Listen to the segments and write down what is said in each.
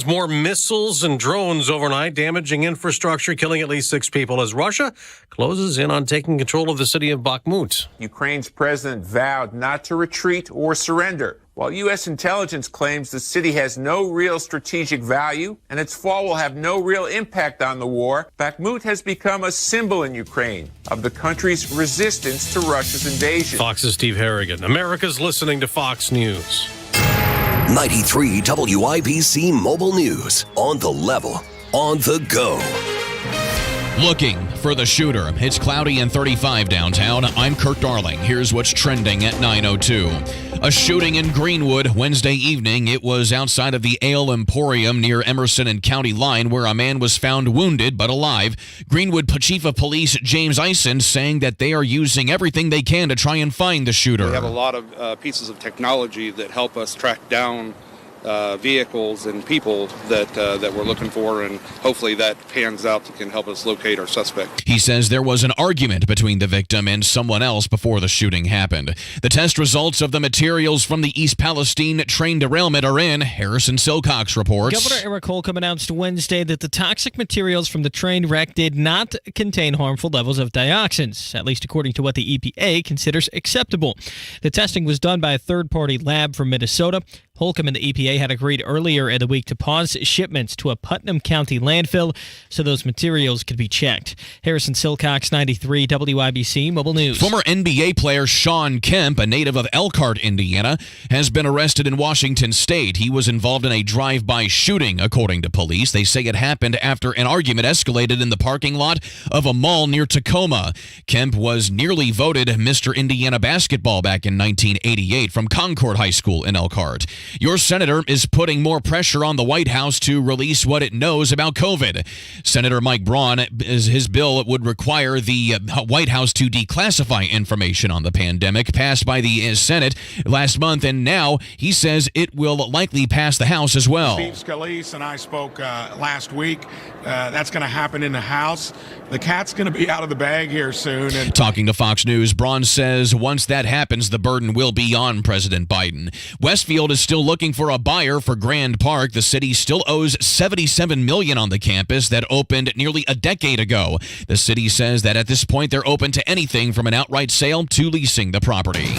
More missiles and drones overnight, damaging infrastructure, killing at least 6 people as Russia closes in on taking control of the city of Bakhmut. Ukraine's president vowed not to retreat or surrender, while U.S. intelligence claims the city has no real strategic value and its fall will have no real impact on the war. Bakhmut has become a symbol in Ukraine of the country's resistance to Russia's invasion. Fox's Steve Harrigan. America's listening to Fox News. 93 WIBC Mobile News. On the level, on the go. Looking for the shooter. It's cloudy and 35 downtown. I'm Kirk Darling. Here's what's trending at 9:02. A shooting in Greenwood Wednesday evening. It was outside of the Ale Emporium near Emerson and County Line where a man was found wounded but alive. Greenwood Chief of Police James Eisen saying that they are using everything they can to try and find the shooter. We have a lot of pieces of technology that help us track down vehicles and people that we're looking for, and hopefully that pans out and can help us locate our suspect. He says there was an argument between the victim and someone else before the shooting happened. The test results of the materials from the East Palestine train derailment are in. Harrison Silcox reports. Governor Eric Holcomb announced Wednesday that the toxic materials from the train wreck did not contain harmful levels of dioxins, at least according to what the EPA considers acceptable. The testing was done by a third-party lab from Minnesota. Holcomb and the EPA had agreed earlier in the week to pause shipments to a Putnam County landfill so those materials could be checked. Harrison Silcox, 93 WIBC Mobile News. Former NBA player Sean Kemp, a native of Elkhart, Indiana, has been arrested in Washington State. He was involved in a drive-by shooting, according to police. They say it happened after an argument escalated in the parking lot of a mall near Tacoma. Kemp was nearly voted Mr. Indiana basketball back in 1988 from Concord High School in Elkhart. Your senator is putting more pressure on the White House to release what it knows about COVID. Senator Mike Braun, his bill would require the White House to declassify information on the pandemic, passed by the Senate last month, and now he says it will likely pass the House as well. Steve Scalise and I spoke last week. That's going to happen in the House. The cat's going to be out of the bag here soon. And talking to Fox News, Braun says once that happens, the burden will be on President Biden. Westfield is still looking for a buyer for Grand Park. The city still owes $77 million on the campus that opened nearly a decade ago. The city says that at this point they're open to anything from an outright sale to leasing the property.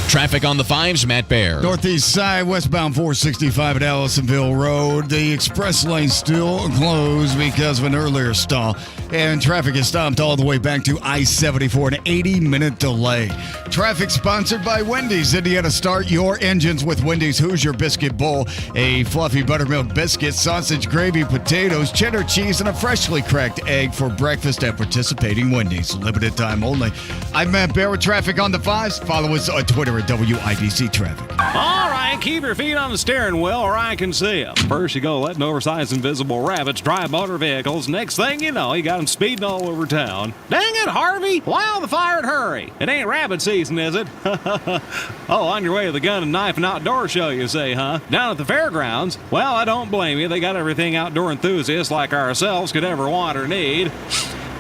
Traffic on the 5s, Matt Baer. Northeast side, westbound 465 at Allisonville Road. The express lane still closed because of an earlier stall. And traffic is stopped all the way back to I-74, an 80-minute delay. Traffic sponsored by Wendy's. Indiana, start your engines with Wendy's Hoosier Biscuit Bowl. A fluffy buttermilk biscuit, sausage gravy, potatoes, cheddar cheese, and a freshly cracked egg for breakfast at participating Wendy's. Limited time only. I'm Matt Baer with traffic on the 5s. Follow us on Twitter at WIBC Traffic. All right, keep your feet on the steering wheel or I can see them. First you go letting oversized invisible rabbits drive motor vehicles. Next thing you know, you got them speeding all over town. Dang it, Harvey! Wow, the fire and hurry. It ain't rabbit season, is it? Oh, on your way to the gun and knife and outdoor show, you say, huh? Down at the fairgrounds? Well, I don't blame you. They got everything outdoor enthusiasts like ourselves could ever want or need.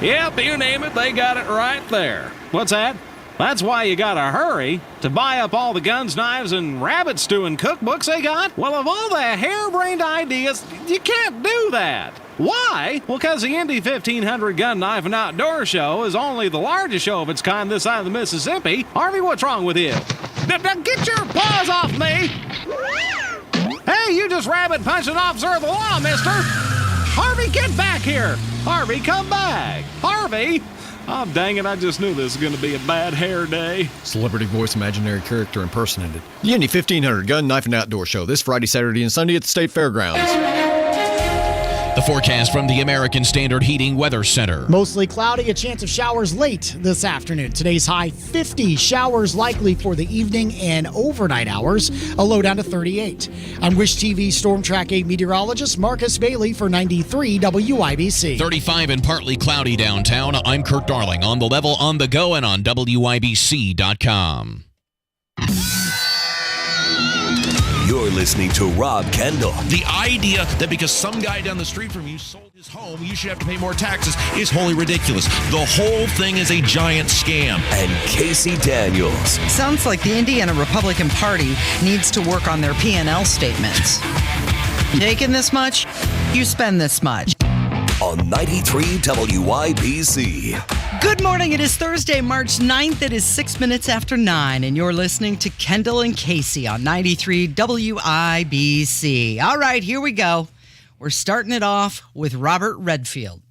Yep, you name it, they got it right there. What's that? That's why you gotta hurry to buy up all the guns, knives, and rabbit stewing cookbooks they got. Well, of all the harebrained ideas, you can't do that. Why? Well, because the Indy 1500 Gun, Knife, and Outdoor Show is only the largest show of its kind this side of the Mississippi. Harvey, what's wrong with you? Get your paws off me! Hey, you just rabbit punched an officer of the law, mister! Harvey, get back here! Harvey, come back! Harvey! Oh, dang it, I just knew this was going to be a bad hair day. Celebrity voice imaginary character impersonated. The Indy 1500 Gun, Knife, and Outdoor Show this Friday, Saturday, and Sunday at the State Fairgrounds. The forecast from the American Standard Heating Weather Center. Mostly cloudy, a chance of showers late this afternoon. Today's high 50, showers likely for the evening and overnight hours, a low down to 38. I'm Wish TV Storm Track 8 meteorologist Marcus Bailey for 93 WIBC. 35 and partly cloudy downtown. I'm Kirk Darling on the level, on the go, and on WIBC.com. You're You're listening to Rob Kendall. The idea that because some guy down the street from you sold his home, you should have to pay more taxes is wholly ridiculous. The whole thing is a giant scam. And Casey Daniels. Sounds like the Indiana Republican Party needs to work on their P&L statements. Taking this much, you spend this much. On 93 WIBC. Good morning. It is Thursday, March 9th. It is 6 minutes after 9, and you're listening to Kendall and Casey on 93 WIBC. All right, here we go. We're starting it off with Robert Redfield.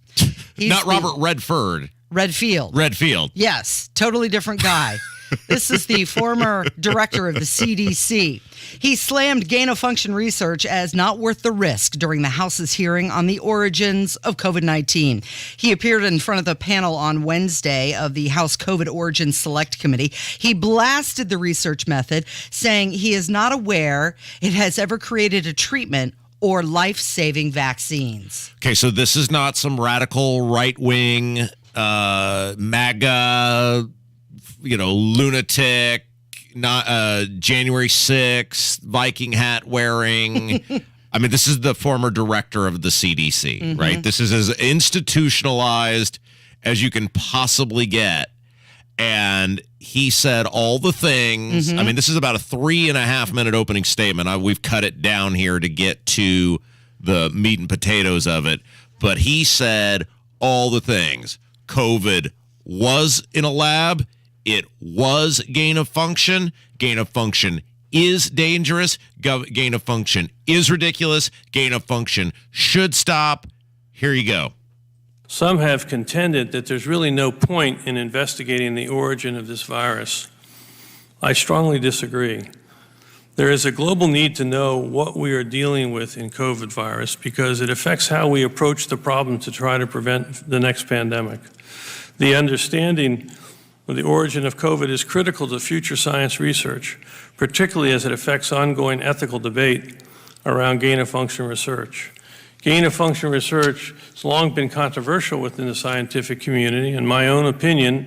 Not Robert Redford. Redfield. Redfield. Yes, totally different guy. This is the former director of the CDC. He slammed gain-of-function research as not worth the risk during the House's hearing on the origins of COVID-19. He appeared in front of the panel on Wednesday of the House COVID Origins Select Committee. He blasted the research method, saying he is not aware it has ever created a treatment or life-saving vaccines. Okay, so this is not some radical right-wing MAGA, lunatic, not January 6th, Viking hat wearing. I mean, this is the former director of the CDC, right? This is as institutionalized as you can possibly get. And he said all the things. I mean, this is about a 3.5-minute opening statement. We've cut it down here to get to the meat and potatoes of it. But he said all the things. COVID was in a lab. It was gain of function. Gain of function is dangerous. Gain of function is ridiculous. Gain of function should stop. Here you go. Some have contended that there's really no point in investigating the origin of this virus. I strongly disagree. There is a global need to know what we are dealing with in COVID virus because it affects how we approach the problem to try to prevent the next pandemic. The understanding of the origin of COVID is critical to future science research, particularly as it affects ongoing ethical debate around gain-of-function research. Gain-of-function research has long been controversial within the scientific community. In my own opinion,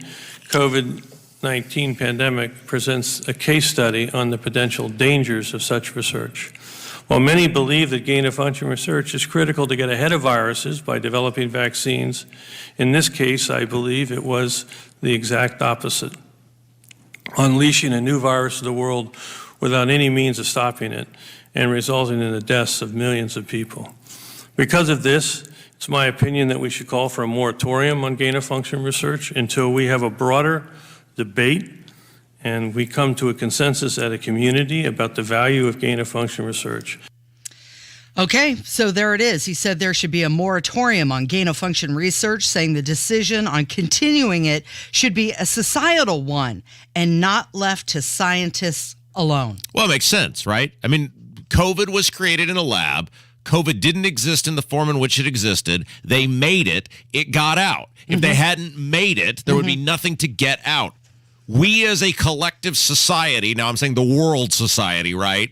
COVID-19 pandemic presents a case study on the potential dangers of such research. While many believe that gain-of-function research is critical to get ahead of viruses by developing vaccines, in this case, I believe it was the exact opposite, unleashing a new virus to the world without any means of stopping it and resulting in the deaths of millions of people. Because of this, it's my opinion that we should call for a moratorium on gain-of-function research until we have a broader debate and we come to a consensus at a community about the value of gain-of-function research. Okay, so there it is. He said there should be a moratorium on gain-of-function research, saying the decision on continuing it should be a societal one and not left to scientists alone. Well, it makes sense, right? I mean, COVID was created in a lab. COVID didn't exist in the form in which it existed. They made it. It got out. If they hadn't made it, there would be nothing to get out. We as a collective society, now I'm saying the world society, right,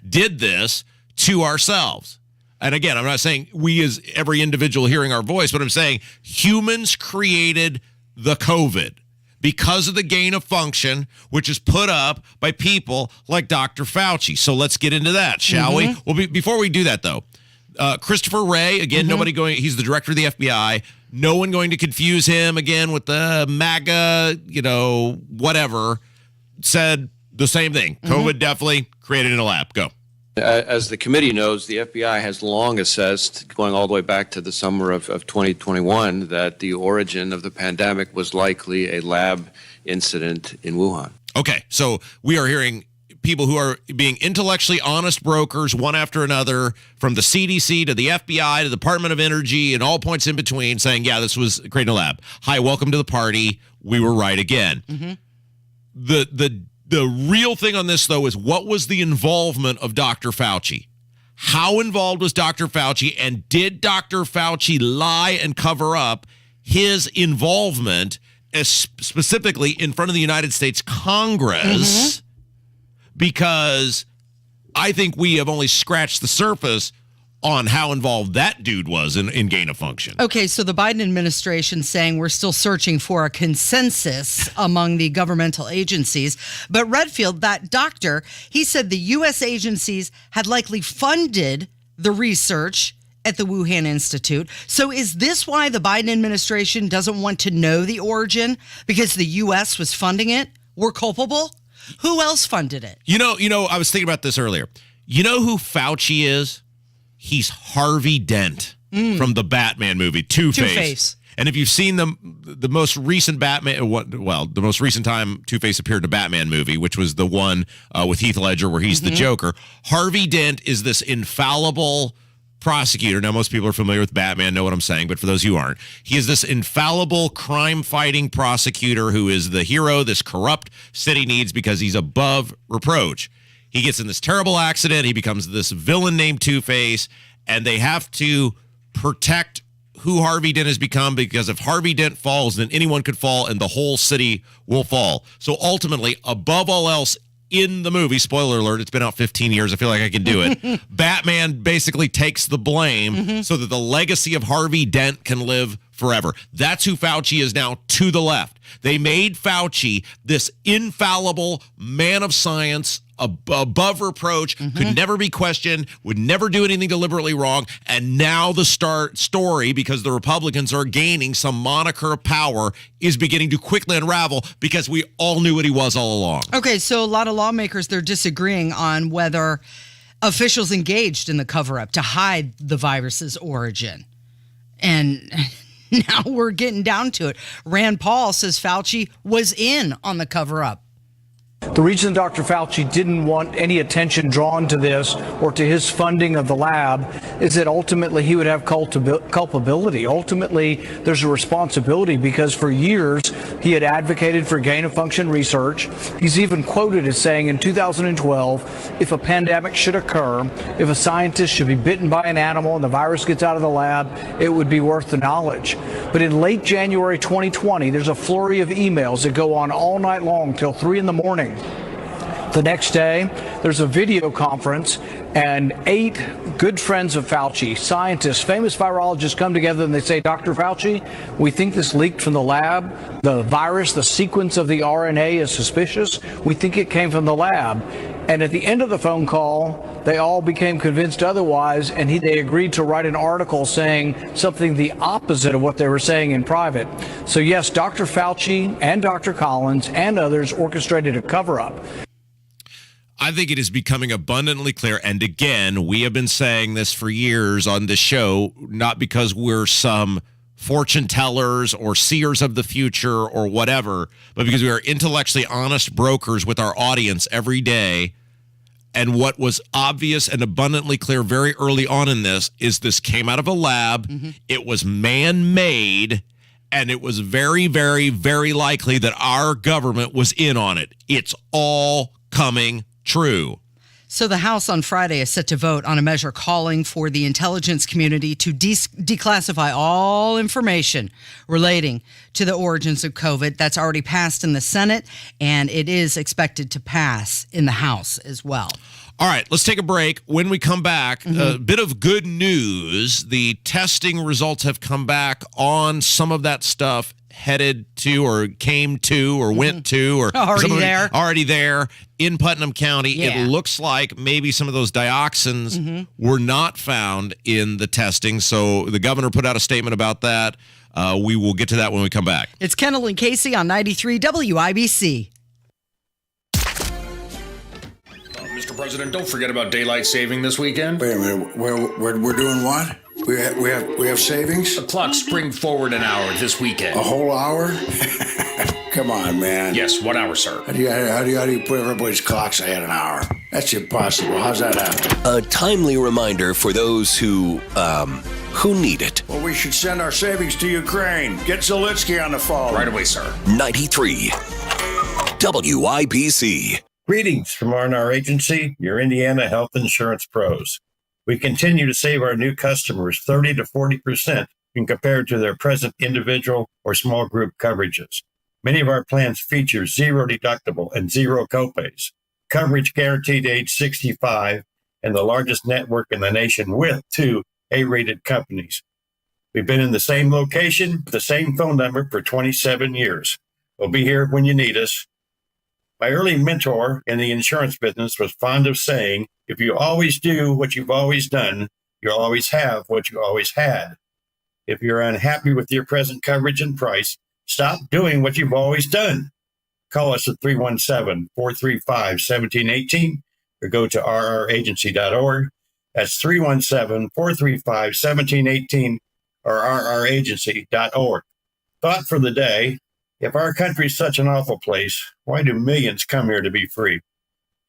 did this to ourselves. And again, I'm not saying we as every individual hearing our voice, but I'm saying humans created the COVID because of the gain of function, which is put up by people like Dr. Fauci. So let's get into that, shall we? Well, before we do that, though, Christopher Wray, again, nobody going, he's the director of the FBI. No one going to confuse him again with the MAGA, whatever, said the same thing. COVID definitely created in a lab. Go. As the committee knows, the FBI has long assessed, going all the way back to the summer of 2021, that the origin of the pandemic was likely a lab incident in Wuhan. Okay, so we are hearing people who are being intellectually honest brokers, one after another, from the CDC to the FBI to the Department of Energy and all points in between, saying, yeah, this was created in a lab. Hi, welcome to the party. We were right again. The real thing on this, though, is what was the involvement of Dr. Fauci? How involved was Dr. Fauci, and did Dr. Fauci lie and cover up his involvement, specifically in front of the United States Congress? Because I think we have only scratched the surface on how involved that dude was in gain of function. Okay, so the Biden administration saying we're still searching for a consensus among the governmental agencies. But Redfield, that doctor, he said the U.S. agencies had likely funded the research at the Wuhan Institute. So is this why the Biden administration doesn't want to know the origin? Because the U.S. was funding it? We're culpable? Who else funded it? You know, I was thinking about this earlier. You know who Fauci is? He's Harvey Dent from the Batman movie, Two-Face. And if you've seen the most recent Batman, the most recent time Two-Face appeared in a Batman movie, which was the one with Heath Ledger where he's the Joker, Harvey Dent is this infallible prosecutor. Now, most people are familiar with Batman, know what I'm saying, but for those who aren't, he is this infallible crime-fighting prosecutor who is the hero this corrupt city needs because he's above reproach. He gets in this terrible accident. He becomes this villain named Two-Face, and they have to protect who Harvey Dent has become, because if Harvey Dent falls, then anyone could fall and the whole city will fall. So ultimately, above all else in the movie, spoiler alert, it's been out 15 years. I feel like I can do it. Batman basically takes the blame so that the legacy of Harvey Dent can live forever. That's who Fauci is now, to the left. They made Fauci this infallible man of science, above reproach, could never be questioned, would never do anything deliberately wrong. And now the story, because the Republicans are gaining some moniker of power, is beginning to quickly unravel because we all knew what he was all along. Okay, so a lot of lawmakers, they're disagreeing on whether officials engaged in the cover-up to hide the virus's origin. And now we're getting down to it. Rand Paul says Fauci was in on the cover-up. The reason Dr. Fauci didn't want any attention drawn to this or to his funding of the lab is that ultimately he would have culpability. Ultimately, there's a responsibility because for years he had advocated for gain-of-function research. He's even quoted as saying in 2012, if a pandemic should occur, if a scientist should be bitten by an animal and the virus gets out of the lab, it would be worth the knowledge. But in late January 2020, there's a flurry of emails that go on all night long till 3 in the morning. The next day, there's a video conference, and 8 good friends of Fauci, scientists, famous virologists, come together and they say, Dr. Fauci, we think this leaked from the lab. The virus, the sequence of the RNA is suspicious. We think it came from the lab. And at the end of the phone call, they all became convinced otherwise, and they agreed to write an article saying something the opposite of what they were saying in private. So yes, Dr. Fauci and Dr. Collins and others orchestrated a cover-up. I think it is becoming abundantly clear, and again, we have been saying this for years on this show, not because we're some fortune tellers or seers of the future or whatever, but because we are intellectually honest brokers with our audience every day. And what was obvious and abundantly clear very early on in this is this came out of a lab, it was man-made, and it was very, very, very likely that our government was in on it. It's all coming true. So the House on Friday is set to vote on a measure calling for the intelligence community to declassify all information relating to the origins of COVID. That's already passed in the Senate, and it is expected to pass in the House as well. All right, let's take a break. When we come back, a bit of good news. The testing results have come back on some of that stuff headed to or came to or went to or already there in Putnam County. Yeah. It looks like maybe some of those dioxins were not found in the testing. So the governor put out a statement about that. We will get to that when we come back. It's Kendall and Casey on 93 WIBC. Mr. President, don't forget about daylight saving this weekend. Wait a minute, we're doing what? We have savings? The clock spring forward an hour this weekend. A whole hour? Come on, man. Yes, 1 hour, sir. How do you put everybody's clocks ahead an hour? That's impossible. How's that happen? A timely reminder for those who need it. Well, we should send our savings to Ukraine. Get Zelensky on the phone. Right away, sir. 93 WIBC. Greetings from R&R Agency, your Indiana health insurance pros. We continue to save our new customers 30 to 40% when compared to their present individual or small group coverages. Many of our plans feature zero deductible and zero copays, coverage guaranteed age 65, and the largest network in the nation with 2 A-rated companies. We've been in the same location, the same phone number for 27 years. We'll be here when you need us. My early mentor in the insurance business was fond of saying, if you always do what you've always done, you'll always have what you always had. If you're unhappy with your present coverage and price, stop doing what you've always done. Call us at 317-435-1718 or go to rragency.org. That's 317-435-1718 or rragency.org. Thought for the day, if our country's such an awful place, why do millions come here to be free?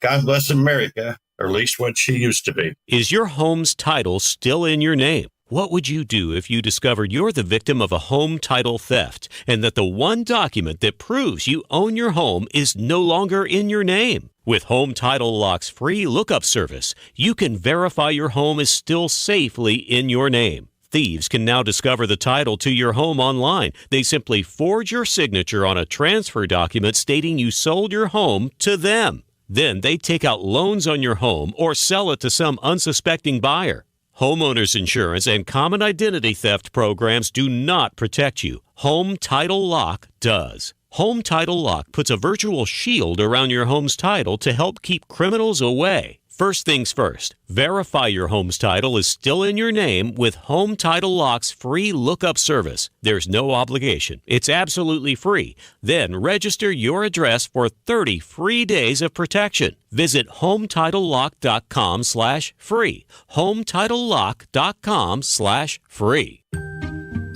God bless America, or at least what she used to be. Is your home's title still in your name? What would you do if you discovered you're the victim of a home title theft and that the one document that proves you own your home is no longer in your name? With Home Title Lock's free lookup service, you can verify your home is still safely in your name. Thieves can now discover the title to your home online. They simply forge your signature on a transfer document stating you sold your home to them. Then they take out loans on your home or sell it to some unsuspecting buyer. Homeowners insurance and common identity theft programs do not protect you. Home Title Lock does. Home Title Lock puts a virtual shield around your home's title to help keep criminals away. First things first, verify your home's title is still in your name with Home Title Lock's free lookup service. There's no obligation. It's absolutely free. Then register your address for 30 free days of protection. Visit HometitleLock.com/free. HometitleLock.com/free.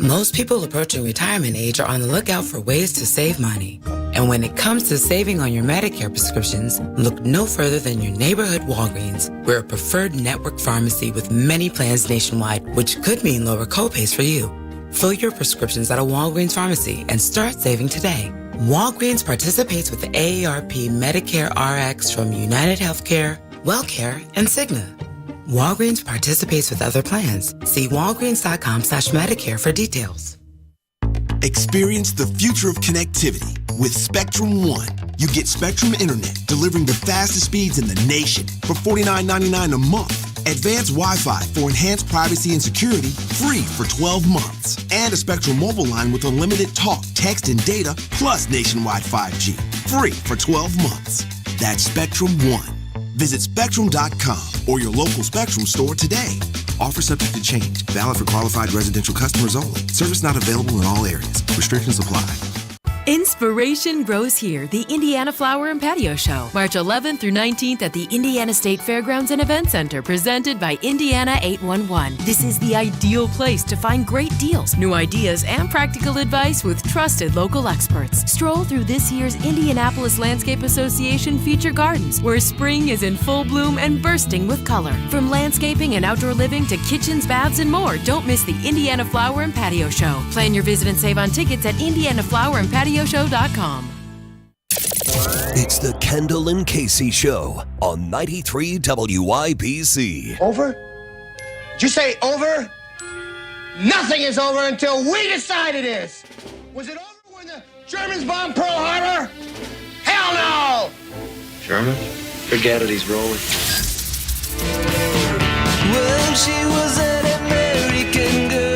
Most people approaching retirement age are on the lookout for ways to save money. And when it comes to saving on your Medicare prescriptions, look no further than your neighborhood Walgreens. We're a preferred network pharmacy with many plans nationwide, which could mean lower copays for you. Fill your prescriptions at a Walgreens pharmacy and start saving today. Walgreens participates with the AARP Medicare RX from United Healthcare, WellCare, and Cigna. Walgreens participates with other plans. See walgreens.com/Medicare for details. Experience the future of connectivity with Spectrum One. You get Spectrum Internet delivering the fastest speeds in the nation for $49.99 a month. Advanced Wi-Fi for enhanced privacy and security, free for 12 months. And a Spectrum mobile line with unlimited talk, text, and data, plus nationwide 5G, free for 12 months. That's Spectrum One. Visit Spectrum.com or your local Spectrum store today. Offer subject to change. Valid for qualified residential customers only. Service not available in all areas. Restrictions apply. Inspiration grows here, the Indiana Flower and Patio Show, March 11th through 19th at the Indiana State Fairgrounds and Event Center, presented by Indiana 811. This is the ideal place to find great deals, new ideas, and practical advice with trusted local experts. Stroll through this year's Indianapolis Landscape Association Feature Gardens, where spring is in full bloom and bursting with color. From landscaping and outdoor living to kitchens, baths, and more, don't miss the Indiana Flower and Patio Show. Plan your visit and save on tickets at indianaflowerandpatioshow.com. It's the Kendall and Casey Show on 93 WIBC. Over? Did you say over? Nothing is over until we decide it is. Was it over when the Germans bombed Pearl Harbor? Hell no! Sherman? Forget it, he's rolling. When she was an American girl.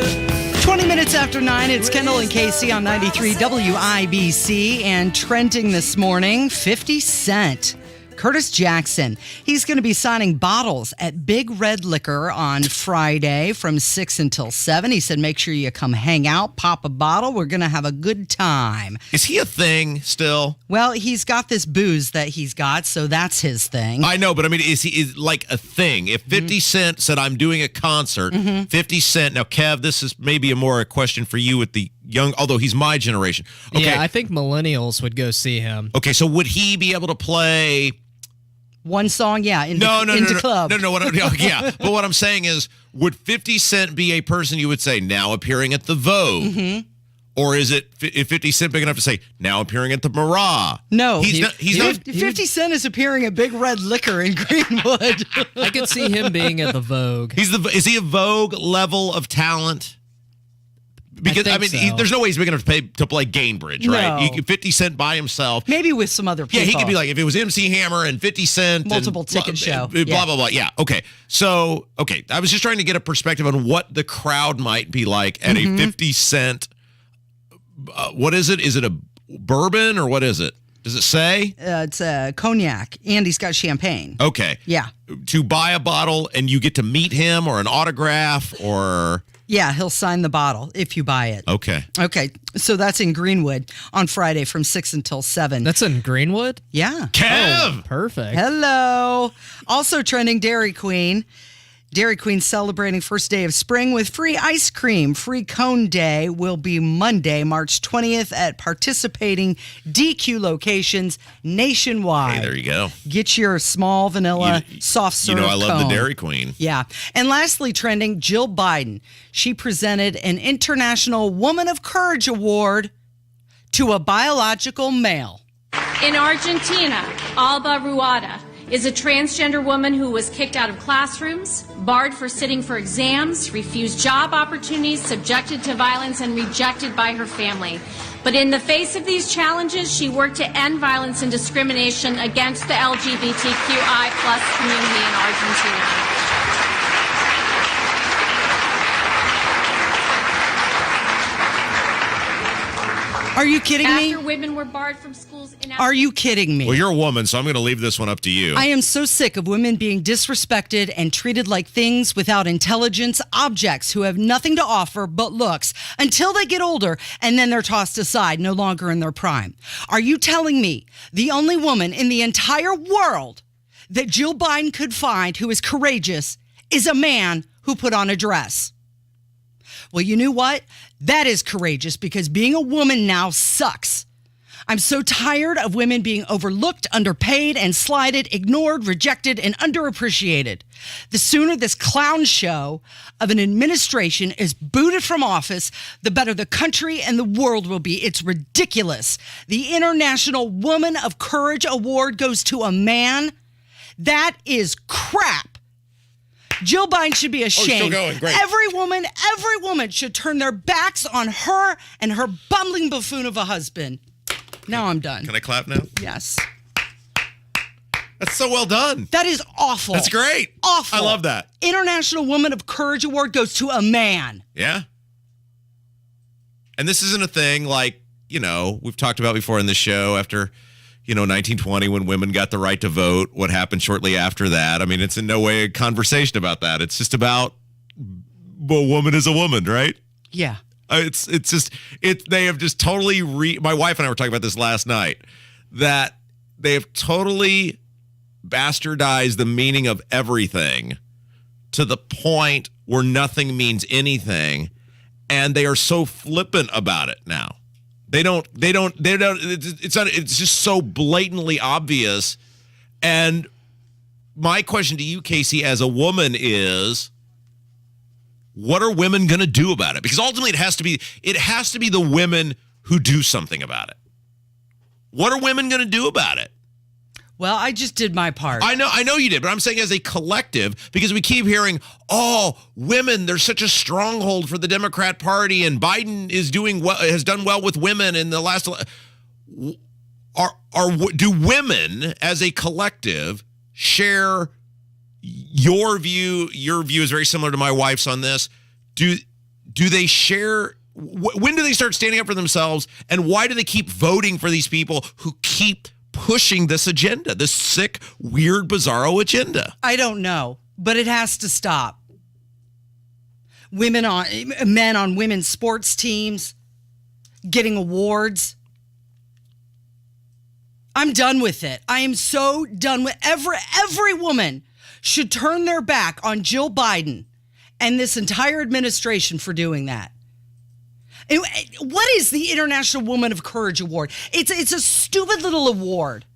20 minutes after 9, it's Kendall and Casey on 93 WIBC. And trending this morning, 50 Cent. Curtis Jackson. He's going to be signing bottles at Big Red Liquor on Friday from 6 until 7. He said, make sure you come hang out, pop a bottle. We're going to have a good time. Is he a thing still? Well, he's got this booze that he's got, so that's his thing. I know, but I mean, is he like a thing? If 50 Cent said, I'm doing a concert, 50 Cent, now, Kev, this is maybe a question for you with the young, although he's my generation. Okay. Yeah, I think millennials would go see him. Okay, so would he be able to play... One song, yeah, into club. Yeah, but what I'm saying is, would 50 Cent be a person you would say, now appearing at the Vogue? Mm-hmm. Or is it 50 Cent big enough to say, now appearing at the Marat? No. He's not. 50 Cent is appearing at Big Red Liquor in Greenwood. I could see him being at the Vogue. Is he a Vogue level of talent? Because I mean, so. there's no way he's big enough to play Gainbridge, right? No. 50 Cent by himself. Maybe with some other people. Yeah, he could be like, if it was MC Hammer and 50 Cent. Multiple and ticket show. Blah, blah, blah. Yeah, okay. So, I was just trying to get a perspective on what the crowd might be like at a 50 Cent. What is it? Is it a bourbon or what is it? Does it say? It's a cognac, and he's got champagne. Okay. Yeah. To buy a bottle and you get to meet him or an autograph or... Yeah, he'll sign the bottle if you buy it. Okay. Okay, so that's in Greenwood on Friday from 6 until 7. That's in Greenwood? Yeah. Kev! Oh, perfect. Hello. Also trending, Dairy Queen. Dairy Queen celebrating first day of spring with free ice cream. Free Cone Day will be Monday, March 20th at participating DQ locations nationwide. Hey, there you go. Get your small vanilla soft serve I love cone. the Dairy Queen. Yeah. And lastly, trending, Jill Biden. She presented an International Woman of Courage Award to a biological male. In Argentina, Alba Ruada is a transgender woman who was kicked out of classrooms, barred for sitting for exams, refused job opportunities, subjected to violence, and rejected by her family. But in the face of these challenges, she worked to end violence and discrimination against the LGBTQI+ community in Argentina. Are you kidding me? After women were barred from schools in Are you kidding me? Well, you're a woman, so I'm going to leave this one up to you. I am so sick of women being disrespected and treated like things without intelligence, objects who have nothing to offer but looks until they get older and then they're tossed aside, no longer in their prime. Are you telling me the only woman in the entire world that Jill Biden could find who is courageous is a man who put on a dress? Well, you know what? That is courageous because being a woman now sucks. I'm so tired of women being overlooked, underpaid, and slighted, ignored, rejected, and underappreciated. The sooner this clown show of an administration is booted from office, the better the country and the world will be. It's ridiculous. The International Woman of Courage Award goes to a man. That is crap. Jill Biden should be ashamed. Still going. Great. Every woman should turn their backs on her and her bumbling buffoon of a husband. Now I'm done. Can I clap now? Yes. That's so well done. That is awful. That's great. Awful. I love that. International Woman of Courage Award goes to a man. Yeah. And this isn't a thing like, we've talked about before in the show after, 1920 when women got the right to vote, what happened shortly after that. I mean, it's in no way a conversation about that. It's just about a woman is a woman, right? Yeah. They have just totally my wife and I were talking about this last night, that they have totally bastardized the meaning of everything to the point where nothing means anything. And they are so flippant about it now. It's just so blatantly obvious. And my question to you, Casey, as a woman is, what are women going to do about it? Because ultimately it has to be the women who do something about it. What are women going to do about it? Well, I just did my part. I know you did, but I'm saying as a collective, because we keep hearing, women, they're such a stronghold for the Democrat Party, and Biden has done well with women in the last. Do women as a collective share your view? Your view is very similar to my wife's on this. Do they share? When do they start standing up for themselves, and why do they keep voting for these people who keep pushing this agenda, this sick, weird, bizarro agenda? I don't know, but it has to stop. Men on women's sports teams getting awards. I'm done with it. I am so done with every woman should turn their back on Jill Biden and this entire administration for doing that. What is the International Woman of Courage Award? It's a stupid little award.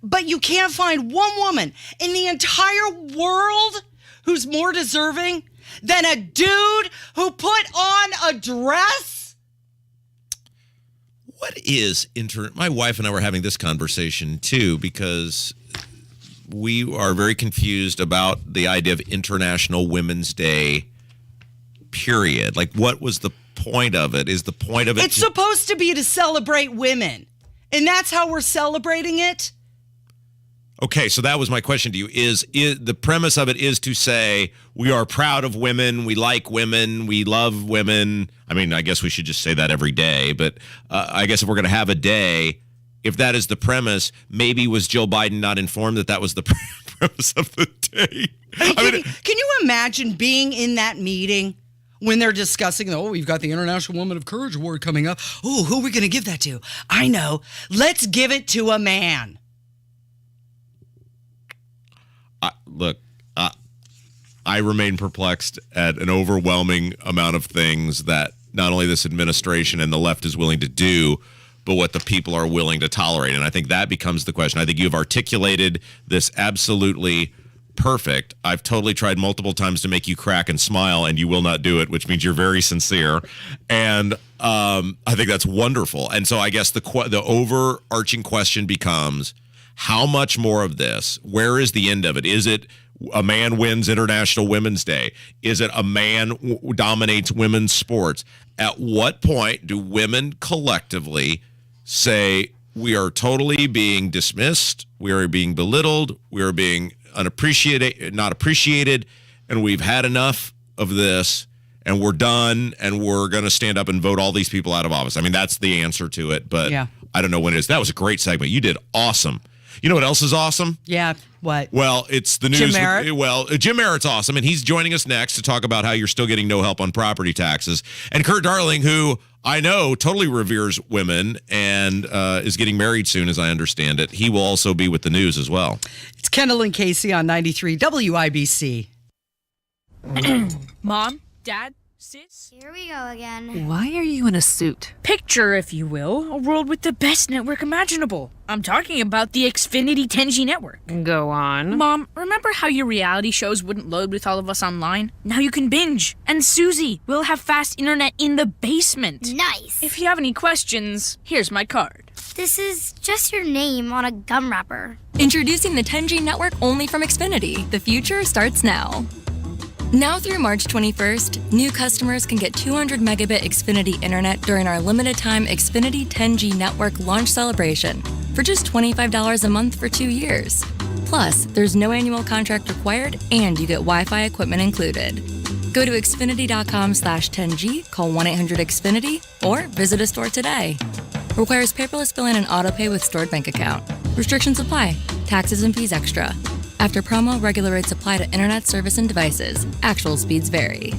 But you can't find one woman in the entire world who's more deserving than a dude who put on a dress? What is my wife and I were having this conversation too, because we are very confused about the idea of International Women's Day, period. Like, what was the point of it? Is the point of it? It's supposed to be to celebrate women, and that's how we're celebrating it. Okay, so that was my question to you. Is the premise of it is to say we are proud of women, we like women, we love women. I mean, I guess we should just say that every day, but I guess if we're going to have a day, if that is the premise, maybe was Joe Biden not informed that was the premise of the day? Can you imagine being in that meeting when they're discussing, we've got the International Woman of Courage Award coming up. Oh, who are we going to give that to? I know. Let's give it to a man. Look, I remain perplexed at an overwhelming amount of things that not only this administration and the left is willing to do, but what the people are willing to tolerate. And I think that becomes the question. I think you've articulated this absolutely perfect. I've totally tried multiple times to make you crack and smile, and you will not do it, which means you're very sincere. And I think that's wonderful. And so I guess the overarching question becomes, how much more of this? Where is the end of it? Is it a man wins International Women's Day? Is it a man dominates women's sports? At what point do women collectively say we are totally being dismissed, we are being belittled, we are being not appreciated, and we've had enough of this, and we're done, and we're going to stand up and vote all these people out of office? I mean, that's the answer to it, but yeah. I don't know when it is. That was a great segment. You did awesome. You know what else is awesome? Yeah, what? Well, it's the news. Jim Merritt? Jim Merritt's awesome, and he's joining us next to talk about how you're still getting no help on property taxes. And Kurt Darling, who I know totally reveres women and is getting married soon, as I understand it. He will also be with the news as well. It's Kendall and Casey on 93 WIBC. Mom, Dad, Sis? Here we go again. Why are you in a suit? Picture, if you will, a world with the best network imaginable. I'm talking about the Xfinity 10G network. Go on. Mom, remember how your reality shows wouldn't load with all of us online? Now you can binge. And Susie, we'll have fast internet in the basement. Nice. If you have any questions, here's my card. This is just your name on a gum wrapper. Introducing the 10G network only from Xfinity. The future starts now. Now through March 21st, new customers can get 200 megabit Xfinity internet during our limited time Xfinity 10G network launch celebration for just $25 a month for 2 years. Plus, there's no annual contract required and you get Wi-Fi equipment included. Go to Xfinity.com/10G, call 1-800-XFINITY, or visit a store today. Requires paperless billing and auto pay with stored bank account. Restrictions apply. Taxes and fees extra. After promo, regular rates apply to internet service and devices. Actual speeds vary.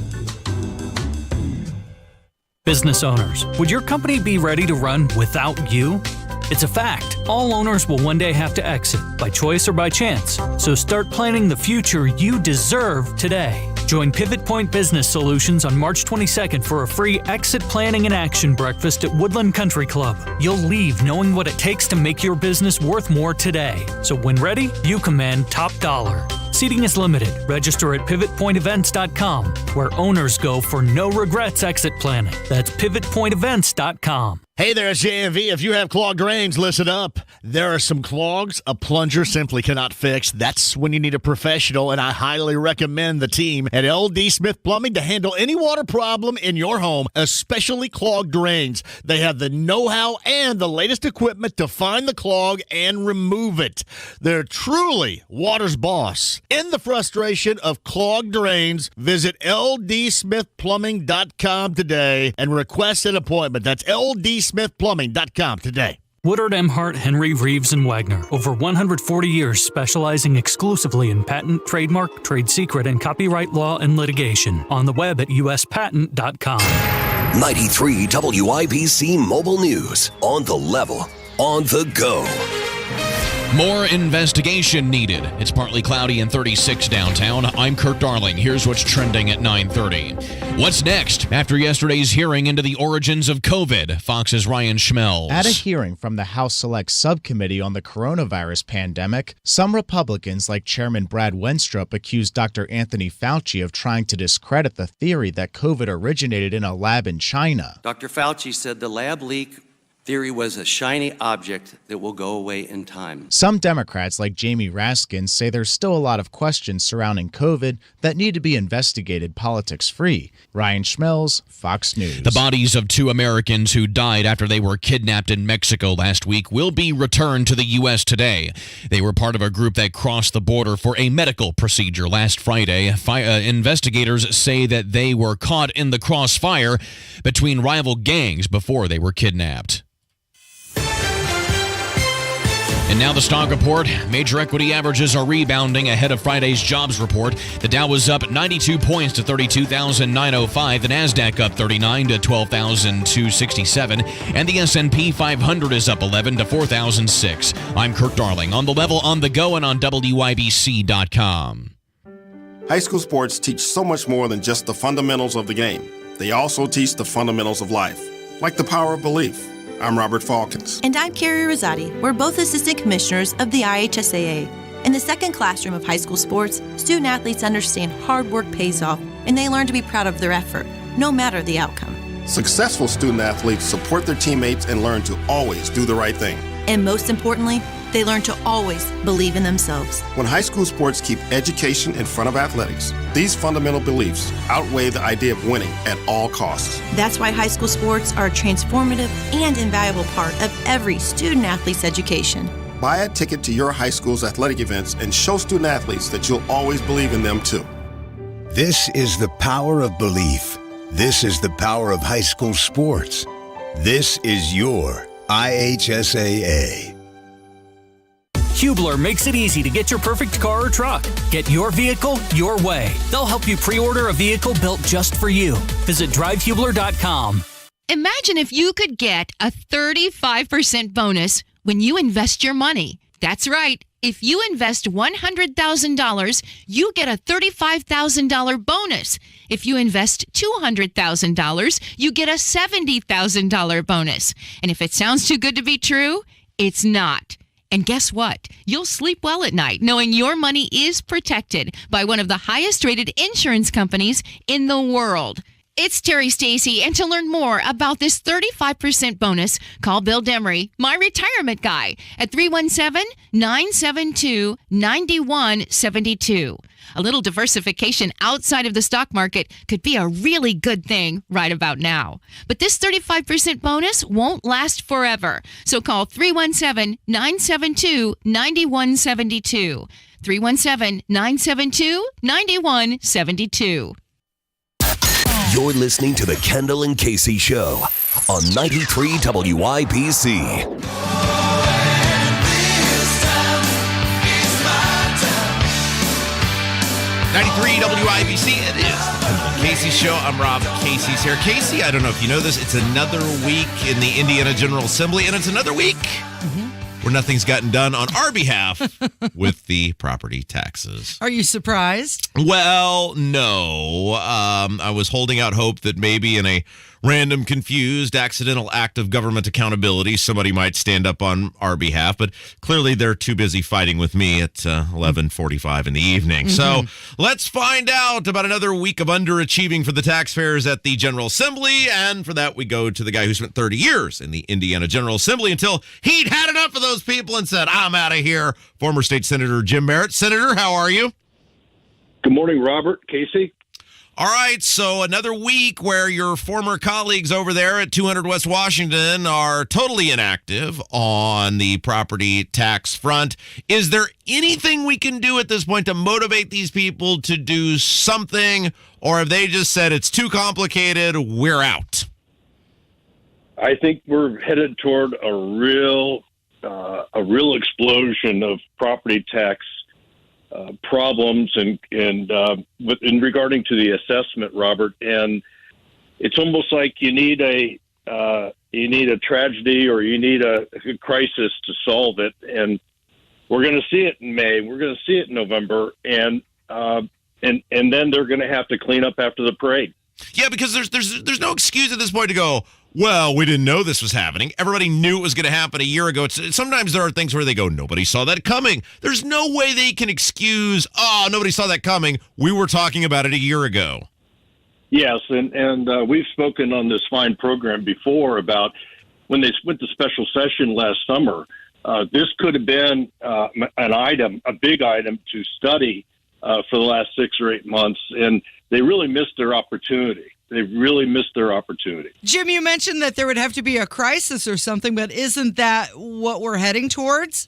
Business owners, would your company be ready to run without you? It's a fact. All owners will one day have to exit, by choice or by chance. So start planning the future you deserve today. Join Pivot Point Business Solutions on March 22nd for a free exit planning and action breakfast at Woodland Country Club. You'll leave knowing what it takes to make your business worth more today. So when ready, you command top dollar. Seating is limited. Register at pivotpointevents.com, where owners go for no regrets exit planning. That's pivotpointevents.com. Hey there, it's JMV. If you have clogged drains, listen up. There are some clogs a plunger simply cannot fix. That's when you need a professional, and I highly recommend the team at LD Smith Plumbing to handle any water problem in your home, especially clogged drains. They have the know-how and the latest equipment to find the clog and remove it. They're truly water's boss. In the frustration of clogged drains, visit ldsmithplumbing.com today and request an appointment. That's ldsmithplumbing.com today. Woodard, Emhart, Henry, Reeves, and Wagner. Over 140 years specializing exclusively in patent, trademark, trade secret, and copyright law and litigation. On the web at uspatent.com. 93 WIBC Mobile News. On the level. On the go. More investigation needed. It's partly cloudy and 36 downtown. I'm Kurt Darling. Here's what's trending at 9:30. What's next? After yesterday's hearing into the origins of COVID, Fox's Ryan Schmelz. At a hearing from the House Select Subcommittee on the coronavirus pandemic, some Republicans, like Chairman Brad Wenstrup, accused Dr. Anthony Fauci of trying to discredit the theory that COVID originated in a lab in China. Dr. Fauci said the lab leak Theory was a shiny object that will go away in time. Some Democrats, like Jamie Raskin, say there's still a lot of questions surrounding COVID that need to be investigated politics-free. Ryan Schmelz, Fox News. The bodies of 2 Americans who died after they were kidnapped in Mexico last week will be returned to the U.S. today. They were part of a group that crossed the border for a medical procedure last Friday. Investigators say that they were caught in the crossfire between rival gangs before they were kidnapped. And now the stock report. Major equity averages are rebounding ahead of Friday's jobs report. The Dow was up 92 points to 32,905. The Nasdaq up 39 to 12,267. And the S&P 500 is up 11 to 4,006. I'm Kirk Darling on The Level, on the go, and on WIBC.com. High school sports teach so much more than just the fundamentals of the game. They also teach the fundamentals of life, like the power of belief. I'm Robert Falkins. And I'm Carrie Rosati. We're both assistant commissioners of the IHSAA. In the second classroom of high school sports, student athletes understand hard work pays off, and they learn to be proud of their effort, no matter the outcome. Successful student athletes support their teammates and learn to always do the right thing. And most importantly, they learn to always believe in themselves. When high school sports keep education in front of athletics, these fundamental beliefs outweigh the idea of winning at all costs. That's why high school sports are a transformative and invaluable part of every student athlete's education. Buy a ticket to your high school's athletic events and show student athletes that you'll always believe in them too. This is the power of belief. This is the power of high school sports. This is your IHSAA. Hubler makes it easy to get your perfect car or truck. Get your vehicle your way. They'll help you pre-order a vehicle built just for you. Visit drivehubler.com. Imagine if you could get a 35% bonus when you invest your money. That's right. If you invest $100,000, you get a $35,000 bonus. If you invest $200,000, you get a $70,000 bonus. And if it sounds too good to be true, it's not. And guess what? You'll sleep well at night knowing your money is protected by one of the highest rated insurance companies in the world. It's Terry Stacy, and to learn more about this 35% bonus, call Bill Demery, my retirement guy, at 317-972-9172. A little diversification outside of the stock market could be a really good thing right about now. But this 35% bonus won't last forever. So call 317-972-9172. 317-972-9172. You're listening to the Kendall and Casey Show on 93 WIBC. 93 WIBC, it is the Kendall and Casey Show. I'm Rob. Casey's here. Casey, I don't know if you know this, it's another week in the Indiana General Assembly, and it's another week where nothing's gotten done on our behalf with the property taxes. Are you surprised? Well, no. I was holding out hope that maybe in a random, confused, accidental act of government accountability, somebody might stand up on our behalf, but clearly they're too busy fighting with me at 11:45 in the evening. So let's find out about another week of underachieving for the taxpayers at the General Assembly, and for that we go to the guy who spent 30 years in the Indiana General Assembly until he'd had enough of those people and said, I'm out of here. Former State Senator Jim Merritt. Senator, how are you? Good morning, Robert. Casey. All right, so another week where your former colleagues over there at 200 West Washington are totally inactive on the property tax front. Is there anything we can do at this point to motivate these people to do something, or have they just said it's too complicated, we're out? I think we're headed toward a real explosion of property tax problems and regarding to the assessment, Robert, and it's almost like you need a tragedy or you need a crisis to solve it, and we're going to see it in May, we're going to see it in November, and then they're going to have to clean up after the parade. Yeah, because there's no excuse at this point to go, well, we didn't know this was happening. Everybody knew it was going to happen a year ago. Sometimes there are things where they go, nobody saw that coming. There's no way they can excuse, nobody saw that coming. We were talking about it a year ago. Yes, and we've spoken on this fine program before about when they went to special session last summer, this could have been a big item to study for the last 6 or 8 months, and they really missed their opportunity. Jim, you mentioned that there would have to be a crisis or something, but isn't that what we're heading towards?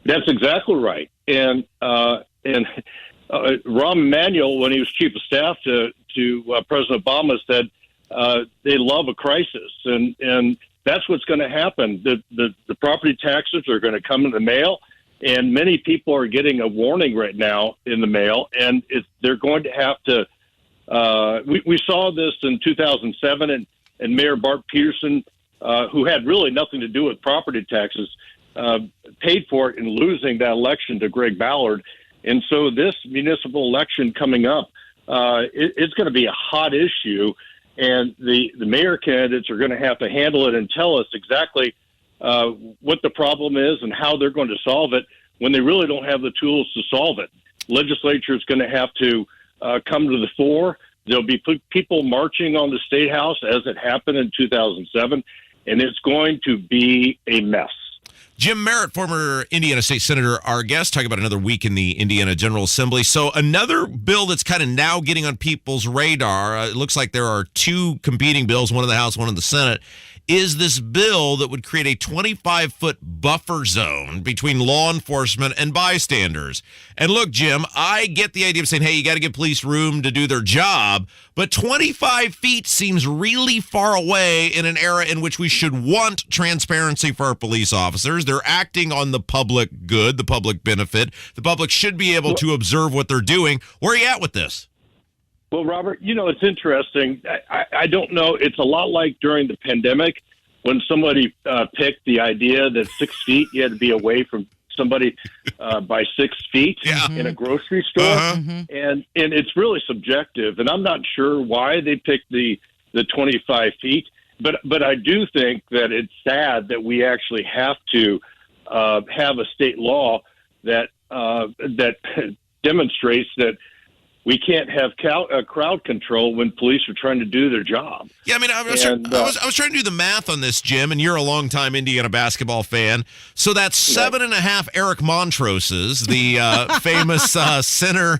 That's exactly right. And Rahm Emanuel, when he was chief of staff to President Obama, said they love a crisis, and that's what's going to happen. The property taxes are going to come in the mail, and many people are getting a warning right now in the mail, and they're going to have to. We saw this in 2007, and Mayor Bart Peterson, who had really nothing to do with property taxes, paid for it in losing that election to Greg Ballard. And so this municipal election coming up, it's going to be a hot issue, and the mayor candidates are going to have to handle it and tell us exactly what the problem is and how they're going to solve it when they really don't have the tools to solve it. Legislature is going to have to come to the fore. There'll be people marching on the State House as it happened in 2007, and it's going to be a mess. Jim Merritt, former Indiana State Senator, our guest, talking about another week in the Indiana General Assembly. So another bill that's kind of now getting on people's radar, it looks like there are two competing bills, one in the House, one in the Senate, is this bill that would create a 25-foot buffer zone between law enforcement and bystanders. And look, Jim, I get the idea of saying, hey, you got to give police room to do their job, but 25 feet seems really far away in an era in which we should want transparency for our police officers. They're acting on the public good, the public benefit. The public should be able to observe what they're doing. Where are you at with this? Well, Robert, it's interesting. I don't know. It's a lot like during the pandemic when somebody picked the idea that 6 feet, you had to be away from somebody by 6 feet in a grocery store. And it's really subjective. And I'm not sure why they picked the 25 feet. But I do think that it's sad that we actually have to have a state law that demonstrates that we can't have crowd control when police are trying to do their job. Yeah, I mean, I was trying to do the math on this, Jim, and you're a longtime Indiana basketball fan. So that's 7.5 Eric Montroses, the famous center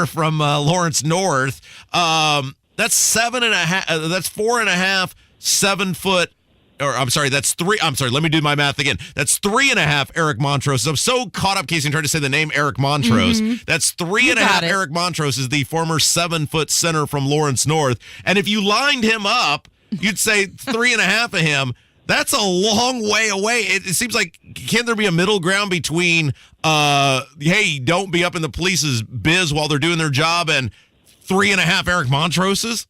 from Lawrence North. That's 7.5. That's 4.5 7-foot. Or I'm sorry, that's 3. I'm sorry, let me do my math again. That's 3.5 Eric Montrose. I'm so caught up, Casey, in trying to say the name Eric Montrose. That's 3.5 Eric Montrose is the former 7-foot center from Lawrence North. And if you lined him up, you'd say 3.5 of him. That's a long way away. It seems like, can't there be a middle ground between, hey, don't be up in the police's biz while they're doing their job, and 3.5 Eric Montroses?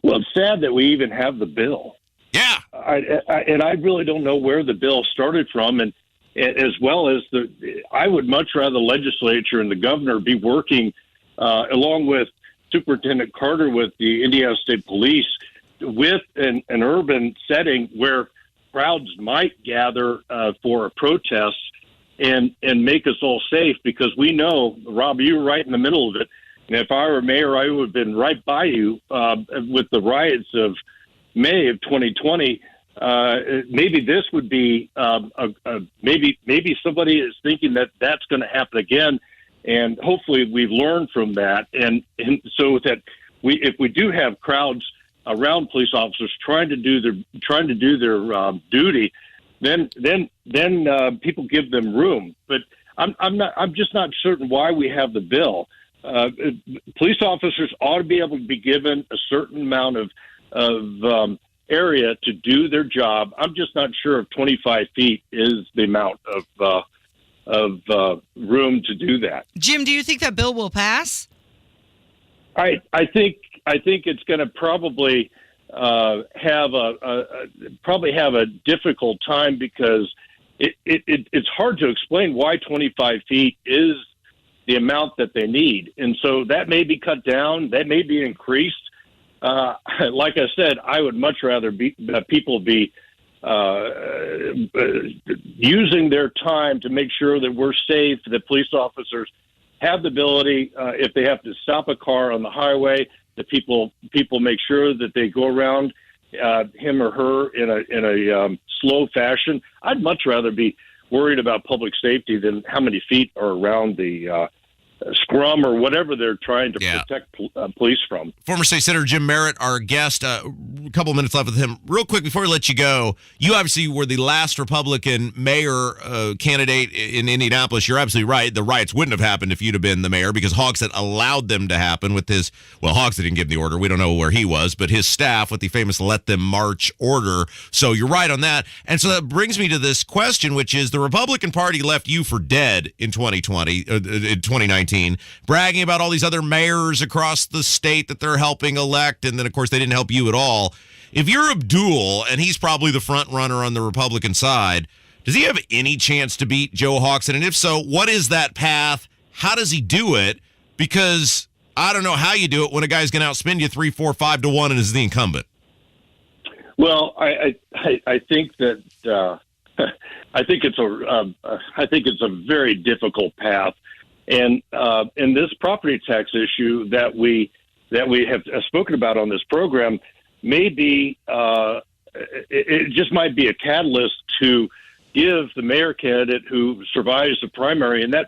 Well, it's sad that we even have the bill. Yeah, I really don't know where the bill started from, and as well as I would much rather the legislature and the governor be working along with Superintendent Carter with the Indiana State Police with an urban setting where crowds might gather for a protest and make us all safe, because we know, Rob, you were right in the middle of it, and if I were mayor, I would have been right by you with the riots of May of 2020. Maybe this would be maybe somebody is thinking that that's going to happen again, and hopefully we've learned from that, and so that if we do have crowds around police officers trying to do their duty, then people give them room. But I'm just not certain why we have the bill. Police officers ought to be able to be given a certain amount of area to do their job. I'm just not sure if 25 feet is the amount of room to do that. Jim, do you think that bill will pass? I think it's going to probably have a difficult time, because it's hard to explain why 25 feet is the amount that they need, and so that may be cut down, that may be increased. Like I said, I would much rather people be using their time to make sure that we're safe, that police officers have the ability, if they have to stop a car on the highway, that people make sure that they go around him or her in a slow fashion. I'd much rather be worried about public safety than how many feet are around the scrum or whatever they're trying to protect police from. Former State Senator Jim Merritt, our guest, a couple of minutes left with him. Real quick, before we let you go, you obviously were the last Republican mayor candidate in Indianapolis. You're absolutely right. The riots wouldn't have happened if you'd have been the mayor because Hogsett allowed them to happen with his, well, Hogsett didn't give the order. We don't know where he was, but his staff with the famous Let Them March order. So you're right on that. And so that brings me to this question, which is the Republican Party left you for dead in 2019, bragging about all these other mayors across the state that they're helping elect, and then, of course, they didn't help you at all. If you're Abdul, and he's probably the front runner on the Republican side, does he have any chance to beat Joe Hogsett? And if so, what is that path? How does he do it? Because I don't know how you do it when a guy's going to outspend you 3, 4, 5 to 1 and is the incumbent. Well, I think that I think it's a very difficult path. And in this property tax issue that we have spoken about on this program, maybe it just might be a catalyst to give the mayor candidate who survives the primary, and I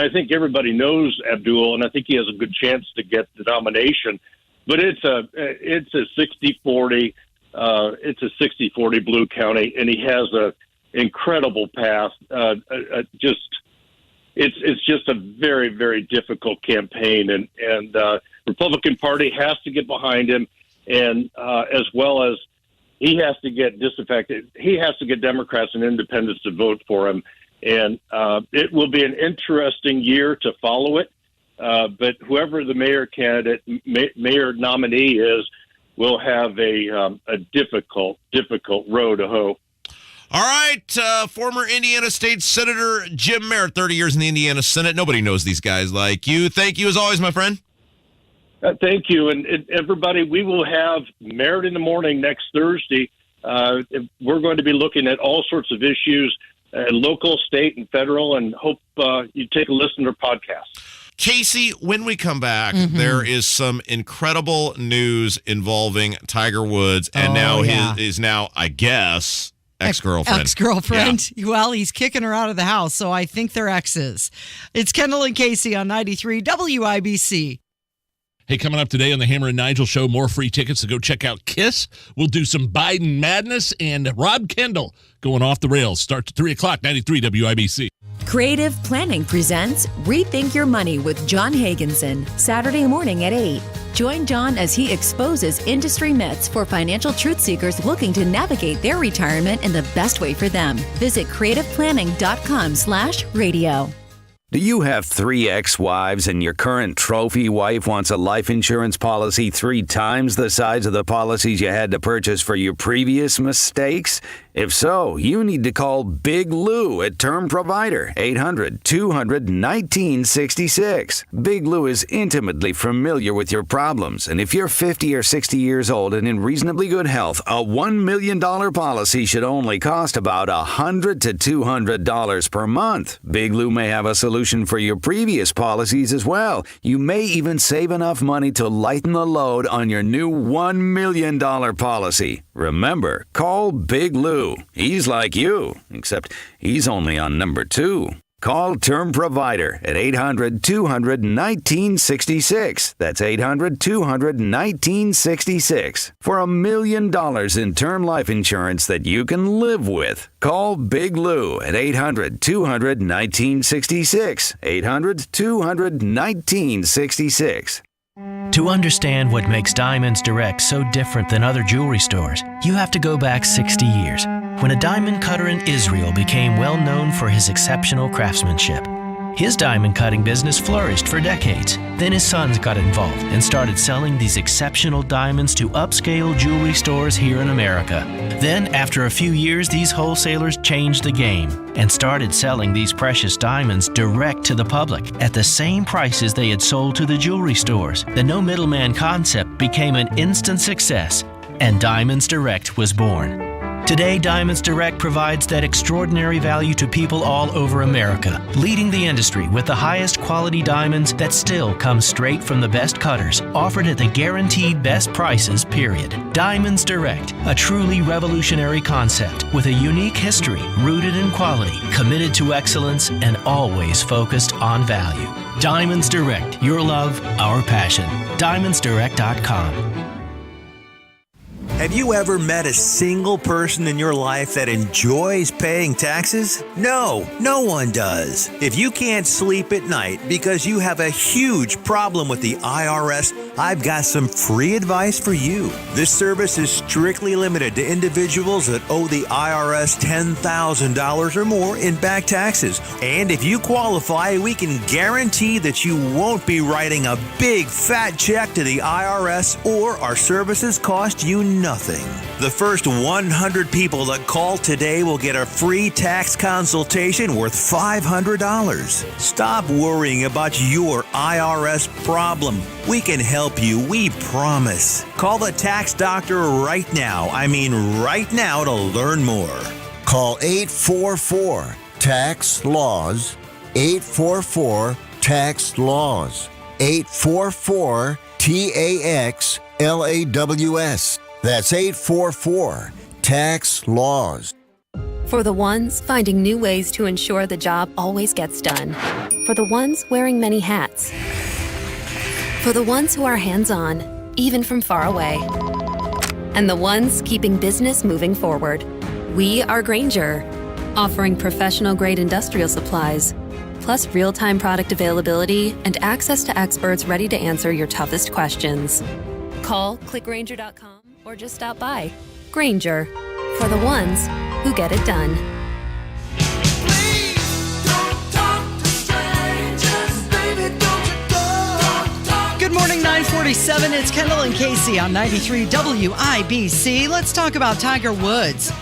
think everybody knows Abdul, and I think he has a good chance to get the nomination. But it's a 60-40, it's a 60-40 blue county, and he has a incredible path. It's just a very, very difficult campaign, and Republican Party has to get behind him, and as well as he has to get disaffected. He has to get Democrats and independents to vote for him, and it will be an interesting year to follow it. But whoever the mayor candidate, mayor nominee is, will have a difficult road to hoe. All right, former Indiana State Senator Jim Merritt, 30 years in the Indiana Senate. Nobody knows these guys like you. Thank you as always, my friend. Thank you. And everybody, we will have Merritt in the Morning next Thursday. We're going to be looking at all sorts of issues, local, state, and federal, and hope you take a listen to our podcast. Casey, when we come back, there is some incredible news involving Tiger Woods, and he is now, I guess, ex-girlfriend. Yeah. Well, he's kicking her out of the house, so I think they're exes. It's Kendall and Casey on 93 WIBC. Hey, coming up today on the Hammer and Nigel Show, more free tickets to go check out Kiss. We'll do some Biden madness, and Rob Kendall going off the rails. Starts at 3 o'clock, 93 WIBC. Creative Planning presents Rethink Your Money with John Hagenson, Saturday morning at 8. Join John as he exposes industry myths for financial truth seekers looking to navigate their retirement in the best way for them. Visit creativeplanning.com/radio. Do you have 3 ex-wives and your current trophy wife wants a life insurance policy 3 times the size of the policies you had to purchase for your previous mistakes? If so, you need to call Big Lou at Term Provider, 800-200-1966. Big Lou is intimately familiar with your problems, and if you're 50 or 60 years old and in reasonably good health, a $1 million policy should only cost about $100 to $200 per month. Big Lou may have a solution for your previous policies as well. You may even save enough money to lighten the load on your new $1 million policy. Remember, call Big Lou. He's like you, except he's only on number 2. Call Term Provider at 800-200-1966. That's 800-200-1966. For $1 million in term life insurance that you can live with. Call Big Lou at 800-200-1966. 800-200-1966. To understand what makes Diamonds Direct so different than other jewelry stores, you have to go back 60 years, when a diamond cutter in Israel became well known for his exceptional craftsmanship. His diamond cutting business flourished for decades. Then his sons got involved and started selling these exceptional diamonds to upscale jewelry stores here in America. Then, after a few years, these wholesalers changed the game and started selling these precious diamonds direct to the public at the same prices they had sold to the jewelry stores. The no middleman concept became an instant success, and Diamonds Direct was born. Today, Diamonds Direct provides that extraordinary value to people all over America, leading the industry with the highest quality diamonds that still come straight from the best cutters, offered at the guaranteed best prices, period. Diamonds Direct, a truly revolutionary concept with a unique history rooted in quality, committed to excellence, and always focused on value. Diamonds Direct, your love, our passion. DiamondsDirect.com. Have you ever met a single person in your life that enjoys paying taxes? No, no one does. If you can't sleep at night because you have a huge problem with the IRS, I've got some free advice for you. This service is strictly limited to individuals that owe the IRS $10,000 or more in back taxes. And if you qualify, we can guarantee that you won't be writing a big fat check to the IRS, or our services cost you nothing. The first 100 people that call today will get a free tax consultation worth $500. Stop worrying about your IRS problem. We can help you, we promise. Call the tax doctor right now. I mean right now, to learn more. Call 844-TAX-LAWS. 844-TAX-LAWS. 844-TAX-LAWS. That's 844-TAX-LAWS. For the ones finding new ways to ensure the job always gets done. For the ones wearing many hats. For the ones who are hands-on, even from far away. And the ones keeping business moving forward. We are Grainger, offering professional-grade industrial supplies, plus real-time product availability and access to experts ready to answer your toughest questions. Call, click Grainger.com, or just stop by. Grainger, for the ones who get it done. Good morning, 947. It's Kendall and Casey on 93 WIBC. Let's talk about Tiger Woods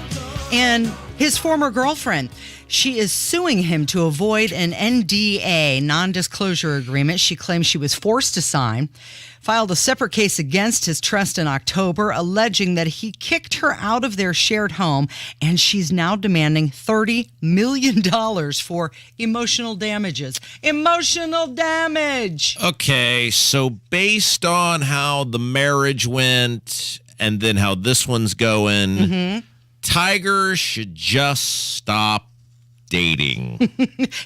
and his former girlfriend. She is suing him to avoid an NDA, non-disclosure agreement, she claims she was forced to sign. Filed a separate case against his trust in October, alleging that he kicked her out of their shared home, and she's now demanding $30 million for emotional damages. Emotional damage! Okay, so based on how the marriage went and then how this one's going, Tiger should just stop dating.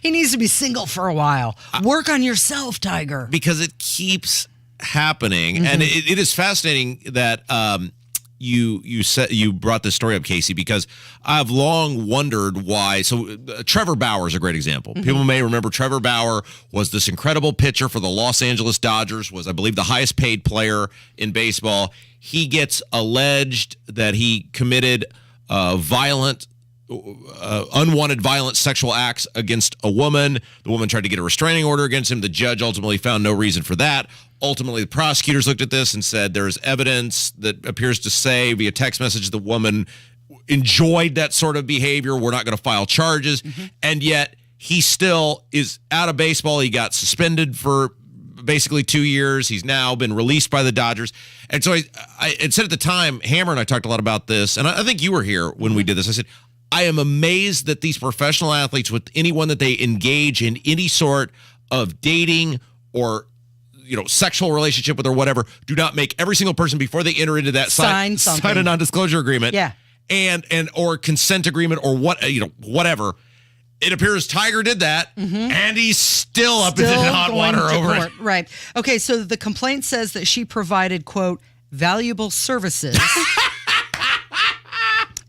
He needs to be single for a while. Work on yourself, Tiger. Because it keeps happening. And it is fascinating that you brought this story up, Casey, because I've long wondered why. So Trevor Bauer is a great example. People may remember Trevor Bauer was this incredible pitcher for the Los Angeles Dodgers, was, I believe, the highest paid player in baseball. He gets alleged that he committed unwanted violent sexual acts against a woman. The woman tried to get a restraining order against him. The judge ultimately found no reason for that. Ultimately, the prosecutors looked at this and said there's evidence that appears to say via text message the woman enjoyed that sort of behavior. We're not going to file charges. And yet he still is out of baseball. He got suspended for basically 2 years. He's now been released by the Dodgers. And so I said at the time, Hammer and I talked a lot about this, and I think you were here when we did this. I said, I am amazed that these professional athletes, with anyone that they engage in any sort of dating or sexual relationship with or whatever, do not make every single person before they enter into that sign a non-disclosure agreement, and or consent agreement or whatever. It appears Tiger did that, and he's still up in the hot water over it. Right. Okay, so the complaint says that she provided, quote, valuable services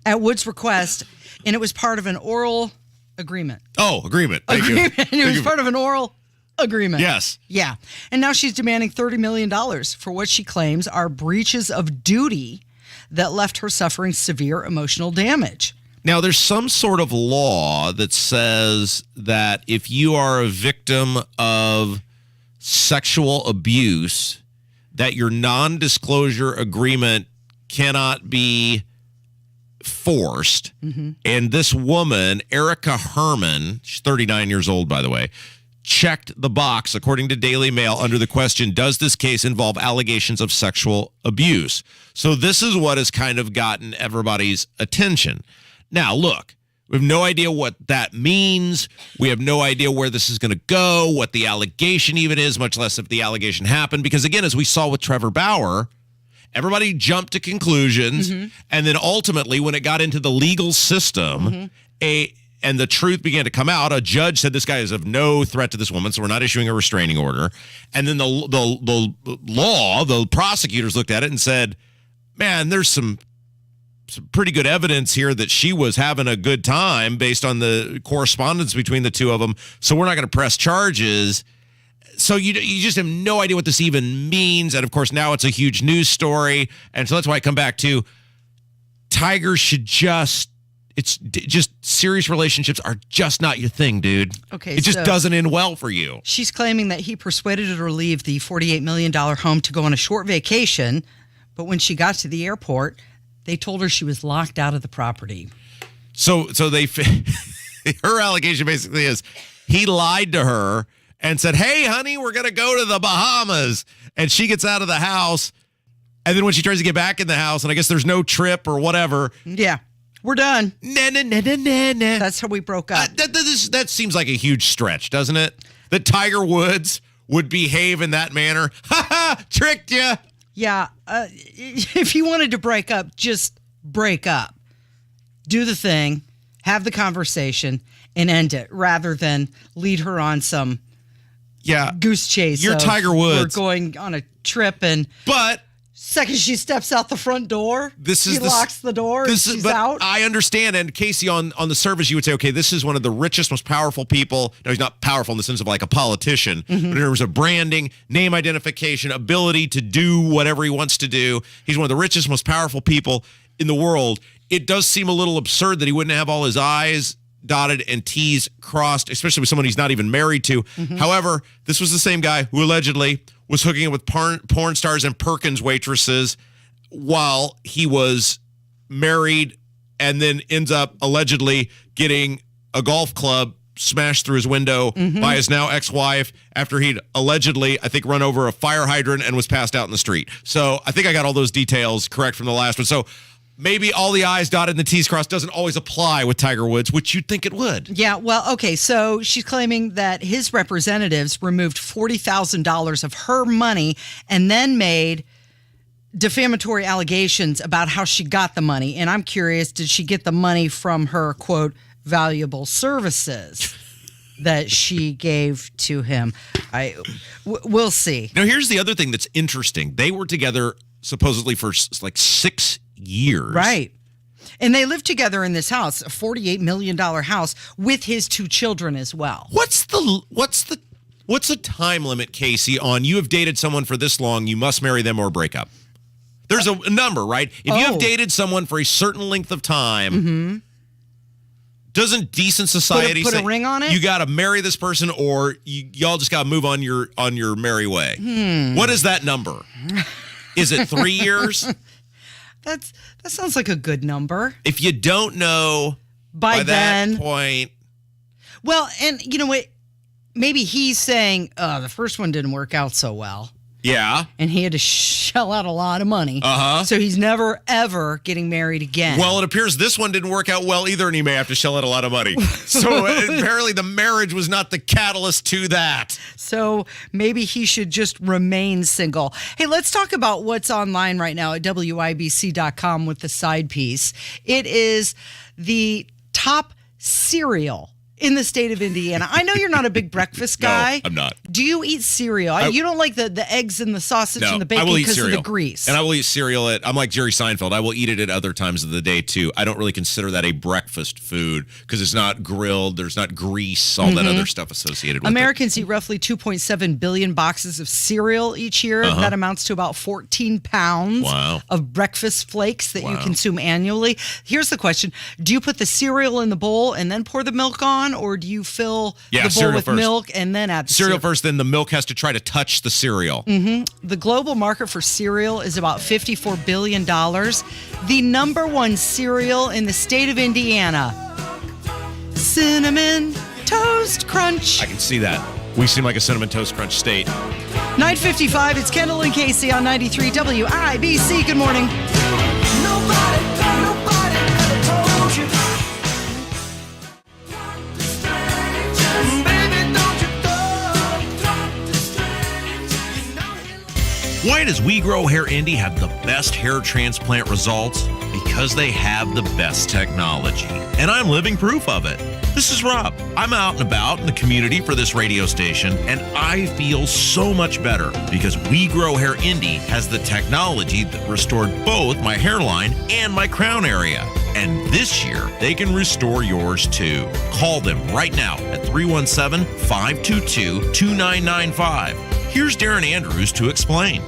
at Wood's request, and it was part of an oral agreement. Oh, agreement. Thank you. It was part of an oral agreement. Yes. Yeah. And now she's demanding $30 million for what she claims are breaches of duty that left her suffering severe emotional damage. Now, there's some sort of law that says that if you are a victim of sexual abuse, that your non-disclosure agreement cannot be forced. And this woman, Erica Herman, she's 39 years old, by the way, checked the box, according to Daily Mail, under the question, does this case involve allegations of sexual abuse? So this is what has kind of gotten everybody's attention. Now, look, we have no idea what that means. We have no idea where this is going to go, what the allegation even is, much less if the allegation happened. Because, again, as we saw with Trevor Bauer, everybody jumped to conclusions. And then ultimately, when it got into the legal system, and the truth began to come out, a judge said this guy is of no threat to this woman, so we're not issuing a restraining order. And then the prosecutors looked at it and said, man, there's some pretty good evidence here that she was having a good time based on the correspondence between the two of them, so we're not going to press charges. So you just have no idea what this even means. And, of course, now it's a huge news story. And so that's why I come back to Tiger should just serious relationships are just not your thing, dude. Okay, it just doesn't end well for you. She's claiming that he persuaded her to leave the $48 million home to go on a short vacation, but when she got to the airport, they told her she was locked out of the property. So her allegation basically is he lied to her and said, hey, honey, we're going to go to the Bahamas. And she gets out of the house, and then when she tries to get back in the house, and I guess there's no trip or whatever. Yeah. We're done. Nah. That's how we broke up. That seems like a huge stretch, doesn't it? That Tiger Woods would behave in that manner. Ha ha! Tricked you. Yeah. If you wanted to break up, just break up. Do the thing, have the conversation, and end it, rather than lead her on some goose chase. You're Tiger Woods. We're going on a trip, but second she steps out the front door, he locks the door and she's out. I understand. And Casey, on the surface, you would say, okay, this is one of the richest, most powerful people. No, he's not powerful in the sense of like a politician, but in terms of branding, name identification, ability to do whatever he wants to do. He's one of the richest, most powerful people in the world. It does seem a little absurd that he wouldn't have all his I's dotted and T's crossed, especially with someone he's not even married to. However, this was the same guy who allegedly was hooking up with porn stars and Perkins waitresses while he was married, and then ends up allegedly getting a golf club smashed through his window by his now ex-wife after he'd allegedly, I think, run over a fire hydrant and was passed out in the street. So I think I got all those details correct from the last one. So maybe all the I's dotted and the T's crossed doesn't always apply with Tiger Woods, which you'd think it would. Yeah, well, okay, so she's claiming that his representatives removed $40,000 of her money and then made defamatory allegations about how she got the money. And I'm curious, did she get the money from her, quote, valuable services that she gave to him? We'll see. Now, here's the other thing that's interesting. They were together supposedly for like 6 years. Right. And they lived together in this house, a $48 million house with his 2 children as well. What's a time limit, Casey, on you have dated someone for this long, you must marry them or break up? There's a number, right? If you have dated someone for a certain length of time, doesn't decent society put say a ring on it? You got to marry this person or y'all just got to move on your merry way? What is that number? Is it 3 years? That sounds like a good number. If you don't know by that point. Well, and you know what? Maybe he's saying, the first one didn't work out so well. Yeah. And he had to shell out a lot of money. So he's never, ever getting married again. Well, it appears this one didn't work out well either, and he may have to shell out a lot of money. So apparently the marriage was not the catalyst to that. So maybe he should just remain single. Hey, let's talk about what's online right now at WIBC.com with the side piece. It is the top cereal in the state of Indiana. I know you're not a big breakfast guy. No, I'm not. Do you eat cereal? You don't like the eggs and the sausage and the bacon because of the grease. And I will eat cereal I'm like Jerry Seinfeld. I will eat it at other times of the day too. I don't really consider that a breakfast food because it's not grilled. There's not grease, all that other stuff associated with Americans eat roughly 2.7 billion boxes of cereal each year. That amounts to about 14 pounds of breakfast flakes that you consume annually. Here's the question. Do you put the cereal in the bowl and then pour the milk on? Or do you fill the bowl with milk and then add the cereal first, then the milk has to try to touch the cereal. The global market for cereal is about $54 billion. The number one cereal in the state of Indiana, Cinnamon Toast Crunch. I can see that. We seem like a Cinnamon Toast Crunch state. 9:55, it's Kendall and Casey on 93 WIBC. Good morning. Why does We Grow Hair Indy have the best hair transplant results? Because they have the best technology. And I'm living proof of it. This is Rob. I'm out and about in the community for this radio station, and I feel so much better because We Grow Hair Indy has the technology that restored both my hairline and my crown area. And this year, they can restore yours too. Call them right now at 317-522-2995. Here's Darren Andrews to explain.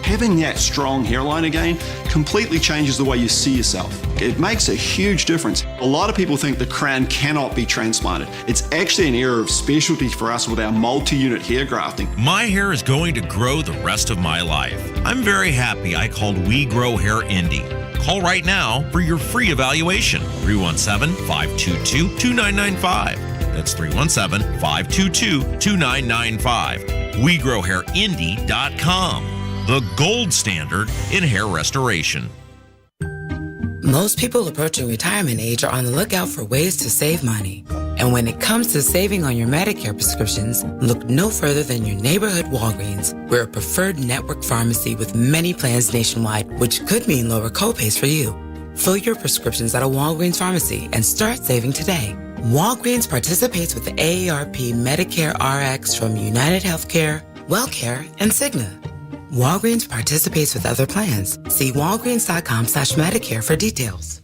Having that strong hairline again completely changes the way you see yourself. It makes a huge difference. A lot of people think the crown cannot be transplanted. It's actually an area of specialty for us with our multi-unit hair grafting. My hair is going to grow the rest of my life. I'm very happy I called We Grow Hair Indy. Call right now for your free evaluation. 317-522-2995. That's 317-522-2995. WeGrowHairIndy.com. The gold standard in hair restoration. Most people approaching retirement age are on the lookout for ways to save money. And when it comes to saving on your Medicare prescriptions, look no further than your neighborhood Walgreens. We're a preferred network pharmacy with many plans nationwide, which could mean lower copays for you. Fill your prescriptions at a Walgreens pharmacy and start saving today. Walgreens participates with the AARP Medicare RX from United Healthcare, WellCare, and Cigna. Walgreens participates with other plans. See walgreens.com/Medicare for details.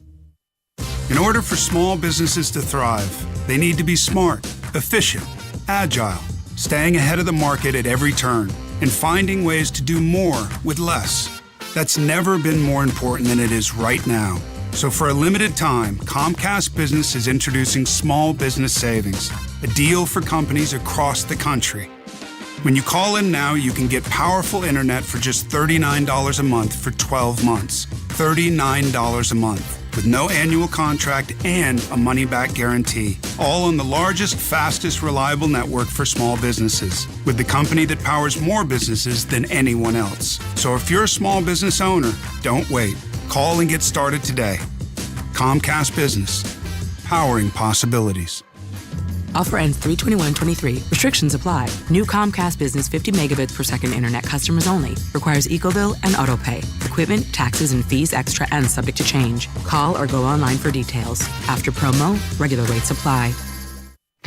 In order for small businesses to thrive, they need to be smart, efficient, agile, staying ahead of the market at every turn, and finding ways to do more with less. That's never been more important than it is right now. So for a limited time, Comcast Business is introducing Small Business Savings, a deal for companies across the country. When you call in now, you can get powerful internet for just $39 a month for 12 months. $39 a month, with no annual contract and a money-back guarantee. All on the largest, fastest, reliable network for small businesses, with the company that powers more businesses than anyone else. So if you're a small business owner, don't wait. Call and get started today. Comcast Business, powering possibilities. Offer ends 3/21/23. Restrictions apply. New Comcast Business 50 megabits per second internet customers only. Requires EcoBill and AutoPay. Equipment, taxes, and fees extra and subject to change. Call or go online for details. After promo, regular rates apply.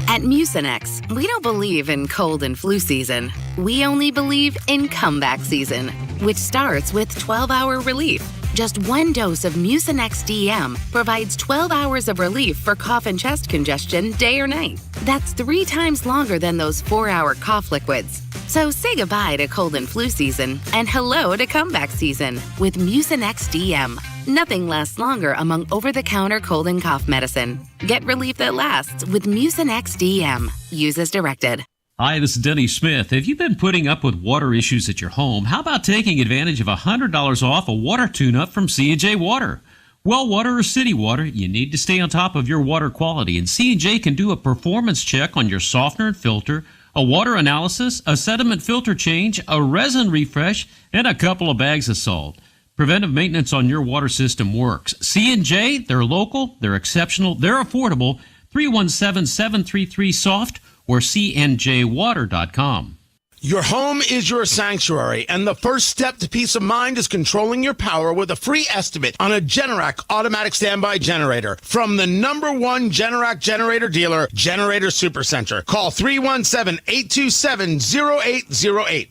At Mucinex, we don't believe in cold and flu season. We only believe in comeback season, which starts with 12-hour relief. Just one dose of Mucinex DM provides 12 hours of relief for cough and chest congestion day or night. That's 3 times longer than those 4-hour cough liquids. So say goodbye to cold and flu season and hello to comeback season with Mucinex DM. Nothing lasts longer among over-the-counter cold and cough medicine. Get relief that lasts with Mucinex DM. Use as directed. Hi, this is Denny Smith. Have you been putting up with water issues at your home? How about taking advantage of $100 off a water tune-up from C&J Water? Well water or city water, you need to stay on top of your water quality, and C&J can do a performance check on your softener and filter, a water analysis, a sediment filter change, a resin refresh, and a couple of bags of salt. Preventive maintenance on your water system works. C&J, they're local, they're exceptional, they're affordable. 317-733-SOFT or cnjwater.com. Your home is your sanctuary, and the first step to peace of mind is controlling your power with a free estimate on a Generac automatic standby generator from the #1 Generac generator dealer, Generator Supercenter. Call 317-827-0808.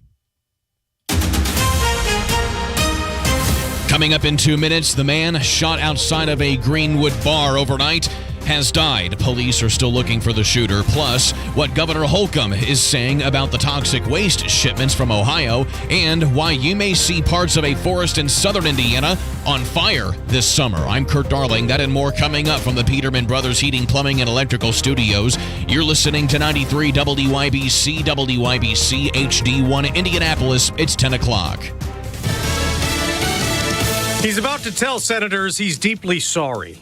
Coming up in 2 minutes, the man shot outside of a Greenwood bar overnight has died. Police are still looking for the shooter. Plus, what Governor Holcomb is saying about the toxic waste shipments from Ohio and why you may see parts of a forest in southern Indiana on fire this summer. I'm Kurt Darling. That and more coming up from the Peterman Brothers Heating, Plumbing, and Electrical Studios. You're listening to 93 WIBC, WIBC HD1 Indianapolis. It's 10 o'clock. He's about to tell senators he's deeply sorry.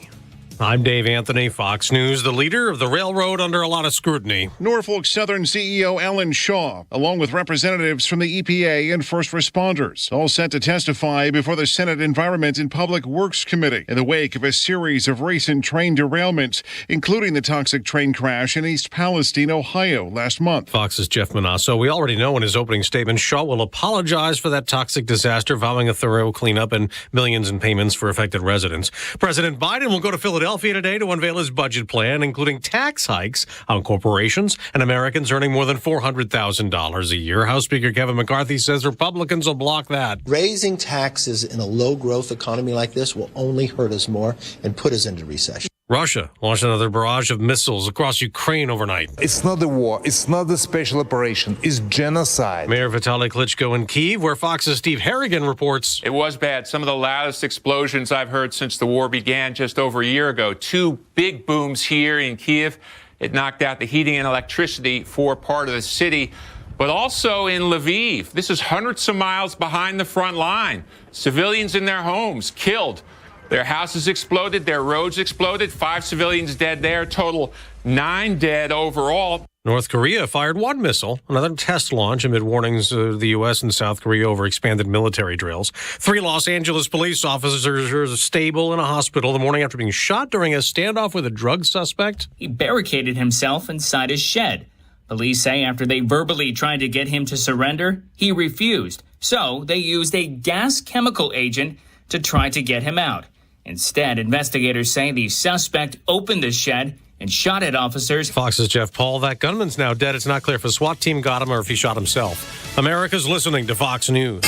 I'm Dave Anthony, Fox News. The leader of the railroad under a lot of scrutiny. Norfolk Southern CEO Alan Shaw, along with representatives from the EPA and first responders, all set to testify before the Senate Environment and Public Works Committee in the wake of a series of recent train derailments, including the toxic train crash in East Palestine, Ohio, last month. Fox's Jeff Manasso. We already know in his opening statement, Shaw will apologize for that toxic disaster, vowing a thorough cleanup and millions in payments for affected residents. President Biden will go to Philadelphia today to unveil his budget plan, including tax hikes on corporations and Americans earning more than $400,000 a year. House Speaker Kevin McCarthy says Republicans will block that. Raising taxes in a low-growth economy like this will only hurt us more and put us into recession. Russia launched another barrage of missiles across Ukraine overnight. It's not a war. It's not a special operation. It's genocide. Mayor Vitaly Klitschko in Kyiv, where Fox's Steve Harrigan reports. It was bad. Some of the loudest explosions I've heard since the war began just over a year ago. 2 big booms here in Kyiv. It knocked out the heating and electricity for part of the city. But also in Lviv. This is hundreds of miles behind the front line. Civilians in their homes killed. Their houses exploded, their roads exploded, 5 civilians dead there, total 9 dead overall. North Korea fired 1 missile, another test launch amid warnings of the U.S. and South Korea over expanded military drills. 3 Los Angeles police officers are stable in a hospital the morning after being shot during a standoff with a drug suspect. He barricaded himself inside his shed. Police say after they verbally tried to get him to surrender, he refused. So they used a gas chemical agent to try to get him out. Instead, investigators say the suspect opened the shed and shot at officers. Fox's Jeff Paul. That gunman's now dead. It's not clear if a SWAT team got him or if he shot himself. America's listening to Fox News.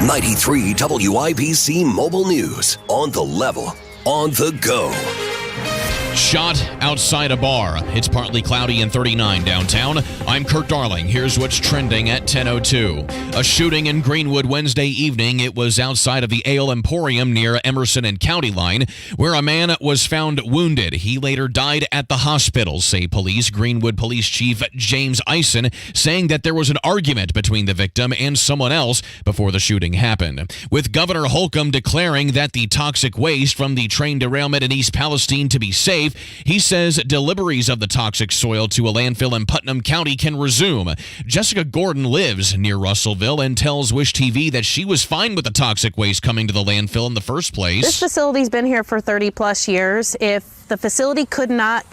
93 WIBC Mobile News. On the level, on the go. Shot outside a bar. It's partly cloudy and 39 downtown. I'm Kurt Darling. Here's what's trending at 10:02. A shooting in Greenwood Wednesday evening. It was outside of the Ale Emporium near Emerson and County Line, where a man was found wounded. He later died at the hospital, say police. Greenwood Police Chief James Eisen saying that there was an argument between the victim and someone else before the shooting happened. With Governor Holcomb declaring that the toxic waste from the train derailment in East Palestine to be safe, he says deliveries of the toxic soil to a landfill in Putnam County can resume. Jessica Gordon lives near Russellville and tells Wish TV that she was fine with the toxic waste coming to the landfill in the first place. This facility's been here for 30 plus years. If the facility could not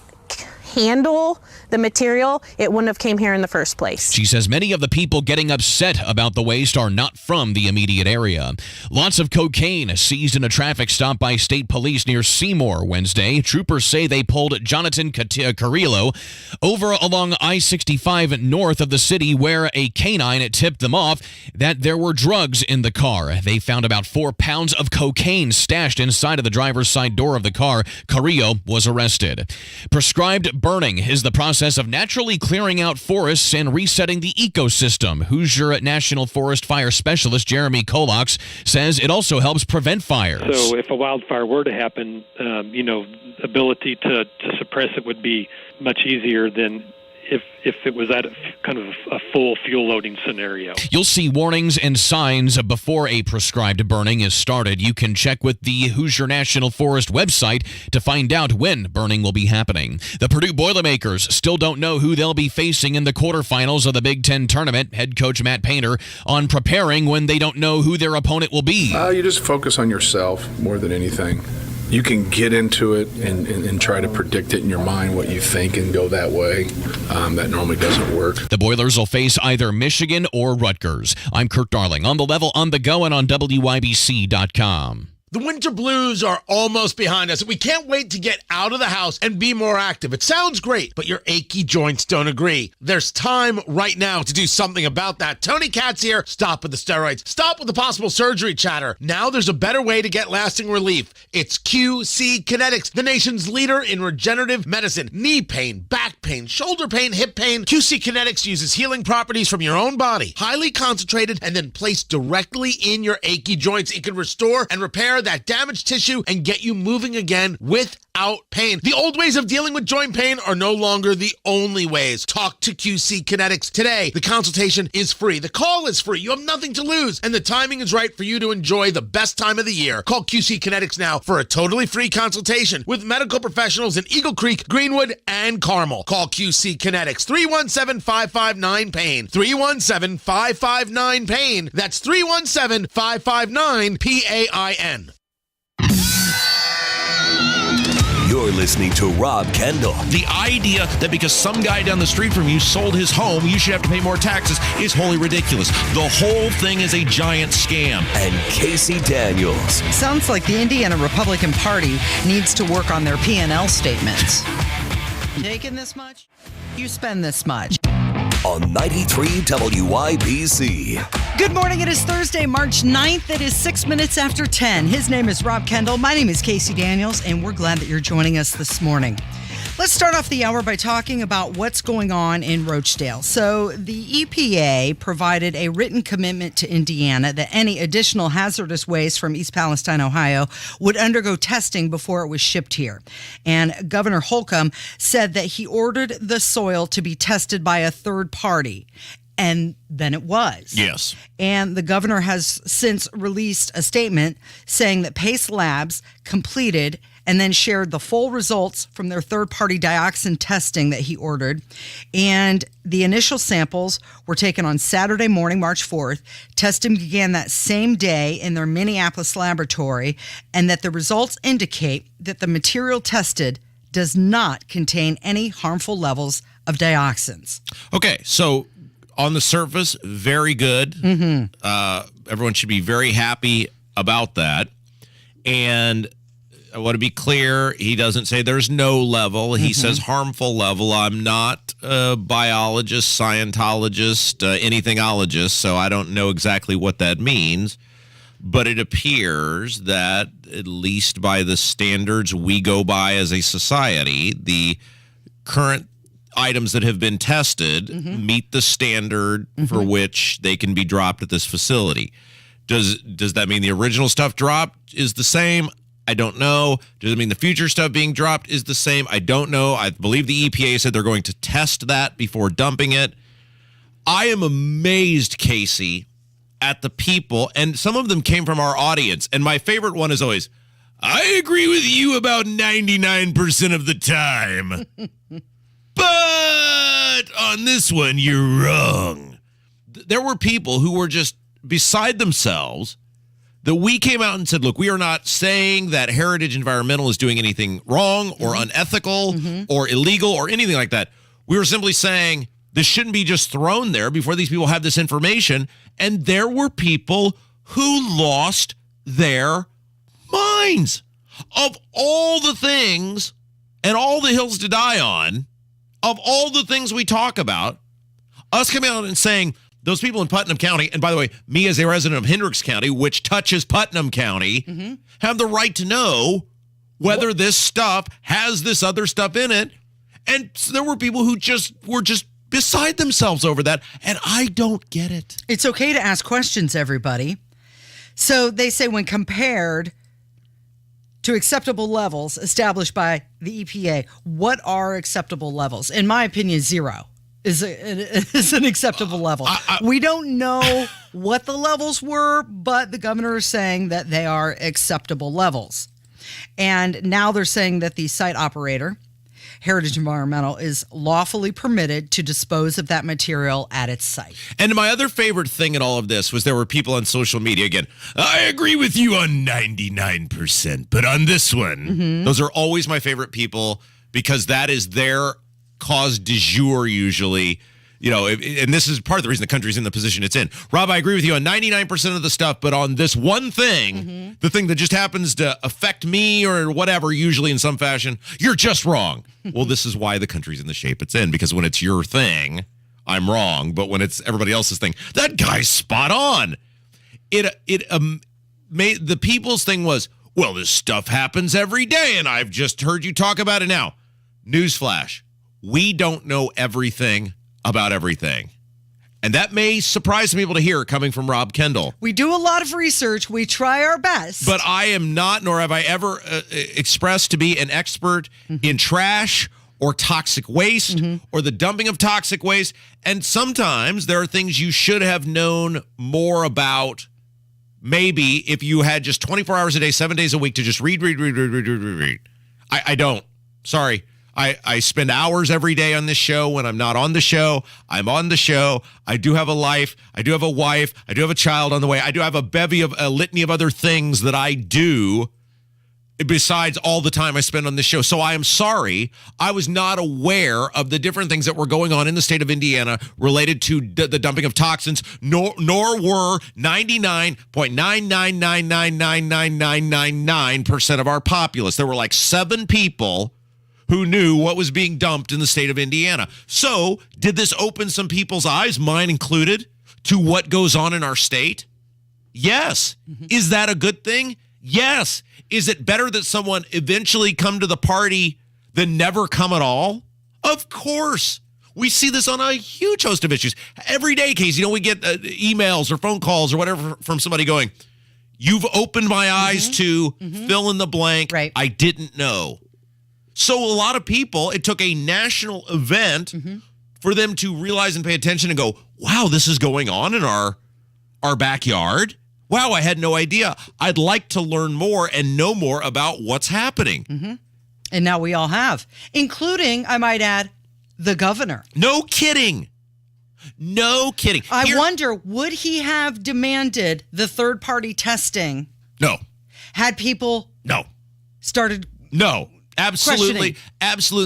handle the material, it wouldn't have came here in the first place. She says many of the people getting upset about the waste are not from the immediate area. Lots of cocaine seized in a traffic stop by state police near Seymour Wednesday. Troopers say they pulled Jonathan Carrillo over along I-65 north of the city, where a canine tipped them off that there were drugs in the car. They found about 4 pounds of cocaine stashed inside of the driver's side door of the car. Carrillo was arrested. Prescribed burning is the process of naturally clearing out forests and resetting the ecosystem. Hoosier National Forest Fire Specialist Jeremy Kolox says it also helps prevent fires. So if a wildfire were to happen, ability to suppress it would be much easier than if it was at kind of a full fuel loading scenario. You'll see warnings and signs before a prescribed burning is started. You can check with the Hoosier National Forest website to find out when burning will be happening. The Purdue Boilermakers still don't know who they'll be facing in the quarterfinals of the Big Ten tournament. Head coach Matt Painter on preparing when they don't know who their opponent will be. You just focus on yourself more than anything. You can get into it and try to predict it in your mind, what you think, and go that way. That normally doesn't work. The Boilers will face either Michigan or Rutgers. I'm Kurt Darling, on the level, on the go, and on WIBC.com. The winter blues are almost behind us. We can't wait to get out of the house and be more active. It sounds great, but your achy joints don't agree. There's time right now to do something about that. Tony Katz here. Stop with the steroids. Stop with the possible surgery chatter. Now there's a better way to get lasting relief. It's QC Kinetics, the nation's leader in regenerative medicine. Knee pain, back pain, shoulder pain, hip pain. QC Kinetics uses healing properties from your own body, highly concentrated, and then placed directly in your achy joints. It can restore and repair repair that damaged tissue and get you moving again without pain. The old ways of dealing with joint pain are no longer the only ways. Talk to QC Kinetics today. The consultation is free. The call is free. You have nothing to lose. And the timing is right for you to enjoy the best time of the year. Call QC Kinetics now for a totally free consultation with medical professionals in Eagle Creek, Greenwood, and Carmel. Call QC Kinetics 317-559-PAIN. 317-559-PAIN. That's 317-559-PAIN. You're listening to Rob Kendall. The idea that because some guy down the street from you sold his home, you should have to pay more taxes is wholly ridiculous. The whole thing is a giant scam. And Casey Daniels. Sounds like the Indiana Republican Party needs to work on their P&L statements. Taking this much, you spend this much. On 93 WIBC. Good morning. It is Thursday, March 9th. It is 6 minutes after 10. His name is Rob Kendall. My name is Casey Daniels, and we're glad that you're joining us this morning. Let's start off the hour by talking about what's going on in Rochdale. So the EPA provided a written commitment to Indiana that any additional hazardous waste from East Palestine, Ohio, would undergo testing before it was shipped here. And Governor Holcomb said that he ordered the soil to be tested by a third party. And then it was. Yes. And the governor has since released a statement saying that Pace Labs completed and then shared the full results from their third-party dioxin testing that he ordered. And the initial samples were taken on Saturday morning, March 4th. Testing began that same day in their Minneapolis laboratory, and that the results indicate that the material tested does not contain any harmful levels of dioxins. Okay, so on the surface, very good. Everyone should be very happy about that. And I want to be clear, he doesn't say there's no level. He says harmful level. I'm not a biologist, Scientologist, anythingologist, so I don't know exactly what that means. But it appears that, at least by the standards we go by as a society, the current items that have been tested meet the standard for which they can be dropped at this facility. Does that mean the original stuff dropped is the same? I don't know. Does it mean the future stuff being dropped is the same? I don't know. I believe the EPA said they're going to test that before dumping it. I am amazed, Casey, at the people, and some of them came from our audience, and my favorite one is always, I agree with you about 99% of the time. But on this one, you're wrong. There were people who were just beside themselves that we came out and said, look, we are not saying that Heritage Environmental is doing anything wrong or unethical or illegal or anything like that. We were simply saying this shouldn't be just thrown there before these people have this information. And there were people who lost their minds. Of all the things and all the hills to die on, of all the things we talk about, us coming out and saying, those people in Putnam County, and by the way, me as a resident of Hendricks County, which touches Putnam County, have the right to know whether this stuff has this other stuff in it. And so there were people who were just beside themselves over that, and I don't get it. It's okay to ask questions, everybody. So they say when compared to acceptable levels established by the EPA, what are acceptable levels? In my opinion, 0. Is an acceptable level. We don't know what the levels were, but the governor is saying that they are acceptable levels. And now they're saying that the site operator, Heritage Environmental, is lawfully permitted to dispose of that material at its site. And my other favorite thing in all of this was there were people on social media, again, I agree with you on 99%, but on this one, those are always my favorite people because that is their cause du jour usually, and this is part of the reason the country's in the position it's in. Rob, I agree with you on 99% of the stuff, but on this one thing, the thing that just happens to affect me or whatever, usually in some fashion, you're just wrong. Well, this is why the country's in the shape it's in, because when it's your thing, I'm wrong, but when it's everybody else's thing, that guy's spot on. Made the people's thing was, well, this stuff happens every day, and I've just heard you talk about it now. Newsflash. We don't know everything about everything. And that may surprise people to hear coming from Rob Kendall. We do a lot of research. We try our best. But I am not, nor have I ever expressed to be an expert in trash or toxic waste or the dumping of toxic waste. And sometimes there are things you should have known more about, maybe if you had just 24 hours a day, 7 days a week to just read. I don't. Sorry. I spend hours every day on this show. When I'm not on the show, I'm on the show. I do have a life. I do have a wife. I do have a child on the way. I do have a litany of other things that I do besides all the time I spend on this show. So I am sorry. I was not aware of the different things that were going on in the state of Indiana related to the dumping of toxins, nor were 99.9999999% of our populace. There were like 7 people who knew what was being dumped in the state of Indiana. So did this open some people's eyes, mine included, to what goes on in our state? Yes. Is that a good thing? Yes. Is it better that someone eventually come to the party than never come at all? Of course. We see this on a huge host of issues. Every day, Casey, we get emails or phone calls or whatever from somebody going, you've opened my eyes to fill in the blank. Right. I didn't know. So a lot of people, it took a national event for them to realize and pay attention and go, wow, this is going on in our backyard. Wow, I had no idea. I'd like to learn more and know more about what's happening. And now we all have, including, I might add, the governor. No kidding. No kidding. I wonder, would he have demanded the third-party testing? No. Had people started No. Absolutely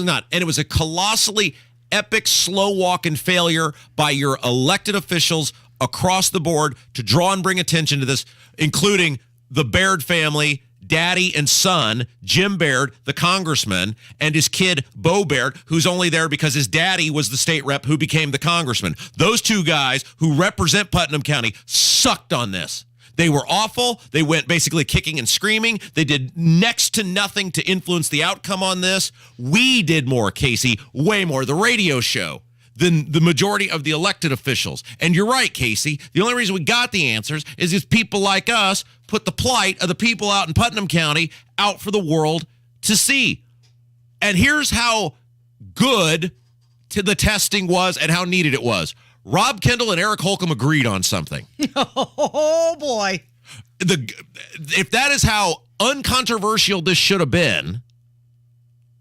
not. And it was a colossally epic slow walk and failure by your elected officials across the board to draw and bring attention to this, including the Baird family, daddy and son, Jim Baird, the congressman, and his kid, Bo Baird, who's only there because his daddy was the state rep who became the congressman. Those 2 guys who represent Putnam County sucked on this. They were awful. They went basically kicking and screaming. They did next to nothing to influence the outcome on this. We did more, Casey, way more, the radio show, than the majority of the elected officials. And you're right, Casey. The only reason we got the answers is because people like us put the plight of the people out in Putnam County out for the world to see. And here's how good the testing was and how needed it was. Rob Kendall and Eric Holcomb agreed on something. Oh, boy. If that is how uncontroversial this should have been,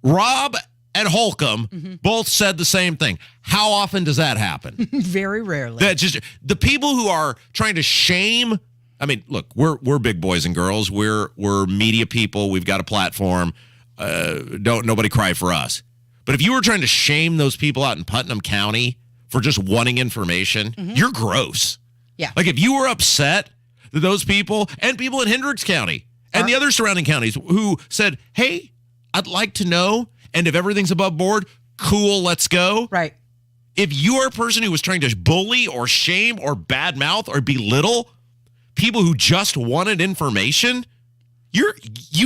Rob and Holcomb both said the same thing. How often does that happen? Very rarely. That's just the people who are trying to shame. I mean, look, we're big boys and girls. We're media people. We've got a platform. Don't nobody cry for us. But if you were trying to shame those people out in Putnam County for just wanting information, you're gross. Yeah. Like if you were upset that those people and people in Hendricks County and the other surrounding counties who said, hey, I'd like to know, and if everything's above board, cool, let's go. Right. If you are a person who was trying to bully or shame or badmouth or belittle people who just wanted information, you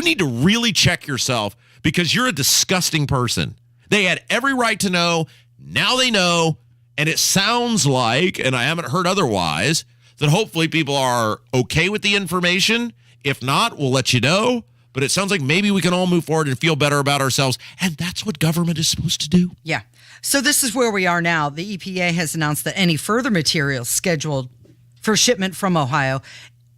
need to really check yourself because you're a disgusting person. They had every right to know. Now they know. And it sounds like, and I haven't heard otherwise, that hopefully people are okay with the information. If not, we'll let you know. But it sounds like maybe we can all move forward and feel better about ourselves. And that's what government is supposed to do. Yeah. So this is where we are now. The EPA has announced that any further materials scheduled for shipment from Ohio,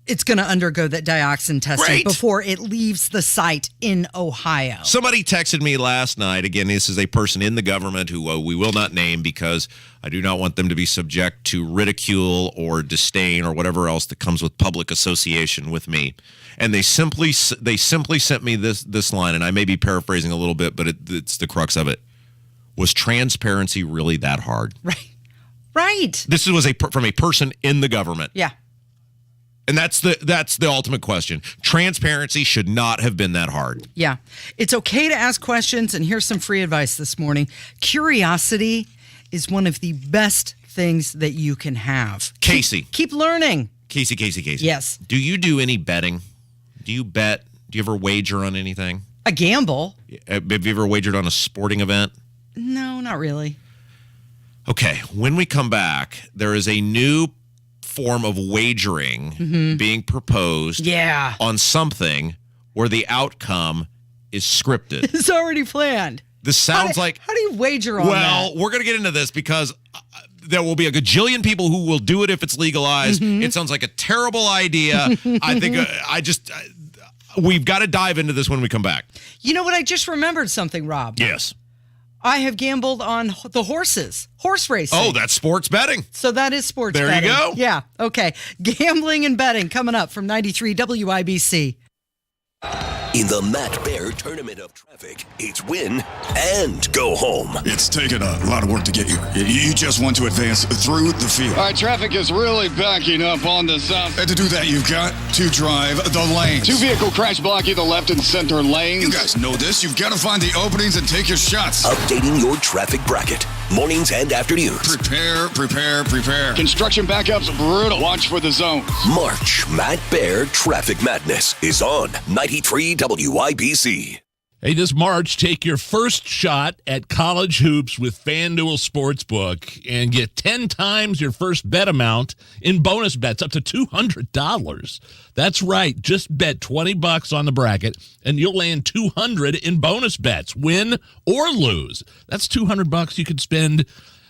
it's going to undergo that dioxin testing before it leaves the site in Ohio. Somebody texted me last night. Again, this is a person in the government who we will not name because I do not want them to be subject to ridicule or disdain or whatever else that comes with public association with me. And they simply sent me this line, and I may be paraphrasing a little bit, but it's the crux of it. Was transparency really that hard? Right. This was from a person in the government. Yeah. And that's the ultimate question. Transparency should not have been that hard. Yeah. It's okay to ask questions, and here's some free advice this morning. Curiosity is one of the best things that you can have. Casey. Keep learning. Casey. Yes. Do you do any betting? Do you bet? Do you ever wager on anything? A gamble. Have you ever wagered on a sporting event? No, not really. Okay, when we come back, there is a new form of wagering being proposed on something where the outcome is scripted. It's already planned. This sounds like... How do you wager on that? Well, we're going to get into this because there will be a gajillion people who will do it if it's legalized. It sounds like a terrible idea. I think we've got to dive into this when we come back. You know what? I just remembered something, Rob. Yes. I have gambled on the horse racing. Oh, that's sports betting. So that is sports betting. There you go. Yeah, okay. Gambling and betting coming up from 93 WIBC. In the Matt Bear Tournament of Traffic, it's win and go home. It's taken a lot of work to get here. You just want to advance through the field. All right, traffic is really backing up on the south. And to do that, you've got to drive the lanes. 2-vehicle crash blocking the left and center lanes. You guys know this. You've got to find the openings and take your shots. Updating your traffic bracket. Mornings and afternoons. Prepare. Construction backups brutal. Watch for the zones. March Matt Bear Traffic Madness is on 93 WIBC. Hey, this March, take your first shot at college hoops with FanDuel Sportsbook and get 10 times your first bet amount in bonus bets up to $200. That's right. Just bet $20 on the bracket and you'll land $200 in bonus bets, win or lose. That's $200 you could spend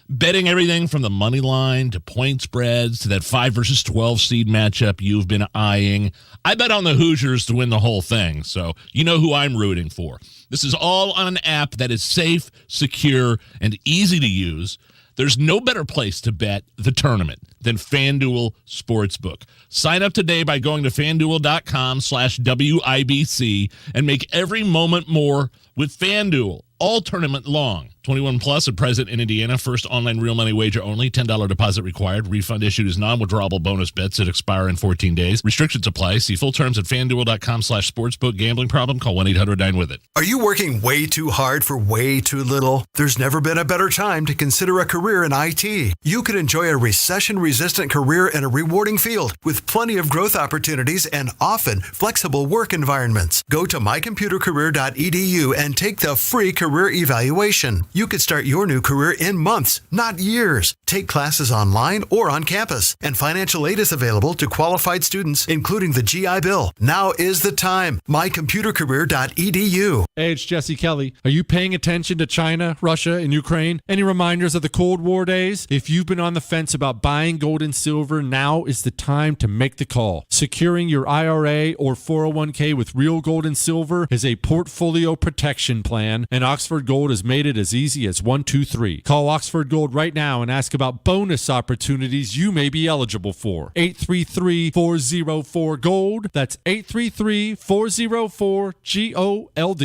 betting everything from the money line to point spreads to that 5 versus 12 seed matchup you've been eyeing. I bet on the Hoosiers to win the whole thing, so you know who I'm rooting for. This is all on an app that is safe, secure, and easy to use. There's no better place to bet the tournament than FanDuel Sportsbook. Sign up today by going to FanDuel.com/WIBC and make every moment more with FanDuel all tournament long. 21 plus at present in Indiana. First online real money wager only. $10 deposit required. Refund issued as non-withdrawable bonus bets that expire in 14 days. Restrictions apply. See full terms at FanDuel.com/sportsbook. Gambling problem? Call 1-800-9-WITH-IT. Are you working way too hard for way too little? There's never been a better time to consider a career in IT. You could enjoy a recession-resistant career in a rewarding field with plenty of growth opportunities and often flexible work environments. Go to mycomputercareer.edu and take the free career evaluation. You could start your new career in months, not years. Take classes online or on campus, and financial aid is available to qualified students, including the GI Bill. Now is the time. mycomputercareer.edu. Hey, it's Jesse Kelly. Are you paying attention to China, Russia, and Ukraine? Any reminders of the Cold War days? If you've been on the fence about buying gold and silver, now is the time to make the call. Securing your IRA or 401k with real gold and silver is a portfolio protection plan, and Oxford Gold has made it as easy as 1, 2, 3. Call Oxford Gold right now and ask about bonus opportunities you may be eligible for. 833-404-GOLD. That's 833-404-GOLD.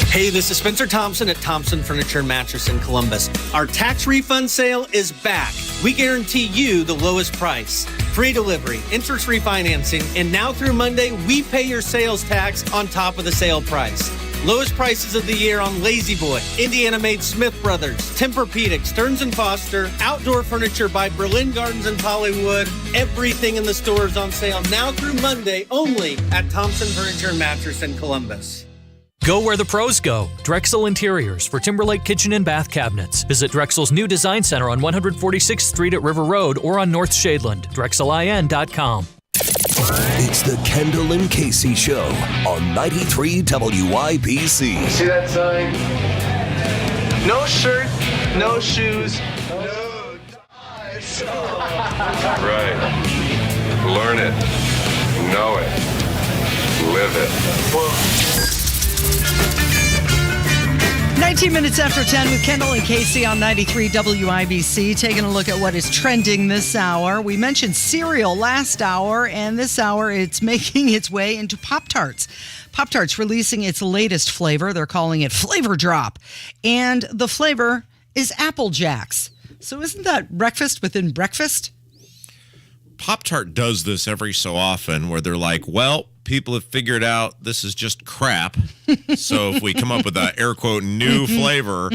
Hey, this is Spencer Thompson at Thompson Furniture and Mattress in Columbus. Our tax refund sale is back. We guarantee you the lowest price, free delivery, interest-free financing, and now through Monday, we pay your sales tax on top of the sale price. Lowest prices of the year on Lazy Boy, Indiana-made Smith Brothers, Tempur-Pedic, Stearns & Foster, outdoor furniture by Berlin Gardens and Hollywood. Everything in the store is on sale now through Monday only at Thompson Furniture and Mattress in Columbus. Go where the pros go. Drexel Interiors for Timberlake Kitchen and Bath Cabinets. Visit Drexel's new design center on 146th Street at River Road or on North Shadeland. DrexelIN.com. It's the Kendall and Casey Show on 93 WIBC. See that sign? No shirt, no shoes, no ties. Right. Learn it. Know it. Live it. 19 minutes after 10 with Kendall and Casey on 93 WIBC, taking a look at what is trending this hour. We mentioned cereal last hour, and this hour it's making its way into Pop-Tarts. Pop-Tarts releasing its latest flavor. They're calling it Flavor Drop, and the flavor is Apple Jacks. So isn't that breakfast within breakfast? Pop-Tart does this every so often where they're like, well, people have figured out this is just crap. So if we come up with a air quote new flavor,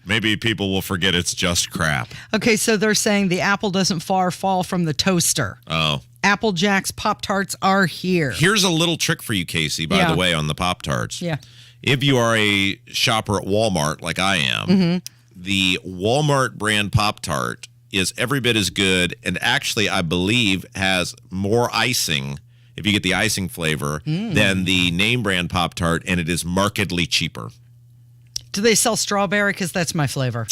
maybe people will forget it's just crap. Okay, so they're saying the apple doesn't far fall from the toaster. Oh. Apple Jacks Pop-Tarts are here. Here's a little trick for you, Casey, by the way, on the Pop-Tarts. Yeah. If you are a shopper at Walmart like I am, the Walmart brand Pop-Tart is every bit as good, and actually, I believe, has more icing, if you get the icing flavor, than the name brand Pop-Tart, and it is markedly cheaper. Do they sell strawberry? Because that's my flavor.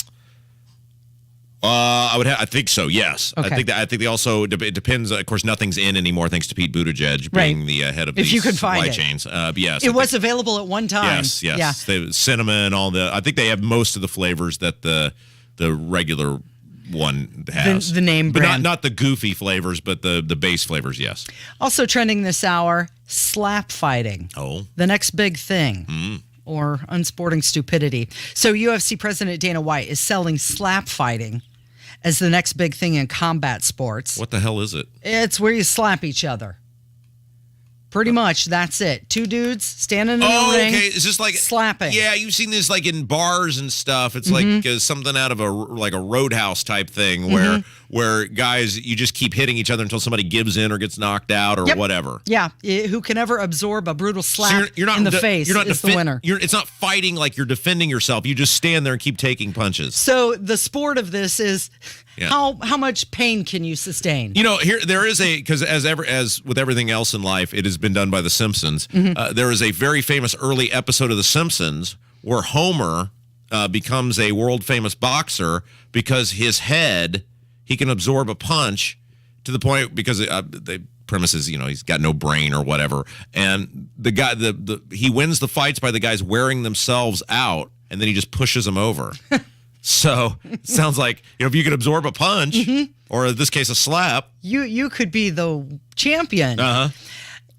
I think so. Yes. Okay. I think they also. It depends. Of course, nothing's in anymore thanks to Pete Buttigieg being the head of if you could supply find chains. Yes, it was available at one time. Yes. Yeah. They, cinnamon, all the. I think they have most of the flavors that the regular one has. The name brand, but not the goofy flavors, but the base flavors. Yes. Also trending this hour: slap fighting. Oh, the next big thing. Or unsporting stupidity. So UFC President Dana White is selling slap fighting as the next big thing in combat sports. What the hell is it? It's where you slap each other. Pretty much, that's it. Two dudes standing in the ring. Okay. Is this like slapping? Yeah, you've seen this like in bars and stuff. It's like something out of a Roadhouse type thing where guys, you just keep hitting each other until somebody gives in or gets knocked out or whatever. Yeah, who can ever absorb a brutal slap you're not in the face you're not is the winner. It's not fighting like you're defending yourself. You just stand there and keep taking punches. So the sport of this is how much pain can you sustain? Here there is because as with everything else in life, it has been done by The Simpsons. There is a very famous early episode of The Simpsons where Homer becomes a world famous boxer because his head, he can absorb a punch to the point because the premise is he's got no brain or whatever, and the guy he wins the fights by the guys wearing themselves out, and then he just pushes them over. So it sounds like if you could absorb a punch, or in this case a slap, you could be the champion.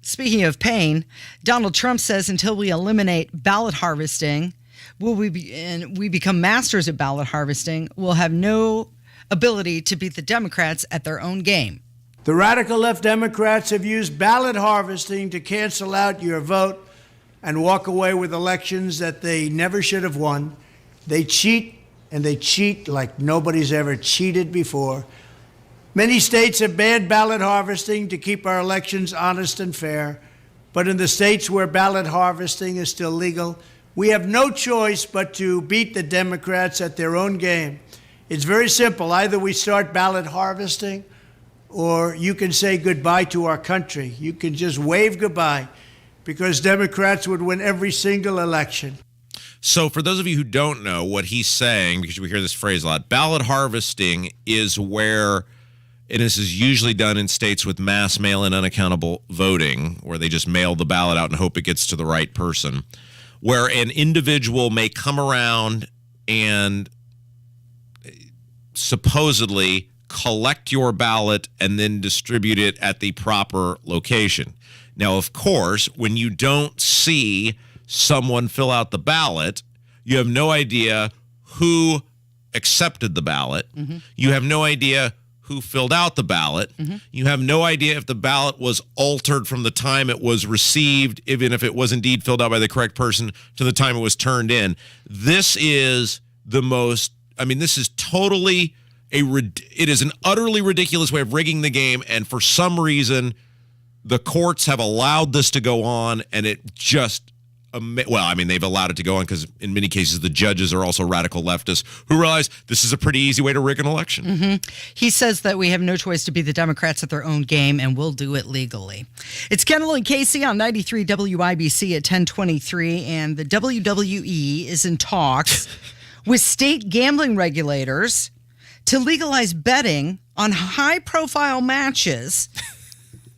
Speaking of pain, Donald Trump says until we eliminate ballot harvesting, we become masters at ballot harvesting, we'll have no ability to beat the Democrats at their own game. The radical left Democrats have used ballot harvesting to cancel out your vote and walk away with elections that they never should have won. They cheat, and they cheat like nobody's ever cheated before. Many states have banned ballot harvesting to keep our elections honest and fair. But in the states where ballot harvesting is still legal, we have no choice but to beat the Democrats at their own game. It's very simple. Either we start ballot harvesting, or you can say goodbye to our country. You can just wave goodbye, because Democrats would win every single election. So for those of you who don't know what he's saying, because we hear this phrase a lot, ballot harvesting is where, and this is usually done in states with mass mail-in unaccountable voting, where they just mail the ballot out and hope it gets to the right person, where an individual may come around and supposedly collect your ballot and then distribute it at the proper location. Now, of course, when you don't see someone fill out the ballot, you have no idea who accepted the ballot. You have no idea who filled out the ballot. You have no idea if the ballot was altered from the time it was received, even if it was indeed filled out by the correct person, to the time it was turned in. This is this is totally it is an utterly ridiculous way of rigging the game, and for some reason, the courts have allowed this to go on, and it just they've allowed it to go on because in many cases the judges are also radical leftists who realize this is a pretty easy way to rig an election. He says that we have no choice to beat the Democrats at their own game, and we'll do it legally. It's Kendall and Casey on 93 WIBC at 10:23, and the WWE is in talks with state gambling regulators to legalize betting on high-profile matches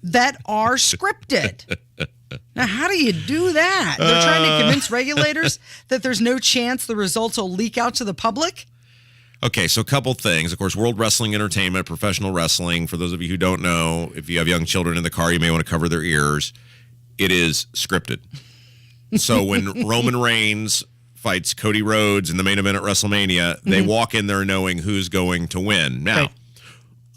that are scripted. Now, how do you do that? They're trying to convince regulators that there's no chance the results will leak out to the public? Okay, so a couple things. Of course, World Wrestling Entertainment, professional wrestling. For those of you who don't know, if you have young children in the car, you may want to cover their ears. It is scripted. So when Roman Reigns fights Cody Rhodes in the main event at WrestleMania, they walk in there knowing who's going to win. Now,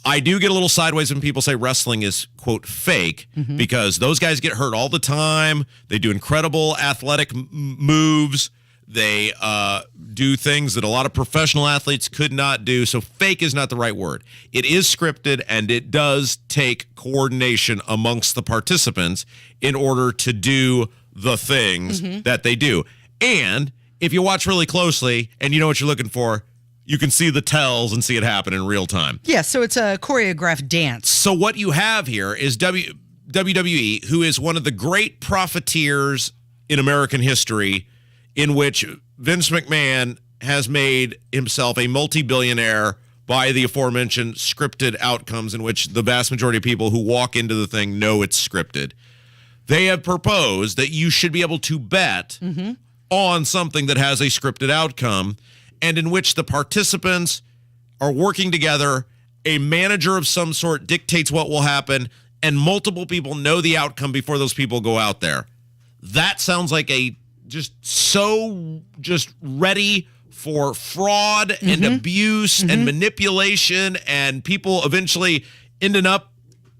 I do get a little sideways when people say wrestling is, quote, fake, because those guys get hurt all the time. They do incredible athletic moves. They do things that a lot of professional athletes could not do. So fake is not the right word. It is scripted, and it does take coordination amongst the participants in order to do the things that they do. And if you watch really closely and you know what you're looking for, you can see the tells and see it happen in real time. Yeah, so it's a choreographed dance. So what you have here is WWE, who is one of the great profiteers in American history, in which Vince McMahon has made himself a multi-billionaire by the aforementioned scripted outcomes in which the vast majority of people who walk into the thing know it's scripted. They have proposed that you should be able to bet on something that has a scripted outcome and in which the participants are working together, a manager of some sort dictates what will happen, and multiple people know the outcome before those people go out there. That sounds like just ready for fraud and abuse and manipulation and people eventually ending up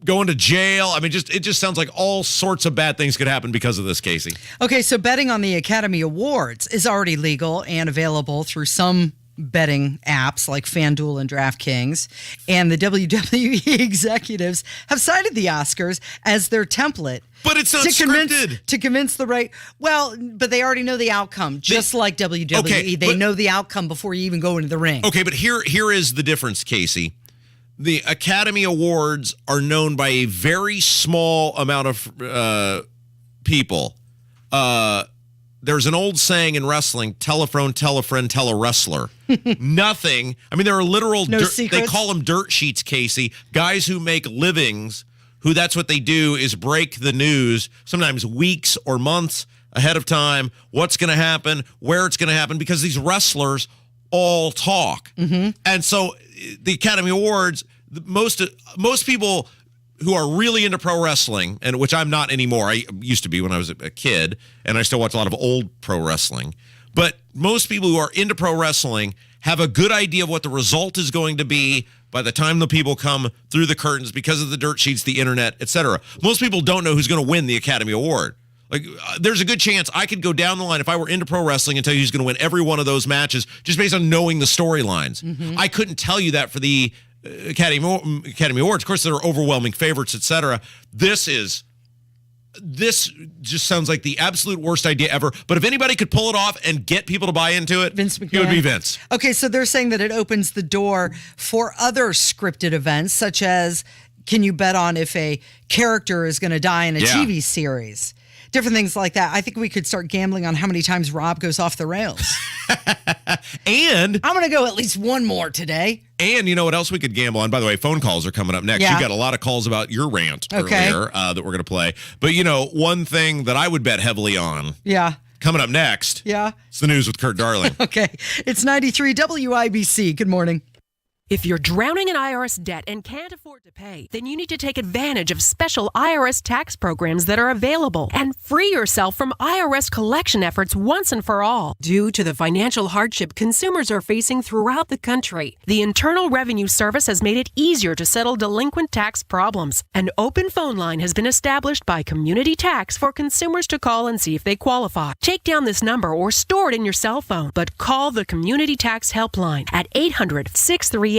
going to jail. I mean, it just sounds like all sorts of bad things could happen because of this, Casey. Okay, so betting on the Academy Awards is already legal and available through some betting apps like FanDuel and DraftKings. And the WWE executives have cited the Oscars as their template. But it's not scripted. To convince the right. Well, but they already know the outcome, just like WWE. Okay, they know the outcome before you even go into the ring. Okay, but here is the difference, Casey. The Academy Awards are known by a very small amount of people. There's an old saying in wrestling, tell a friend, tell a wrestler. Nothing. I mean, there are literal, they call them dirt sheets, Casey. Guys who make livings, who that's what they do is break the news, sometimes weeks or months ahead of time, what's going to happen, where it's going to happen, because these wrestlers all talk. And so the Academy Awards, most people who are really into pro wrestling, and which I'm not anymore. I used to be when I was a kid, and I still watch a lot of old pro wrestling. But most people who are into pro wrestling have a good idea of what the result is going to be by the time the people come through the curtains because of the dirt sheets, the internet, etc. Most people don't know who's going to win the Academy Award. Like, there's a good chance I could go down the line if I were into pro wrestling and tell you who's going to win every one of those matches just based on knowing the storylines. I couldn't tell you that for the Academy Awards. Of course, there are overwhelming favorites, etc. This just sounds like the absolute worst idea ever. But if anybody could pull it off and get people to buy into it, Vince McMahon. It would be Vince. Okay, so they're saying that it opens the door for other scripted events, such as, can you bet on if a character is going to die in a TV series? Different things like that. I think we could start gambling on how many times Rob goes off the rails. And I'm going to go at least one more today. And you know what else we could gamble on? By the way, phone calls are coming up next. Yeah. You got a lot of calls about your rant earlier that we're going to play. But you know, one thing that I would bet heavily on. Yeah. Coming up next. Yeah. It's the news with Kurt Darling. Okay. It's 93 WIBC. Good morning. If you're drowning in IRS debt and can't afford to pay, then you need to take advantage of special IRS tax programs that are available and free yourself from IRS collection efforts once and for all. Due to the financial hardship consumers are facing throughout the country, the Internal Revenue Service has made it easier to settle delinquent tax problems. An open phone line has been established by Community Tax for consumers to call and see if they qualify. Take down this number or store it in your cell phone, but call the Community Tax Helpline at 800-638-0727.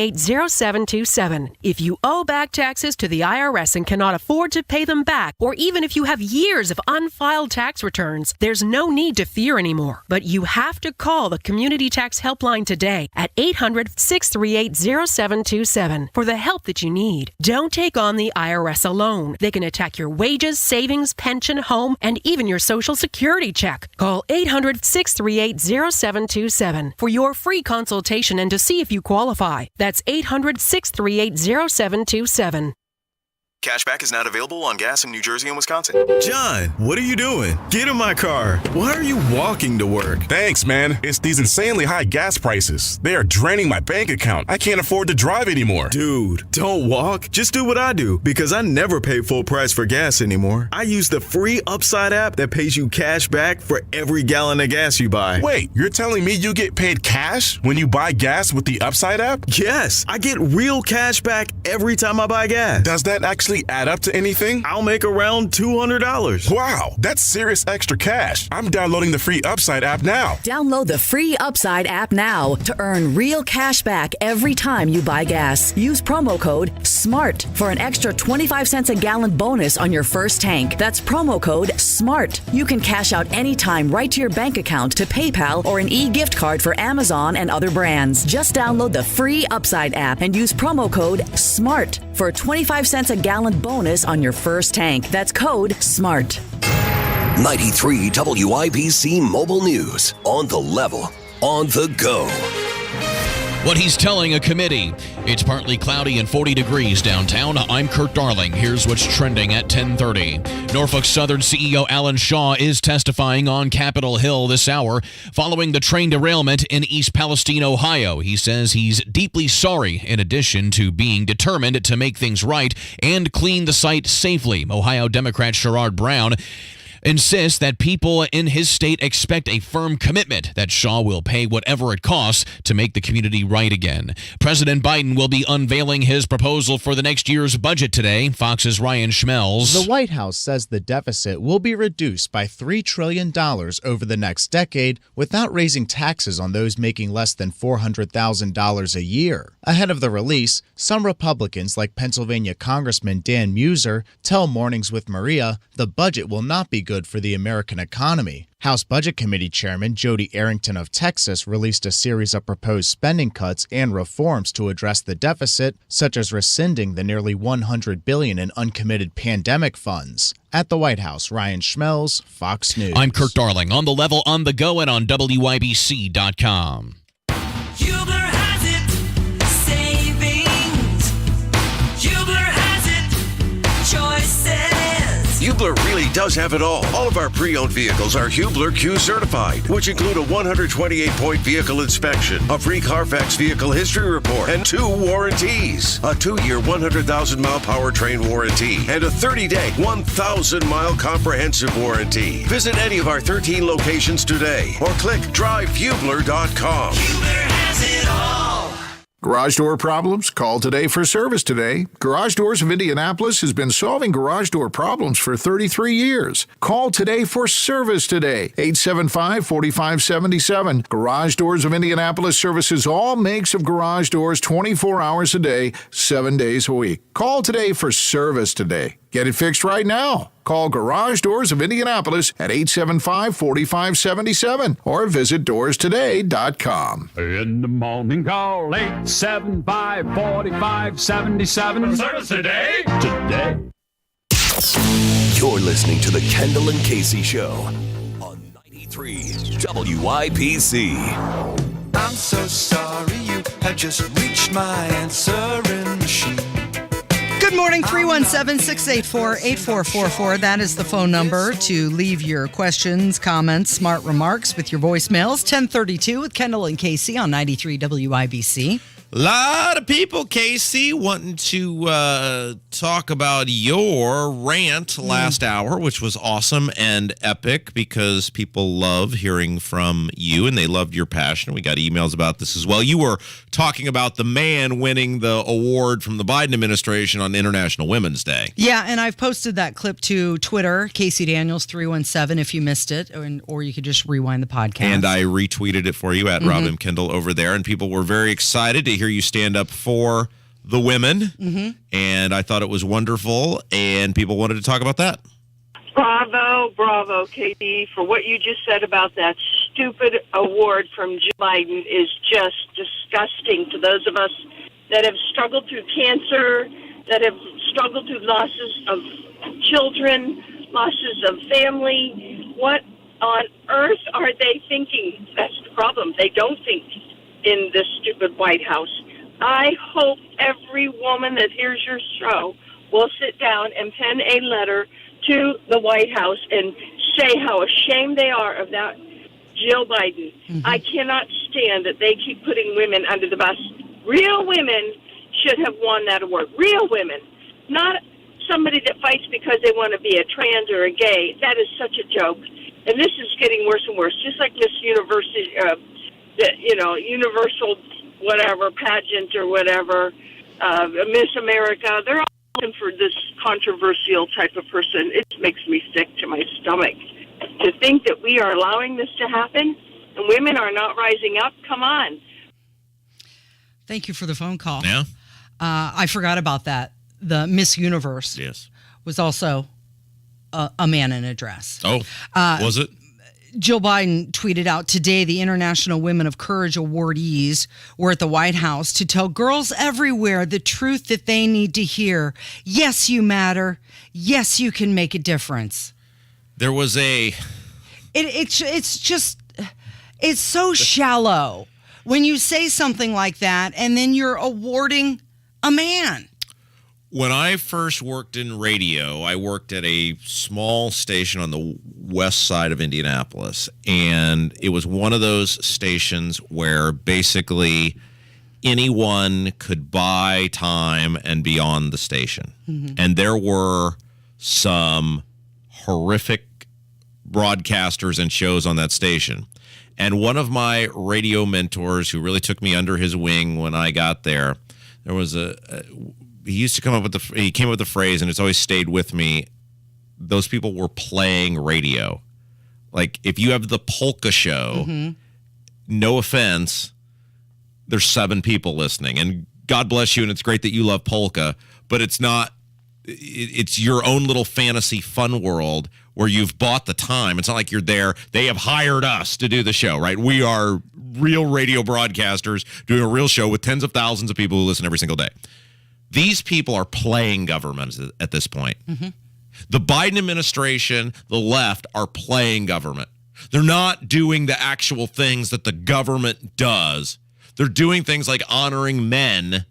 If you owe back taxes to the IRS and cannot afford to pay them back, or even if you have years of unfiled tax returns, there's no need to fear anymore. But you have to call the Community Tax Helpline today at 800-638-0727 for the help that you need. Don't take on the IRS alone. They can attack your wages, savings, pension, home, and even your Social Security check. Call 800-638-0727 for your free consultation and to see if you qualify. That's 800-638-0727. Cashback is not available on gas in New Jersey and Wisconsin. John, what are you doing? Get in my car. Why are you walking to work? Thanks, man. It's these insanely high gas prices. They are draining my bank account. I can't afford to drive anymore. Dude, don't walk. Just do what I do, because I never pay full price for gas anymore. I use the free Upside app that pays you cash back for every gallon of gas you buy. Wait, you're telling me you get paid cash when you buy gas with the Upside app? Yes, I get real cash back every time I buy gas. Does that actually actually add up to anything? I'll make around $200. Wow, that's serious extra cash. I'm downloading the free Upside app now. Download the free Upside app now to earn real cash back every time you buy gas. Use promo code SMART for an extra 25 cents a gallon bonus on your first tank. That's promo code SMART. You can cash out anytime right to your bank account, to PayPal, or an e-gift card for Amazon and other brands. Just download the free Upside app and use promo code SMART for a 25 cents a gallon bonus on your first tank. That's code SMART. 93 WIBC Mobile News. On the level, on the go. What he's telling a committee. It's partly cloudy and 40 degrees downtown. I'm Kurt Darling. Here's what's trending at 10:30. Norfolk Southern CEO Alan Shaw is testifying on Capitol Hill this hour following the train derailment in East Palestine, Ohio. He says he's deeply sorry, in addition to being determined to make things right and clean the site safely. Ohio Democrat Sherrod Brown insists that people in his state expect a firm commitment that Shaw will pay whatever it costs to make the community right again. President Biden will be unveiling his proposal for the next year's budget today. Fox's Ryan Schmelz. The White House says the deficit will be reduced by $3 trillion over the next decade without raising taxes on those making less than $400,000 a year. Ahead of the release, some Republicans, like Pennsylvania Congressman Dan Muser, tell Mornings with Maria the budget will not be good for the American economy. House Budget Committee Chairman Jody Arrington of Texas released a series of proposed spending cuts and reforms to address the deficit, such as rescinding the nearly $100 billion in uncommitted pandemic funds. At the White House, Ryan Schmelz, Fox News. I'm Kurt Darling, on the level, on the go, and on WIBC.com. Hubler really does have it all. All of our pre-owned vehicles are Hubler Q certified, which include a 128-point vehicle inspection, a free Carfax vehicle history report, and 2 warranties. A 2-year, 100,000-mile powertrain warranty, and a 30-day, 1,000-mile comprehensive warranty. Visit any of our 13 locations today, or click drivehubler.com. Hubler has it all. Garage door problems? Call today for service today. Garage Doors of Indianapolis has been solving garage door problems for 33 years. Call today for service today. 875-4577. Garage Doors of Indianapolis services all makes of garage doors 24 hours a day, 7 days a week. Call today for service today. Get it fixed right now. Call Garage Doors of Indianapolis at 875-4577 or visit doorstoday.com. In the morning, call 875-4577. Service today. Today. You're listening to the Kendall and Casey Show on 93 WIBC. I'm so sorry you have just reached my answering machine. Good morning, 317-684-8444. That is the phone number to leave your questions, comments, smart remarks with your voicemails. 1032 with Kendall and Casey on 93 WIBC. A lot of people, Casey, wanting to talk about your rant last hour, which was awesome and epic because people love hearing from you and they loved your passion. We got emails about this as well. You were talking about the man winning the award from the Biden administration on International Women's Day. Yeah, and I've posted that clip to Twitter, Casey Daniels 317, if you missed it, or you could just rewind the podcast. And I retweeted it for you at Rob M. Kendall over there, and people were very excited to hear you stand up for the women, and I thought it was wonderful, and people wanted to talk about that. Bravo, Katie, for what you just said about that stupid award from Joe Biden is just disgusting to those of us that have struggled through cancer, that have struggled through losses of children, losses of family. What on earth are they thinking? That's the problem. They don't think in this stupid White House. I hope every woman that hears your show will sit down and pen a letter to the White House and say how ashamed they are of that Jill Biden. I cannot stand that they keep putting women under the bus. Real women should have won that award. Real women, not somebody that fights because they want to be a trans or a gay. That is such a joke. And this is getting worse and worse, just like Miss University, universal whatever pageant or whatever, Miss America. They're all for this controversial type of person. It makes me sick to my stomach to think that we are allowing this to happen and women are not rising up. Come on. Thank you for the phone call. Yeah. I forgot about that. The Miss Universe was also a man in a dress. Oh, was it? Jill Biden tweeted out today the International Women of Courage awardees were at the White House to tell girls everywhere the truth that they need to hear. Yes, you matter. Yes, you can make a difference. There was it's so shallow when you say something like that and then you're awarding a man. When I first worked in radio, I worked at a small station on the west side of Indianapolis, and it was one of those stations where basically anyone could buy time and be on the station. Mm-hmm. And there were some horrific broadcasters and shows on that station. And one of my radio mentors who really took me under his wing when I got there, there was he used to come up with he came up with the phrase, and it's always stayed with me. Those people were playing radio. Like, if you have the polka show, no offense, there's 7 people listening, and God bless you, and it's great that you love polka, but it's not, it's your own little fantasy fun world where you've bought the time. It's not like you're there. They have hired us to do the show, right? We are real radio broadcasters doing a real show with tens of thousands of people who listen every single day. These people are playing government at this point. Mm-hmm. The Biden administration, the left, are playing government. They're not doing the actual things that the government does. They're doing things like honoring men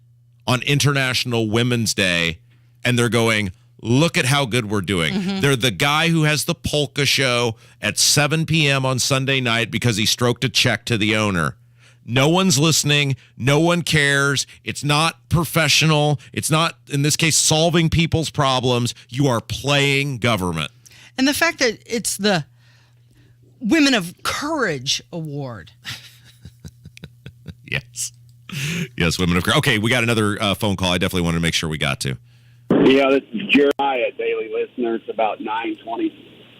on International Women's Day, and they're going, look at how good we're doing. Mm-hmm. They're the guy who has the polka show at 7 p.m. on Sunday night because he stroked a check to the owner. No one's listening. No one cares. It's not professional. It's not, in this case, solving people's problems. You are playing government. And the fact that it's the Women of Courage Award. Yes. Yes, Women of Courage. Okay, we got another phone call I definitely wanted to make sure we got to. Yeah, this is Jeremiah, daily listener. It's about 9:25,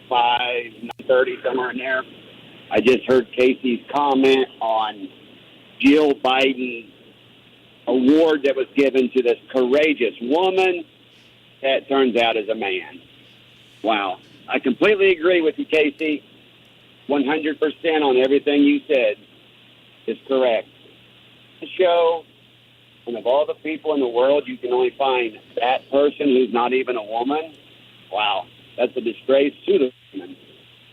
9:30, somewhere in there. I just heard Casey's comment on Jill Biden's award that was given to this courageous woman that turns out is a man. Wow. I completely agree with you, Casey. 100% on everything you said is correct. The show, and of all the people in the world, you can only find that person who's not even a woman. Wow. That's a disgrace to the women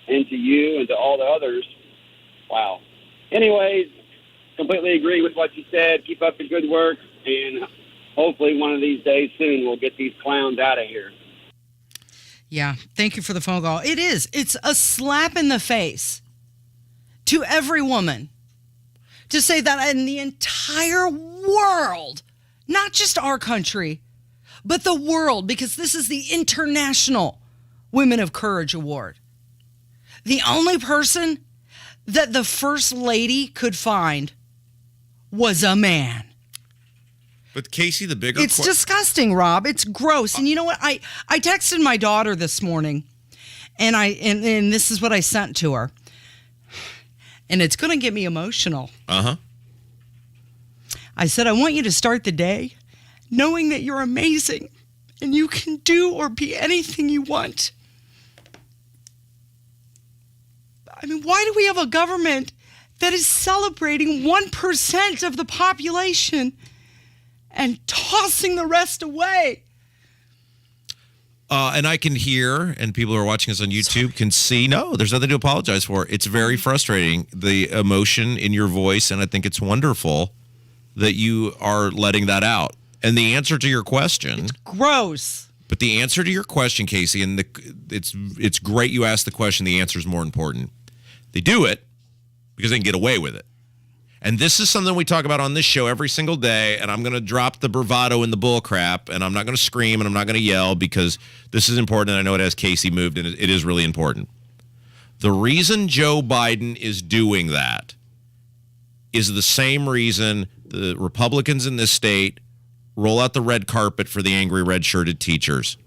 and to you and to all the others. Wow. Anyways, completely agree with what you said. Keep up the good work, and hopefully one of these days soon we'll get these clowns out of here. Yeah, thank you for the phone call. It is. It's a slap in the face to every woman to say that in the entire world, not just our country, but the world, because this is the International Women of Courage Award. The only person that the First Lady could find was a man. But Casey, the bigger... It's disgusting, Rob. It's gross. And you know what? I texted my daughter this morning, and this is what I sent to her. And it's going to get me emotional. Uh-huh. I said, I want you to start the day knowing that you're amazing and you can do or be anything you want. I mean, why do we have a government that is celebrating 1% of the population and tossing the rest away? And I can hear, and people who are watching us on YouTube can see, no, there's nothing to apologize for. It's very frustrating, the emotion in your voice, and I think it's wonderful that you are letting that out. And the answer to your question... It's gross. But the answer to your question, Casey, and it's great you asked the question, the answer is more important. They do it because they can get away with it. And this is something we talk about on this show every single day, and I'm going to drop the bravado and the bull crap, and I'm not going to scream, and I'm not going to yell, because this is important, and I know it has Casey moved, and it is really important. The reason Joe Biden is doing that is the same reason the Republicans in this state roll out the red carpet for the angry red-shirted teachers.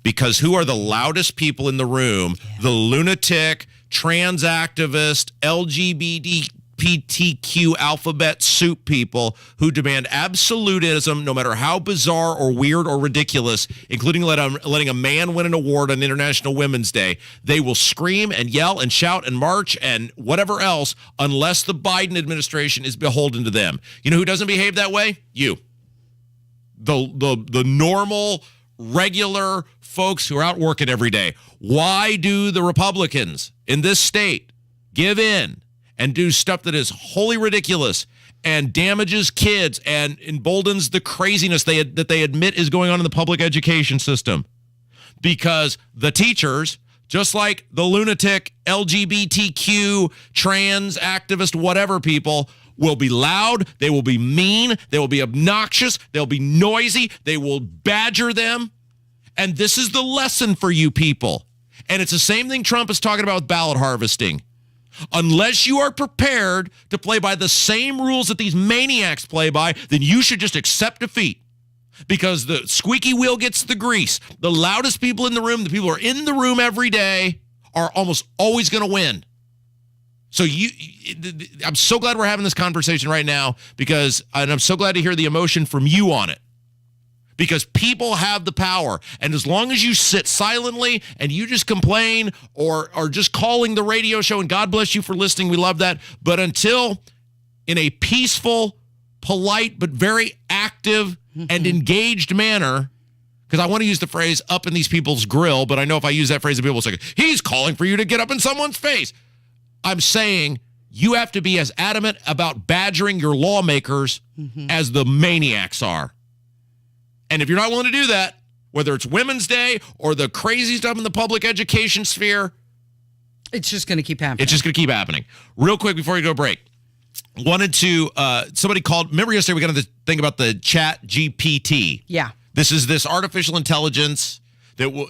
Because who are the loudest people in the room? Yeah. The lunatic, trans activist, LGBTQ alphabet soup people who demand absolutism, no matter how bizarre or weird or ridiculous, including letting a man win an award on International Women's Day. They will scream and yell and shout and march and whatever else unless the Biden administration is beholden to them. You know who doesn't behave that way? You. The normal, regular folks who are out working every day. Why do the Republicans in this state give in and do stuff that is wholly ridiculous and damages kids and emboldens the craziness that they admit is going on in the public education system? Because the teachers, just like the lunatic LGBTQ, trans, activist, whatever people, will be loud, they will be mean, they will be obnoxious, they'll be noisy, they will badger them. And this is the lesson for you people. And it's the same thing Trump is talking about with ballot harvesting. Unless you are prepared to play by the same rules that these maniacs play by, then you should just accept defeat. Because the squeaky wheel gets the grease. The loudest people in the room, the people who are in the room every day, are almost always going to win. So I'm so glad we're having this conversation right now and I'm so glad to hear the emotion from you on it. Because people have the power. And as long as you sit silently and you just complain or just calling the radio show, and God bless you for listening, we love that. But until in a peaceful, polite, but very active and engaged manner, because I want to use the phrase up in these people's grill, but I know if I use that phrase, people will say, he's calling for you to get up in someone's face. I'm saying you have to be as adamant about badgering your lawmakers as the maniacs are. And if you're not willing to do that, whether it's Women's Day or the crazy stuff in the public education sphere, it's just going to keep happening. It's just going to keep happening. Real quick before we go break, wanted to, somebody called, remember yesterday we got to think about the Chat GPT. Yeah. This is this artificial intelligence that will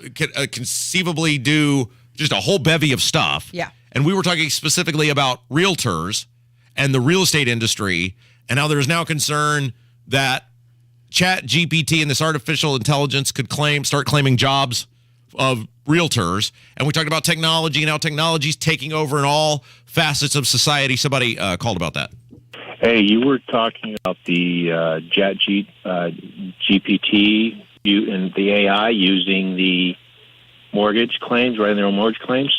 conceivably do just a whole bevy of stuff. Yeah. And we were talking specifically about realtors and the real estate industry and how there's now concern that Chat GPT and this artificial intelligence could start claiming jobs of realtors. And we talked about technology and how technology is taking over in all facets of society. Somebody called about that. Hey, you were talking about the Chat GPT and the AI using the mortgage claims, writing their own mortgage claims.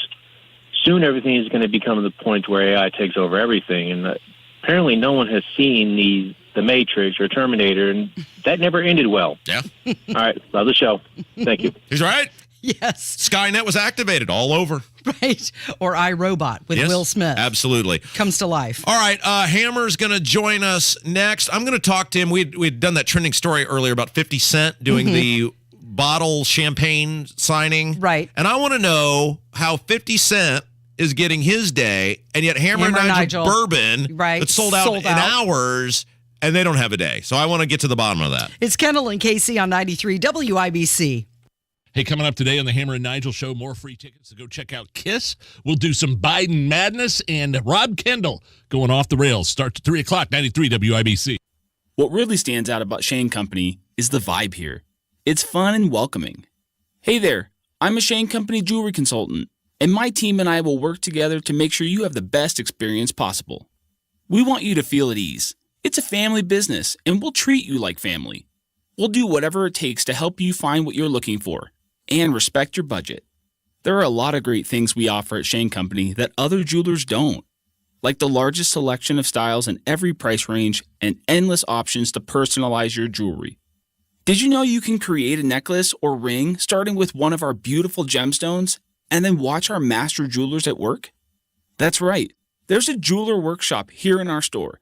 Soon everything is going to become to the point where AI takes over everything. And apparently no one has seen the Matrix or Terminator, and that never ended well. Yeah. All right. Love the show. Thank you. He's right. Yes. Skynet was activated all over. Right. Or iRobot with Will Smith. Absolutely. Comes to life. All right. Hammer's going to join us next. I'm going to talk to him. We'd done that trending story earlier about 50 Cent doing the bottle champagne signing. Right. And I want to know how 50 Cent is getting his day, and yet Hammer and Nigel bourbon that's sold out in hours, and they don't have a day. So I want to get to the bottom of that. It's Kendall and Casey on 93 WIBC. Hey, coming up today on the Hammer and Nigel Show, more free tickets to go check out Kiss. We'll do some Biden madness, and Rob Kendall going off the rails. Starts at 3 o'clock, 93 WIBC. What really stands out about Shane Company is the vibe here. It's fun and welcoming. Hey there, I'm a Shane Company jewelry consultant, and my team and I will work together to make sure you have the best experience possible. We want you to feel at ease. It's a family business, and we'll treat you like family. We'll do whatever it takes to help you find what you're looking for and respect your budget. There are a lot of great things we offer at Shane Company that other jewelers don't, like the largest selection of styles in every price range and endless options to personalize your jewelry. Did you know you can create a necklace or ring starting with one of our beautiful gemstones and then watch our master jewelers at work? That's right. There's a jeweler workshop here in our store.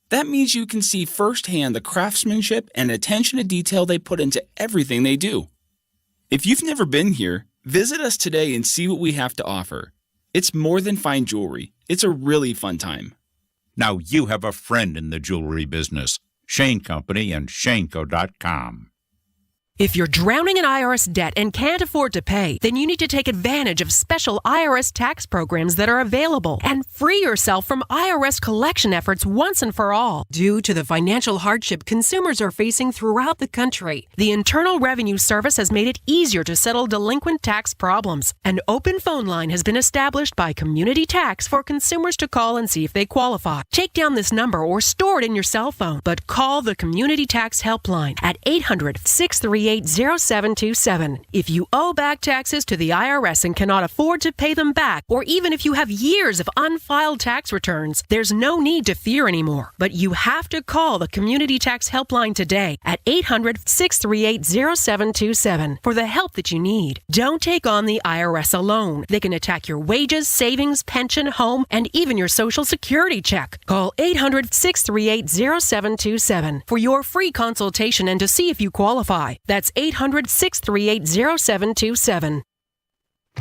That means you can see firsthand the craftsmanship and attention to detail they put into everything they do. If you've never been here, visit us today and see what we have to offer. It's more than fine jewelry. It's a really fun time. Now you have a friend in the jewelry business. Shane Company and Shaneco.com. If you're drowning in IRS debt and can't afford to pay, then you need to take advantage of special IRS tax programs that are available and free yourself from IRS collection efforts once and for all. Due to the financial hardship consumers are facing throughout the country, the Internal Revenue Service has made it easier to settle delinquent tax problems. An open phone line has been established by Community Tax for consumers to call and see if they qualify. Take down this number or store it in your cell phone, but call the Community Tax Helpline at 800-638-0727. If you owe back taxes to the IRS and cannot afford to pay them back, or even if you have years of unfiled tax returns, there's no need to fear anymore. But you have to call the Community Tax Helpline today at 800-638-0727 for the help that you need. Don't take on the IRS alone. They can attack your wages, savings, pension, home, and even your Social Security check. Call 800-638-0727 for your free consultation and to see if you qualify. That's 800-638-0727.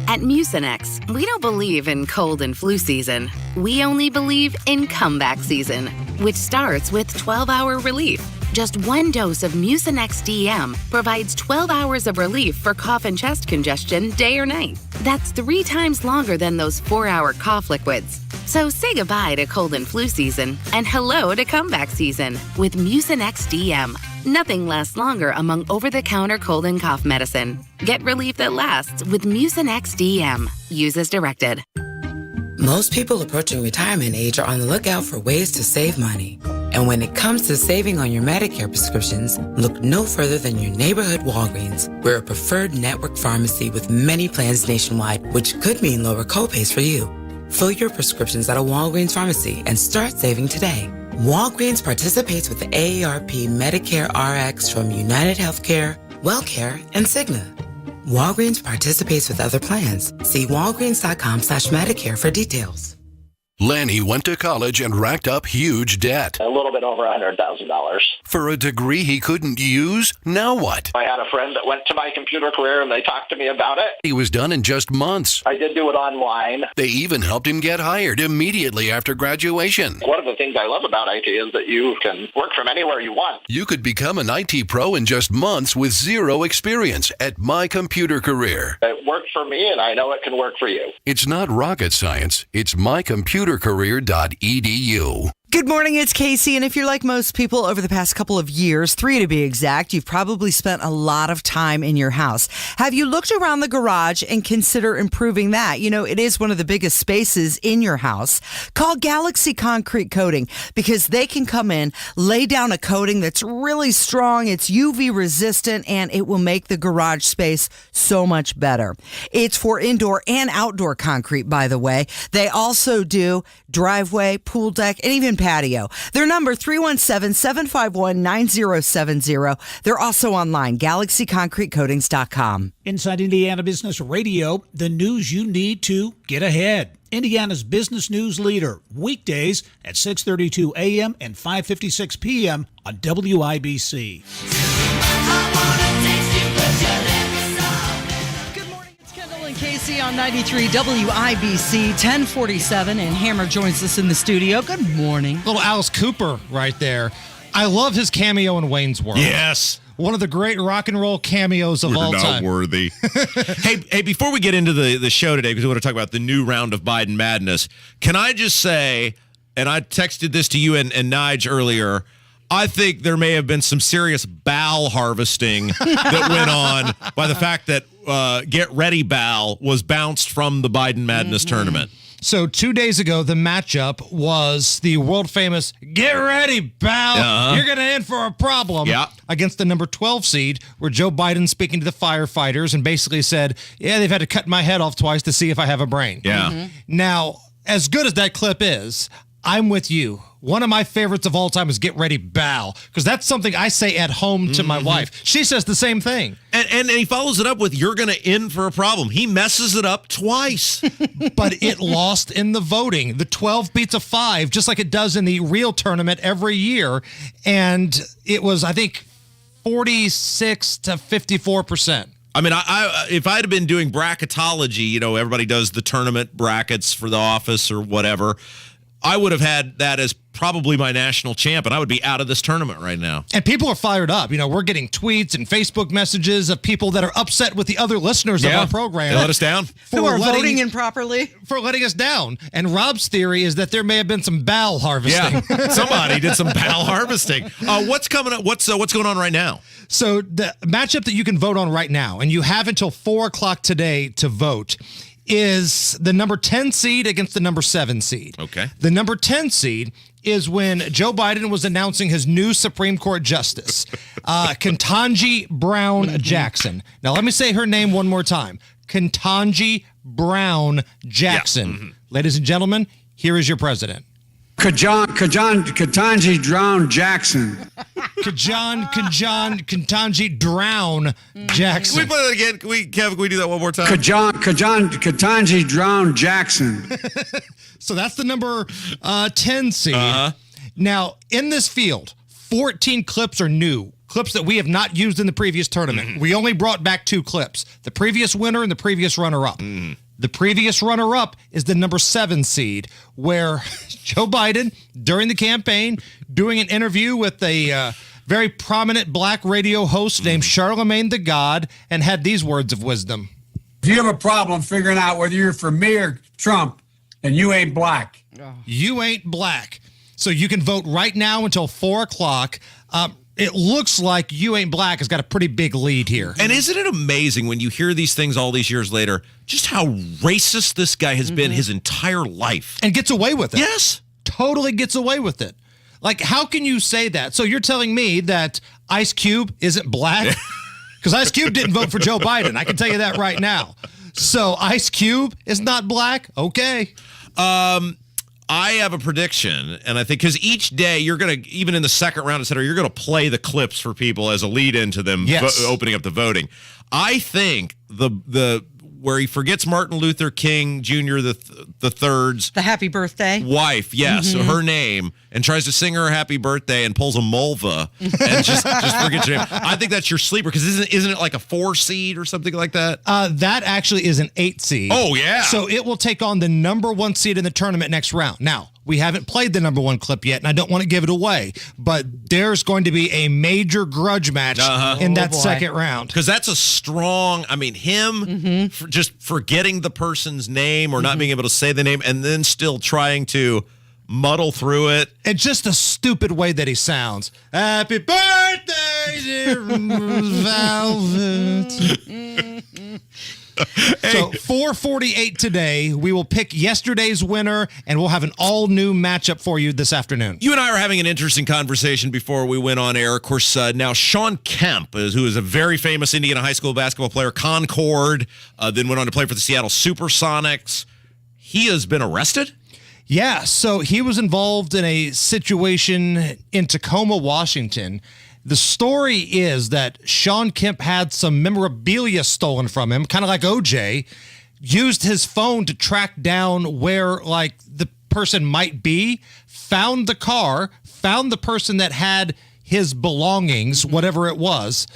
At Mucinex, we don't believe in cold and flu season. We only believe in comeback season, which starts with 12-hour relief. Just one dose of Mucinex DM provides 12 hours of relief for cough and chest congestion day or night. That's 3 times longer than those 4-hour cough liquids. So say goodbye to cold and flu season and hello to comeback season with Mucinex DM. Nothing lasts longer among over-the-counter cold and cough medicine. Get relief that lasts with Mucinex DM. Use as directed. Most people approaching retirement age are on the lookout for ways to save money. And when it comes to saving on your Medicare prescriptions, look no further than your neighborhood Walgreens. We're a preferred network pharmacy with many plans nationwide, which could mean lower copays for you. Fill your prescriptions at a Walgreens pharmacy and start saving today. Walgreens participates with the AARP Medicare RX from United Healthcare, WellCare, and Cigna. Walgreens participates with other plans. See walgreens.com/Medicare for details. Lanny went to college and racked up huge debt. A little bit over $100,000. For a degree he couldn't use? Now what? I had a friend that went to my computer career and they talked to me about it. He was done in just months. I did do it online. They even helped him get hired immediately after graduation. One of the things I love about IT is that you can work from anywhere you want. You could become an IT pro in just months with zero experience at My Computer Career. It worked for me and I know it can work for you. It's not rocket science. It's mycomputercareer.edu. Good morning, it's Casey, and if you're like most people over the past couple of years, 3 to be exact, you've probably spent a lot of time in your house. Have you looked around the garage and consider improving that? You know, it is one of the biggest spaces in your house. Call Galaxy Concrete Coating because they can come in, lay down a coating that's really strong, it's UV resistant, and it will make the garage space so much better. It's for indoor and outdoor concrete, by the way. They also do driveway, pool deck, and even patio. Their number 317-751-9070. They're also online, galaxyconcretecoatings.com. Inside Indiana Business Radio, the news you need to get ahead. Indiana's business news leader, weekdays at 6:32 a.m. and 5:56 p.m. on WIBC. Kendall and Casey on 93 WIBC 1047, and Hammer joins us in the studio. Good morning. Little Alice Cooper right there. I love his cameo in Wayne's World. Yes. One of the great rock and roll cameos of all time. Not worthy. Hey, before we get into the show today, because we want to talk about the new round of Biden madness, can I just say, and I texted this to you and Nige earlier, I think there may have been some serious bowel harvesting that went on by the fact that Get Ready Bowel was bounced from the Biden Madness tournament. So 2 days ago, the matchup was the world famous Get Ready Bowel. You're going to in for a problem against the number 12 seed, where Joe Biden speaking to the firefighters and basically said, yeah, they've had to cut my head off twice to see if I have a brain. Now, as good as that clip is, I'm with you. One of my favorites of all time is Get Ready Bow, because that's something I say at home to my wife. She says the same thing. And he follows it up with, you're going to in for a problem. He messes it up twice. But it lost in the voting. The 12 beats a 5, just like it does in the real tournament every year. And it was, I think, 46 to 54%. I mean, I if I'd have been doing bracketology, you know, everybody does the tournament brackets for the office or whatever, I would have had that as probably my national champ, and I would be out of this tournament right now. And people are fired up. We're getting tweets and Facebook messages of people that are upset with the other listeners of our program. They let us down. Who are voting improperly. For letting us down. And Rob's theory is that there may have been some bowel harvesting. Yeah, somebody did some bowel harvesting. What's coming up? What's going on right now? So the matchup that you can vote on right now, and you have until 4 o'clock today to vote, is the number 10 seed against the number 7 seed. Okay. The number 10 seed is when Joe Biden was announcing his new Supreme Court justice, Ketanji Brown Jackson. Now, let me say her name one more time. Ketanji Brown Jackson. Yeah. Ladies and gentlemen, here is your president. Ketanji Drown Jackson. Ketanji Drown Jackson. Can we play that again? Kevin, can we do that one more time? Ketanji Drown Jackson. So that's the number 10 seed. Now, in this field, 14 clips are new. Clips that we have not used in the previous tournament. We only brought back 2 clips. The previous winner and the previous runner-up. The previous runner-up is the number 7 seed, where Joe Biden, during the campaign, doing an interview with a very prominent black radio host named Charlemagne the God, and had these words of wisdom. If you have a problem figuring out whether you're for me or Trump, then you ain't black. You ain't black. So you can vote right now until 4 o'clock. It looks like You Ain't Black has got a pretty big lead here. And isn't it amazing when you hear these things all these years later, just how racist this guy has been his entire life? And gets away with it. Yes. Totally gets away with it. Like, how can you say that? So you're telling me that Ice Cube isn't black? Because Ice Cube didn't vote for Joe Biden. I can tell you that right now. So Ice Cube is not black? Okay. I have a prediction, and I think because each day you're going to, even in the second round, et cetera, you're going to play the clips for people as a lead into them opening up the voting. I think the where he forgets Martin Luther King Jr. the third's the happy birthday wife, yes, her name, and tries to sing her happy birthday and pulls a mulva and just forgets her name. I think that's your sleeper because isn't it like a 4 seed or something like that? That actually is an 8 seed. Oh yeah. So it will take on the number 1 seed in the tournament next round. Now, we haven't played the number 1 clip yet, and I don't want to give it away, but there's going to be a major grudge match in that second round. Because that's a strong, him for just forgetting the person's name or not being able to say the name and then still trying to muddle through it. And just a stupid way that he sounds. Happy birthday, dear Velvet. So 4:48 today, we will pick yesterday's winner, and we'll have an all-new matchup for you this afternoon. You and I are having an interesting conversation before we went on air. Of course, now Sean Kemp, who is a very famous Indiana high school basketball player, Concord, then went on to play for the Seattle Supersonics. He has been arrested? Yeah, so he was involved in a situation in Tacoma, Washington. The story is that Sean Kemp had some memorabilia stolen from him, kind of like OJ, used his phone to track down where, the person might be, found the car, found the person that had his belongings, whatever it was,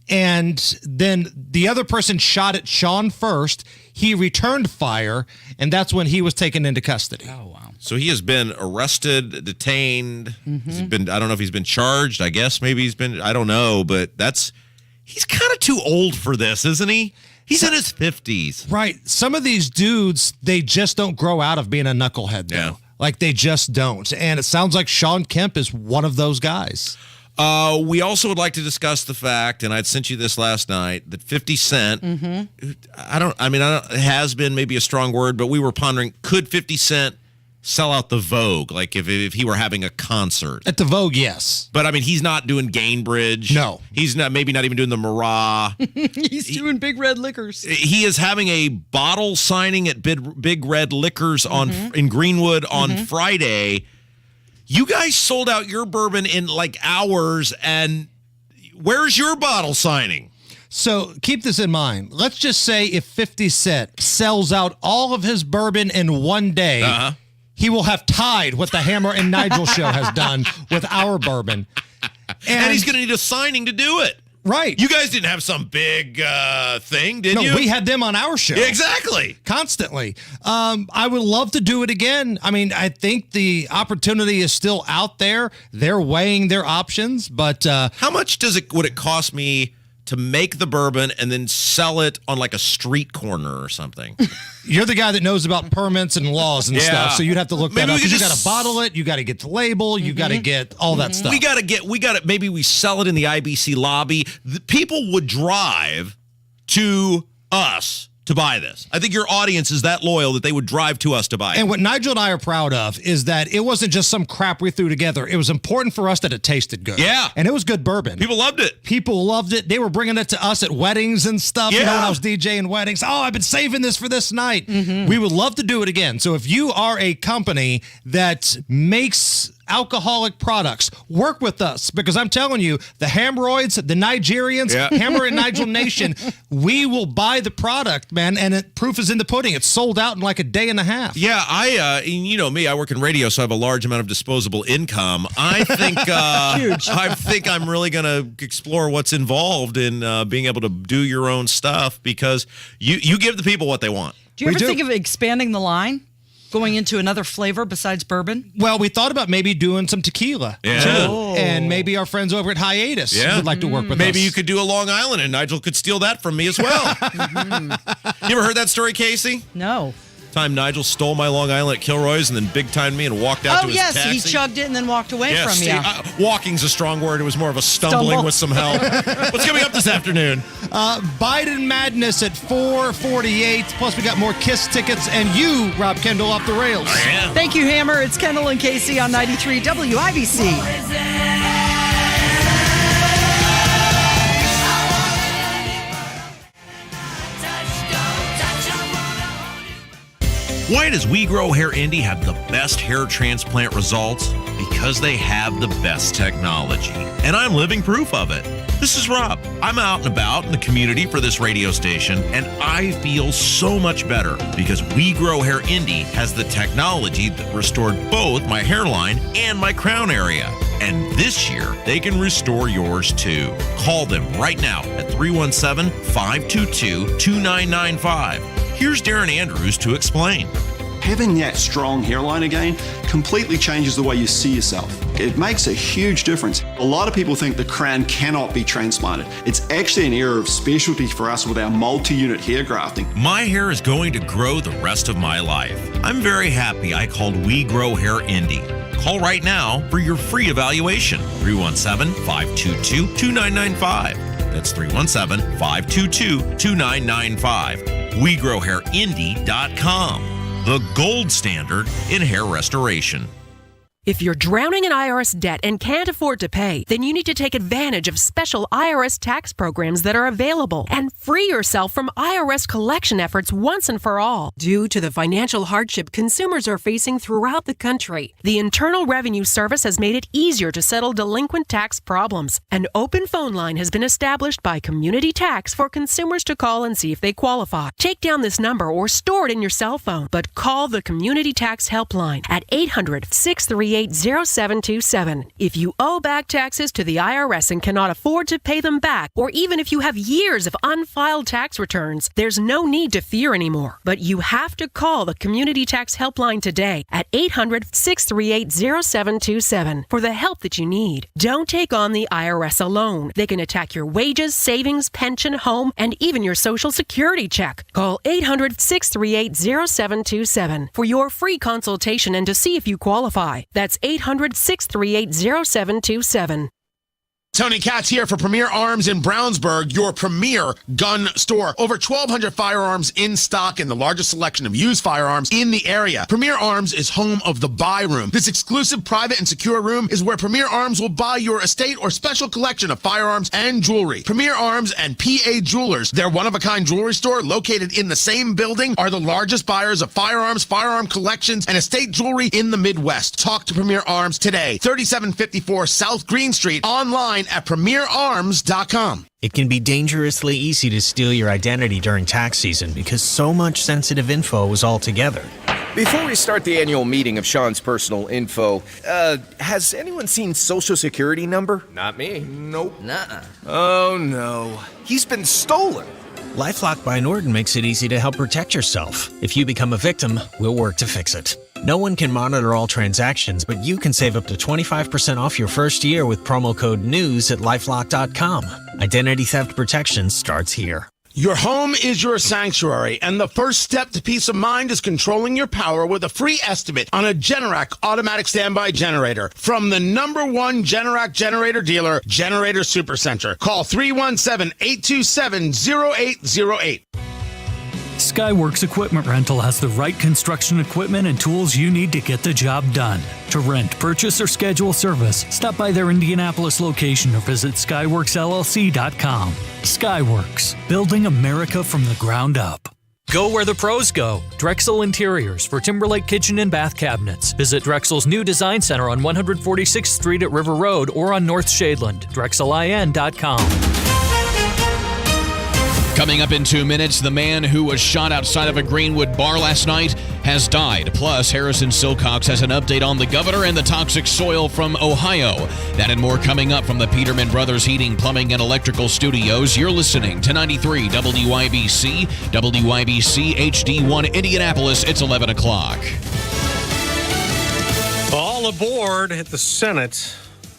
and then the other person shot at Sean first. He returned fire, and that's when he was taken into custody. Oh, wow. So he has been arrested, detained. He's been, I don't know if he's been charged. I guess maybe he's been, I don't know, but he's kind of too old for this, isn't he? He's in his 50s. Right. Some of these dudes, they just don't grow out of being a knucklehead, though. Yeah. They just don't. And it sounds like Sean Kemp is one of those guys. We also would like to discuss the fact, and I'd sent you this last night, that 50 Cent, has been maybe a strong word, but we were pondering, could 50 Cent sell out the Vogue, if he were having a concert? At the Vogue, yes. But, he's not doing Gainbridge. No. He's not even doing the Marat. He's doing Big Red Liquors. He is having a bottle signing at Big Red Liquors in Greenwood on Friday. You guys sold out your bourbon in hours, and where's your bottle signing? So keep this in mind. Let's just say if 50 Cent sells out all of his bourbon in one day, he will have tied what the Hammer and Nigel show has done with our bourbon. And he's going to need a signing to do it. Right. You guys didn't have some big thing, did you? No, we had them on our show. Yeah, exactly. Constantly. I would love to do it again. I mean, I think the opportunity is still out there. They're weighing their options, but how much would it cost me to make the bourbon and then sell it on like a street corner or something? You're the guy that knows about permits and laws and stuff, so you'd have to look that up. You got to bottle it, you got to get the label, you got to get all that stuff. Maybe we sell it in the IBC lobby. The people would drive to us to buy this. I think your audience is that loyal that they would drive to us to buy it. And what Nigel and I are proud of is that it wasn't just some crap we threw together. It was important for us that it tasted good. Yeah. And it was good bourbon. People loved it. People loved it. They were bringing it to us at weddings and stuff. Yeah. You know, when I was DJing weddings. Oh, I've been saving this for this night. We would love to do it again. So if you are a company that makes alcoholic products, work with us, because I'm telling you, the Hamroids, the Nigerians, Hammer and Nigel Nation, we will buy the product, man, and proof is in the pudding. It's sold out in like a day and a half. Yeah, you know me, I work in radio, so I have a large amount of disposable income. I think I think I'm really going to explore what's involved in being able to do your own stuff, because you give the people what they want. Do you ever think of expanding the line? Going into another flavor besides bourbon? Well, we thought about maybe doing some tequila, too. And maybe our friends over at Hiatus would like to work with us. Maybe you could do a Long Island, and Nigel could steal that from me as well. You ever heard that story, Casey? No. Time Nigel stole my Long Island at Kilroy's and then big-timed me and walked out to his taxi. Oh, yes, he chugged it and then walked away from you. Walking's a strong word. It was more of a stumbling with some help. What's coming up this afternoon? Biden Madness at 4:48. Plus, we got more KISS tickets and you, Rob Kendall, off the rails. Oh, yeah. Thank you, Hammer. It's Kendall and Casey on 93 WIBC. Why does We Grow Hair Indy have the best hair transplant results? Because they have the best technology. And I'm living proof of it. This is Rob. I'm out and about in the community for this radio station, and I feel so much better because We Grow Hair Indy has the technology that restored both my hairline and my crown area. And this year, they can restore yours too. Call them right now at 317-522-2995. Here's Darren Andrews to explain. Having that strong hairline again completely changes the way you see yourself. It makes a huge difference. A lot of people think the crown cannot be transplanted. It's actually an area of specialty for us with our multi-unit hair grafting. My hair is going to grow the rest of my life. I'm very happy I called We Grow Hair Indy. Call right now for your free evaluation. 317-522-2995. That's 317-522-2995. WeGrowHairIndy.com, the gold standard in hair restoration. If you're drowning in IRS debt and can't afford to pay, then you need to take advantage of special IRS tax programs that are available and free yourself from IRS collection efforts once and for all. Due to the financial hardship consumers are facing throughout the country, the Internal Revenue Service has made it easier to settle delinquent tax problems. An open phone line has been established by Community Tax for consumers to call and see if they qualify. Take down this number or store it in your cell phone, but call the Community Tax Helpline at 800-638-0727. If you owe back taxes to the IRS and cannot afford to pay them back, or even if you have years of unfiled tax returns, there's no need to fear anymore. But you have to call the Community Tax Helpline today at 800-638-0727 for the help that you need. Don't take on the IRS alone. They can attack your wages, savings, pension, home, and even your Social Security check. Call 800-638-0727 for your free consultation and to see if you qualify. That's 800-638-0727. Tony Katz here for Premier Arms in Brownsburg, your premier gun store. Over 1,200 firearms in stock and the largest selection of used firearms in the area. Premier Arms is home of the Buy Room. This exclusive, private, and secure room is where Premier Arms will buy your estate or special collection of firearms and jewelry. Premier Arms and PA Jewelers, their one-of-a-kind jewelry store located in the same building, are the largest buyers of firearms, firearm collections, and estate jewelry in the Midwest. Talk to Premier Arms today. 3754 South Green Street. Online at premierarms.com. It can be dangerously easy to steal your identity during tax season because so much sensitive info is all together. Before we start the annual meeting of Sean's personal info, has anyone seen Social Security number? Not me. Nope. Nuh-uh. Oh, no. He's been stolen. LifeLock by Norton makes it easy to help protect yourself. If you become a victim, we'll work to fix it. No one can monitor all transactions, but you can save up to 25% off your first year with promo code NEWS at LifeLock.com. Identity theft protection starts here. Your home is your sanctuary, and the first step to peace of mind is controlling your power with a free estimate on a Generac automatic standby generator from the #1 Generac generator dealer, Generator Supercenter. Call 317-827-0808. Skyworks Equipment Rental has the right construction equipment and tools you need to get the job done. To rent, purchase, or schedule service, stop by their Indianapolis location or visit skyworksllc.com. Skyworks, building America from the ground up. Go where the pros go. Drexel Interiors for Timberlake Kitchen and Bath Cabinets. Visit Drexel's new design center on 146th Street at River Road or on North Shadeland. DrexelIN.com. Coming up in 2 minutes, the man who was shot outside of a Greenwood bar last night has died. Plus, Harrison Silcox has an update on the governor and the toxic soil from Ohio. That and more coming up from the Peterman Brothers Heating, Plumbing, and Electrical Studios. You're listening to 93 WIBC, WIBC HD1 Indianapolis. It's 11 o'clock. All aboard at the Senate.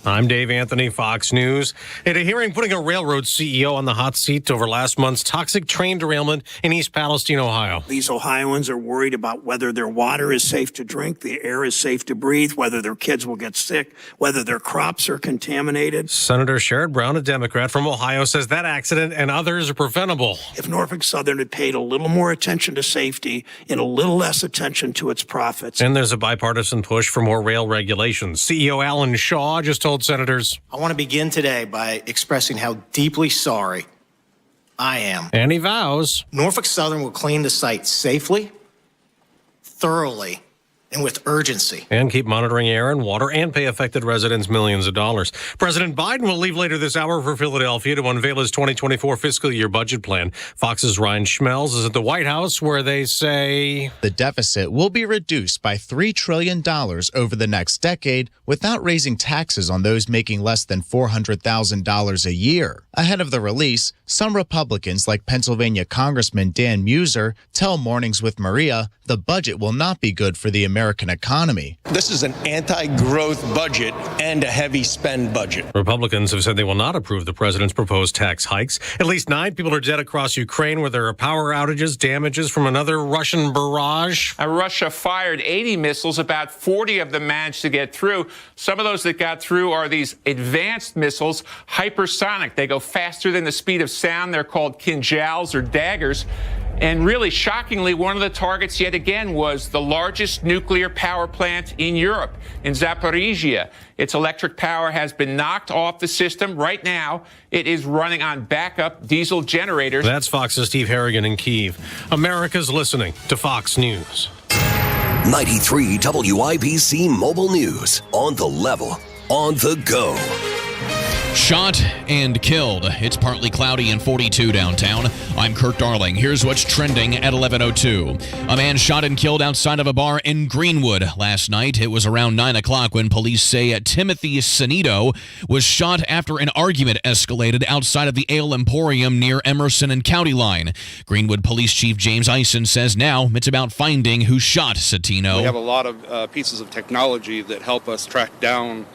I'm Dave Anthony, Fox News. At a hearing putting a railroad CEO on the hot seat over last month's toxic train derailment in East Palestine, Ohio. These Ohioans are worried about whether their water is safe to drink, the air is safe to breathe, whether their kids will get sick, whether their crops are contaminated. Senator Sherrod Brown, a Democrat from Ohio, says that accident and others are preventable. If Norfolk Southern had paid a little more attention to safety and a little less attention to its profits. And there's a bipartisan push for more rail regulations. CEO Alan Shaw just told senators, I want to begin today by expressing how deeply sorry I am. And he vows Norfolk Southern will clean the site safely, thoroughly, and with urgency. And keep monitoring air and water and pay affected residents millions of dollars. President Biden will leave later this hour for Philadelphia to unveil his 2024 fiscal year budget plan. Fox's Ryan Schmelz is at the White House where they say the deficit will be reduced by $3 trillion over the next decade without raising taxes on those making less than $400,000 a year. Ahead of the release, some Republicans like Pennsylvania Congressman Dan Muser tell Mornings with Maria the budget will not be good for the American economy. This is an anti-growth budget and a heavy spend budget. Republicans have said they will not approve the president's proposed tax hikes. At least 9 people are dead across Ukraine where there are power outages, damages from another Russian barrage. Russia fired 80 missiles. About 40 of them managed to get through. Some of those that got through are these advanced missiles, hypersonic. They go faster than the speed of sound. They're called kinjals or daggers. And really shockingly, one of the targets yet again was the largest nuclear power plant in Europe, in Zaporizhia. Its electric power has been knocked off the system. Right now, it is running on backup diesel generators. That's Fox's Steve Harrigan in Kyiv. America's listening to Fox News. 93 WIBC Mobile News. On the level, on the go. Shot and killed. It's partly cloudy and 42 downtown. I'm Kirk Darling. Here's what's trending at 11:02. A man shot and killed outside of a bar in Greenwood last night. It was around 9 o'clock when police say Timothy Sanito was shot after an argument escalated outside of the Ale Emporium near Emerson and County Line. Greenwood Police Chief James Eisen says now it's about finding who shot Sanito. We have a lot of pieces of technology that help us track down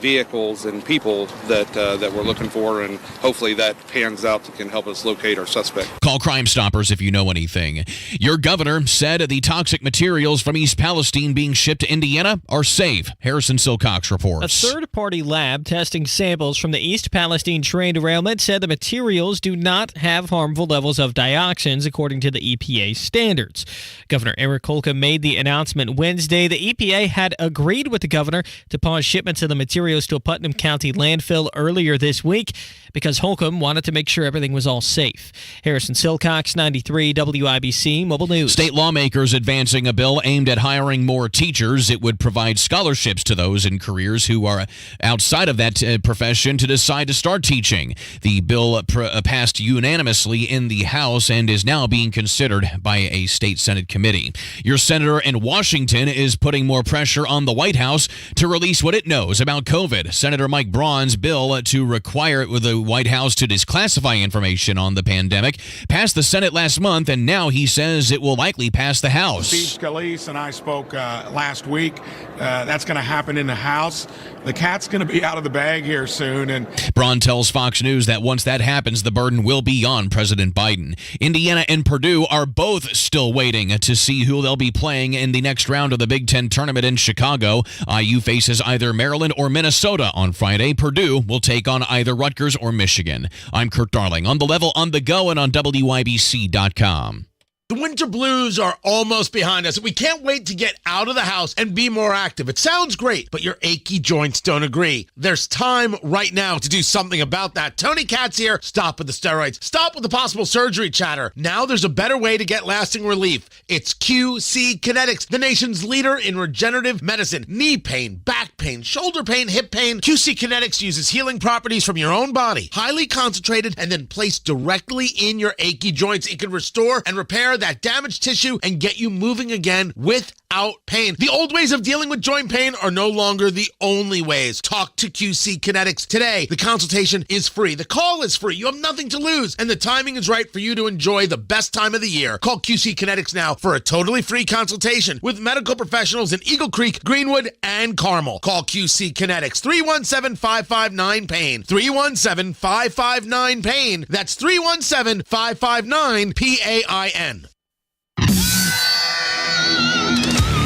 vehicles and people that we're looking for, and hopefully that pans out and can help us locate our suspect. Call Crime Stoppers if you know anything. Your governor said the toxic materials from East Palestine being shipped to Indiana are safe. Harrison Silcox reports. A third-party lab testing samples from the East Palestine train derailment said the materials do not have harmful levels of dioxins according to the EPA standards. Governor Eric Holcomb made the announcement Wednesday. The EPA had agreed with the governor to pause shipments of the materials to a Putnam County landfill earlier this week. because Holcomb wanted to make sure everything was all safe. Harrison Silcox, 93 WIBC Mobile News. State lawmakers advancing a bill aimed at hiring more teachers. It would provide scholarships to those in careers who are outside of that profession to decide to start teaching. The bill passed unanimously in the House and is now being considered by a state Senate committee. Your senator in Washington is putting more pressure on the White House to release what it knows about COVID. Senator Mike Braun's bill to require the White House to disclassify information on the pandemic passed the Senate last month, and now he says it will likely pass the House. Steve Scalise and I spoke last week. That's going to happen in the House. The cat's going to be out of the bag here soon. And Braun tells Fox News that once that happens, the burden will be on President Biden. Indiana and Purdue are both still waiting to see who they'll be playing in the next round of the Big Ten tournament in Chicago. IU faces either Maryland or Minnesota on Friday. Purdue will take on either Rutgers or Michigan. I'm Kurt Darling on The Level, on the go, and on WIBC.com. The winter blues are almost behind us. We can't wait to get out of the house and be more active. It sounds great, but your achy joints don't agree. There's time right now to do something about that. Tony Katz here. Stop with the steroids. Stop with the possible surgery chatter. Now there's a better way to get lasting relief. It's QC Kinetics, the nation's leader in regenerative medicine. Knee pain, back pain, shoulder pain, hip pain. QC Kinetics uses healing properties from your own body, highly concentrated, and then placed directly in your achy joints. It can restore and repair that damaged tissue and get you moving again without pain. The old ways of dealing with joint pain are no longer the only ways. Talk to QC Kinetics today. The consultation is free. The call is free. You have nothing to lose, and the timing is right for you to enjoy the best time of the year. Call QC Kinetics now for a totally free consultation with medical professionals in Eagle Creek, Greenwood, and Carmel. Call QC Kinetics, 317-559-PAIN. 317-559-PAIN. That's 317-559-PAIN.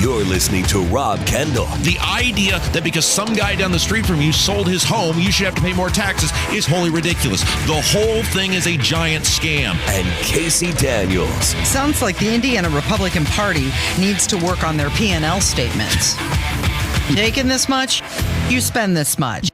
You're listening to Rob Kendall. The idea that because some guy down the street from you sold his home, you should have to pay more taxes is wholly ridiculous. The whole thing is a giant scam. And Casey Daniels. Sounds like the Indiana Republican Party needs to work on their P&L statements. Taking this much, you spend this much.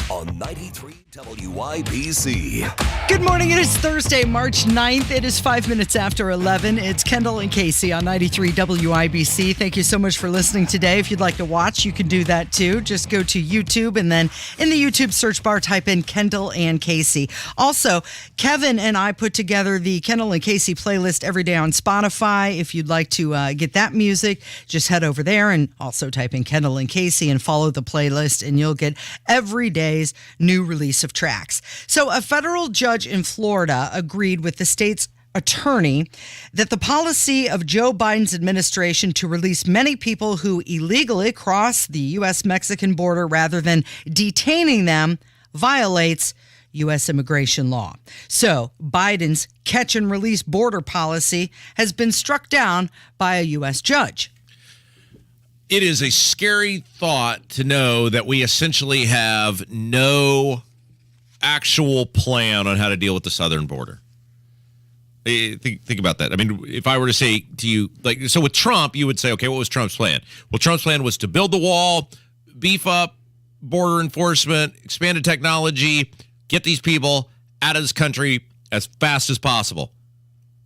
On 93 WIBC. Good morning. It is Thursday, March 9th. It is 5 minutes after 11. It's Kendall and Casey on 93 WIBC. Thank you so much for listening today. If you'd like to watch, you can do that too. Just go to YouTube and then in the YouTube search bar, type in Kendall and Casey. Also, Kevin and I put together the Kendall and Casey playlist every day on Spotify. If you'd like to get that music, just head over there and also type in Kendall and Casey and follow the playlist, and you'll get every day's new release of tracks. So a federal judge in Florida agreed with the state's attorney that the policy of Joe Biden's administration to release many people who illegally cross the U.S.-Mexican border rather than detaining them violates U.S. immigration law. So Biden's catch and release border policy has been struck down by a U.S. judge. It is a scary thought to know that we essentially have no actual plan on how to deal with the southern border. Think about that. I mean, if I were to say to you, like, so with Trump, you would say, okay, what was Trump's plan? Well, Trump's plan was to build the wall, beef up border enforcement, expanded technology, get these people out of this country as fast as possible.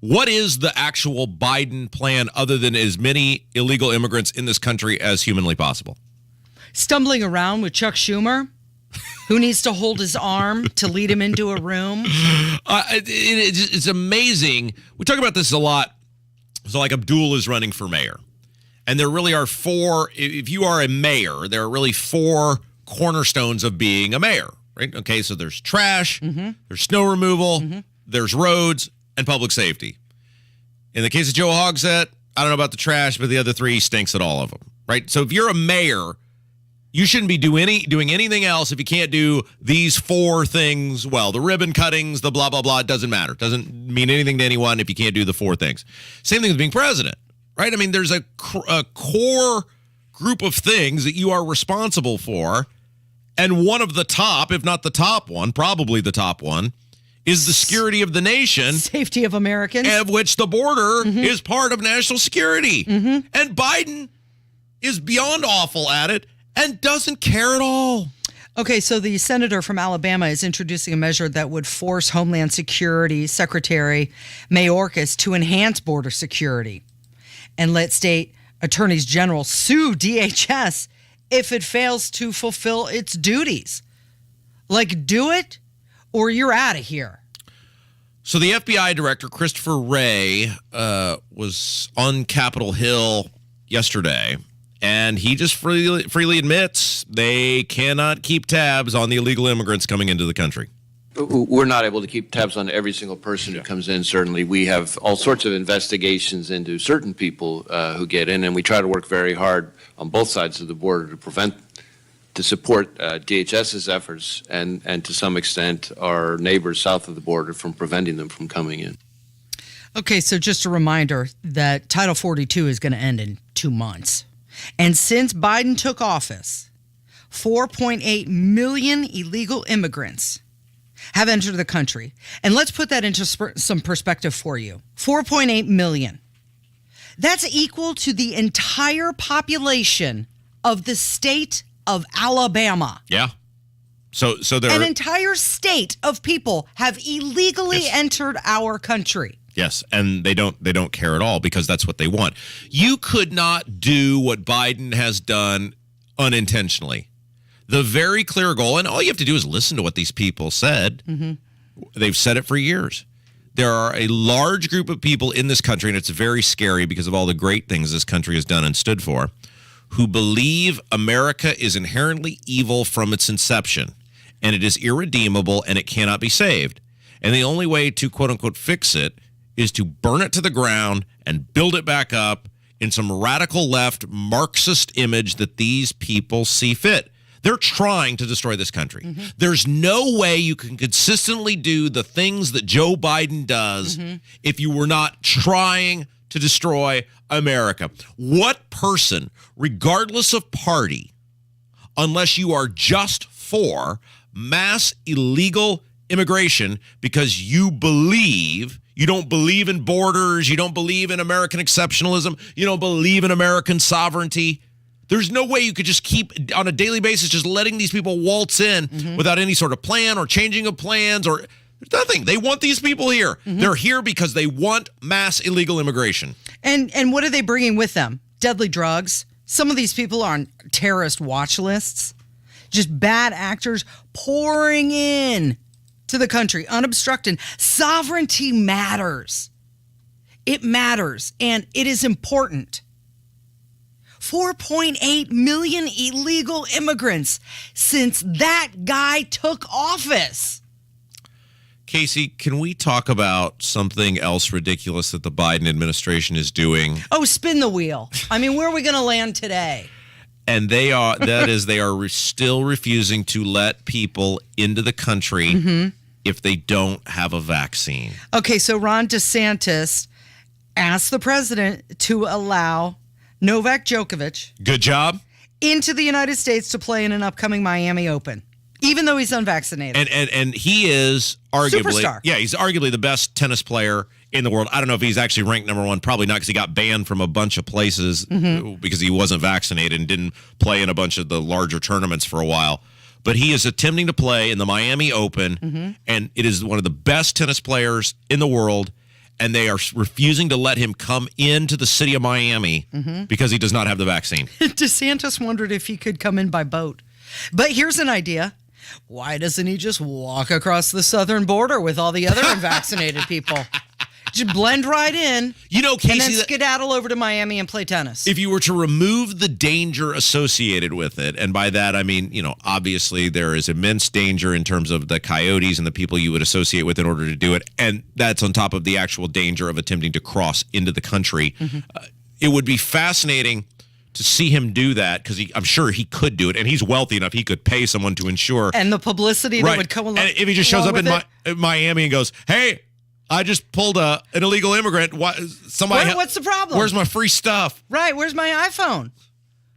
What is the actual Biden plan other than as many illegal immigrants in this country as humanly possible? Stumbling around with Chuck Schumer, who needs to hold his arm to lead him into a room. It's amazing. We talk about this a lot. So like Abdul is running for mayor. And there really are four, if you are a mayor, there are really four cornerstones of being a mayor, right? Okay, so there's trash, there's snow removal, there's roads, and public safety. In the case of Joe Hogsett, I don't know about the trash, but the other three stinks at all of them, right? So if you're a mayor, you shouldn't be doing anything else if you can't do these four things well. The ribbon cuttings, the blah, blah, blah, it doesn't matter. It doesn't mean anything to anyone if you can't do the four things. Same thing with being president, right? I mean, there's a core group of things that you are responsible for, and one of the top, if not the top one, probably the top one, is the security of the nation. Safety of Americans. Of which the border is part of national security. And Biden is beyond awful at it and doesn't care at all. Okay, so the senator from Alabama is introducing a measure that would force Homeland Security Secretary Mayorkas to enhance border security and let state attorneys general sue DHS if it fails to fulfill its duties. Like, do it or you're out of here. So the FBI director, Christopher Wray, was on Capitol Hill yesterday, and he just freely admits they cannot keep tabs on the illegal immigrants coming into the country. We're not able to keep tabs on every single person who comes in. Certainly, we have all sorts of investigations into certain people who get in, and we try to work very hard on both sides of the border to support DHS's efforts and to some extent our neighbors south of the border from preventing them from coming in. Okay, so just a reminder that Title 42 is going to end in 2 months. And since Biden took office, 4.8 million illegal immigrants have entered the country. And let's put that into some perspective for you. 4.8 million. That's equal to the entire population of the state of Alabama. Yeah. So there an entire state of people have illegally entered our country. Yes, and they don't care at all because that's what they want. You could not do what Biden has done unintentionally. The very clear goal, and all you have to do is listen to what these people said. Mm-hmm. They've said it for years. There are a large group of people in this country, and it's very scary because of all the great things this country has done and stood for, who believe America is inherently evil from its inception, and it is irredeemable and it cannot be saved. And the only way to, quote-unquote, fix it is to burn it to the ground and build it back up in some radical left Marxist image that these people see fit. They're trying to destroy this country. Mm-hmm. There's no way you can consistently do the things that Joe Biden does if you were not trying to destroy America. What person, regardless of party, unless you are just for mass illegal immigration because you don't believe in borders, you don't believe in American exceptionalism, you don't believe in American sovereignty, there's no way you could just keep on a daily basis just letting these people waltz in without any sort of plan or changing of plans or nothing. They want these people here. They're here because they want mass illegal immigration. And what are they bringing with them? Deadly drugs. Some of these people are on terrorist watch lists. Just bad actors pouring in to the country, unobstructed. Sovereignty matters. It matters, and it is important. 4.8 million illegal immigrants since that guy took office. Casey, can we talk about something else ridiculous that the Biden administration is doing? Oh, spin the wheel. I mean, where are we going to land today? And they are still refusing to let people into the country if they don't have a vaccine. Okay, so Ron DeSantis asked the president to allow Novak Djokovic, good job, into the United States to play in an upcoming Miami Open, even though he's unvaccinated. And he is arguably, superstar. Yeah, he's arguably the best tennis player in the world. I don't know if he's actually ranked number one. Probably not, because he got banned from a bunch of places because he wasn't vaccinated and didn't play in a bunch of the larger tournaments for a while. But he is attempting to play in the Miami Open, and it is one of the best tennis players in the world. And they are refusing to let him come into the city of Miami because he does not have the vaccine. DeSantis wondered if he could come in by boat. But here's an idea. Why doesn't he just walk across the southern border with all the other unvaccinated people? Just blend right in, Casey, and then skedaddle over to Miami and play tennis. If you were to remove the danger associated with it, and by that I mean, obviously there is immense danger in terms of the coyotes and the people you would associate with in order to do it, and that's on top of the actual danger of attempting to cross into the country. It would be fascinating to see him do that, because I'm sure he could do it, and he's wealthy enough he could pay someone to ensure. And the publicity that would come along. And if he just shows up in Miami and goes, "Hey, I just pulled an illegal immigrant. What's the problem? Where's my free stuff? Right. Where's my iPhone?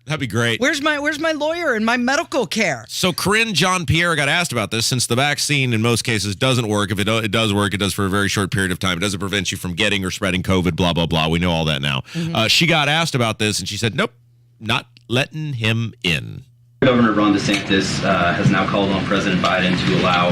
That'd be great. Where's my lawyer and my medical care?" So Corinne Jean-Pierre got asked about this, since the vaccine in most cases doesn't work. If it does work, it does for a very short period of time. It doesn't prevent you from getting or spreading COVID, blah, blah, blah. We know all that now. She got asked about this, and she said, nope, not letting him in. Governor Ron DeSantis has now called on President Biden to allow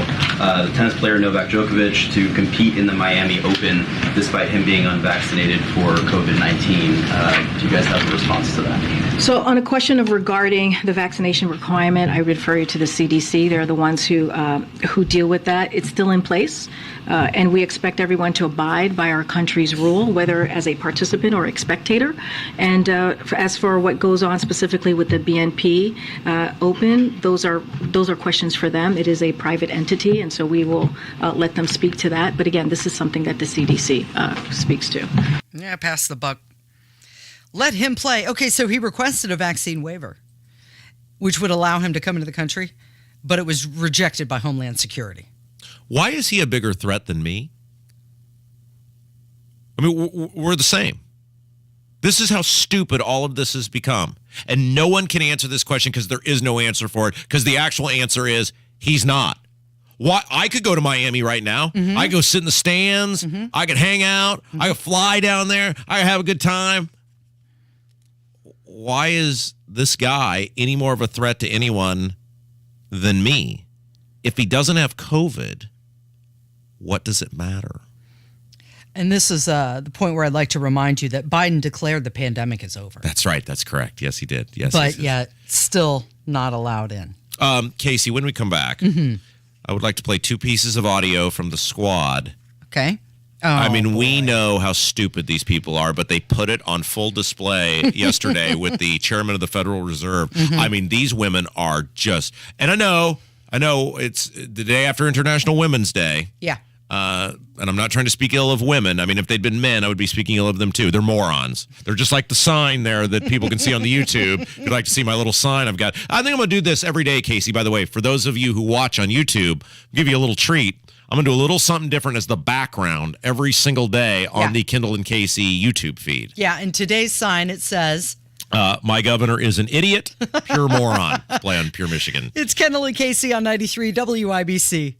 the tennis player Novak Djokovic to compete in the Miami Open despite him being unvaccinated for COVID-19. Do you guys have a response to that? So on a question of regarding the vaccination requirement, I refer you to the CDC. They're the ones who deal with that. It's still in place, and we expect everyone to abide by our country's rule, whether as a participant or a spectator. And as for what goes on specifically with the BNP Open, those are questions for them. It is a private entity, and so we will let them speak to that. But again, this is something that the CDC speaks to. Yeah, pass the buck. Let him play. Okay, so he requested a vaccine waiver, which would allow him to come into the country, but it was rejected by Homeland Security. Why is he a bigger threat than me? I mean, we're the same. This is how stupid all of this has become. And no one can answer this question because there is no answer for it, because the actual answer is he's not. Why? I could go to Miami right now. Mm-hmm. I could go sit in the stands. Mm-hmm. I could hang out. Mm-hmm. I could fly down there. I could have a good time. Why is this guy any more of a threat to anyone than me? If he doesn't have COVID, what does it matter? And this is the point where I'd like to remind you that Biden declared the pandemic is over. That's right. That's correct. Yes, he did. Yes, but yet still not allowed in. Casey, when we come back, I would like to play 2 pieces of audio from the squad. Okay. I mean, we know how stupid these people are, but they put it on full display yesterday with the chairman of the Federal Reserve. Mm-hmm. I mean, these women are just, and I know it's the day after International Women's Day. Yeah. And I'm not trying to speak ill of women. I mean, if they'd been men, I would be speaking ill of them too. They're morons. They're just like the sign there that people can see on the YouTube. If you'd like to see my little sign I've got. I think I'm going to do this every day, Casey, by the way. For those of you who watch on YouTube, I'll give you a little treat. I'm going to do a little something different as the background every single day on the Kendall and Casey YouTube feed. Yeah, and today's sign, it says... my governor is an idiot, pure moron. Play on Pure Michigan. It's Kendall and Casey on 93 WIBC.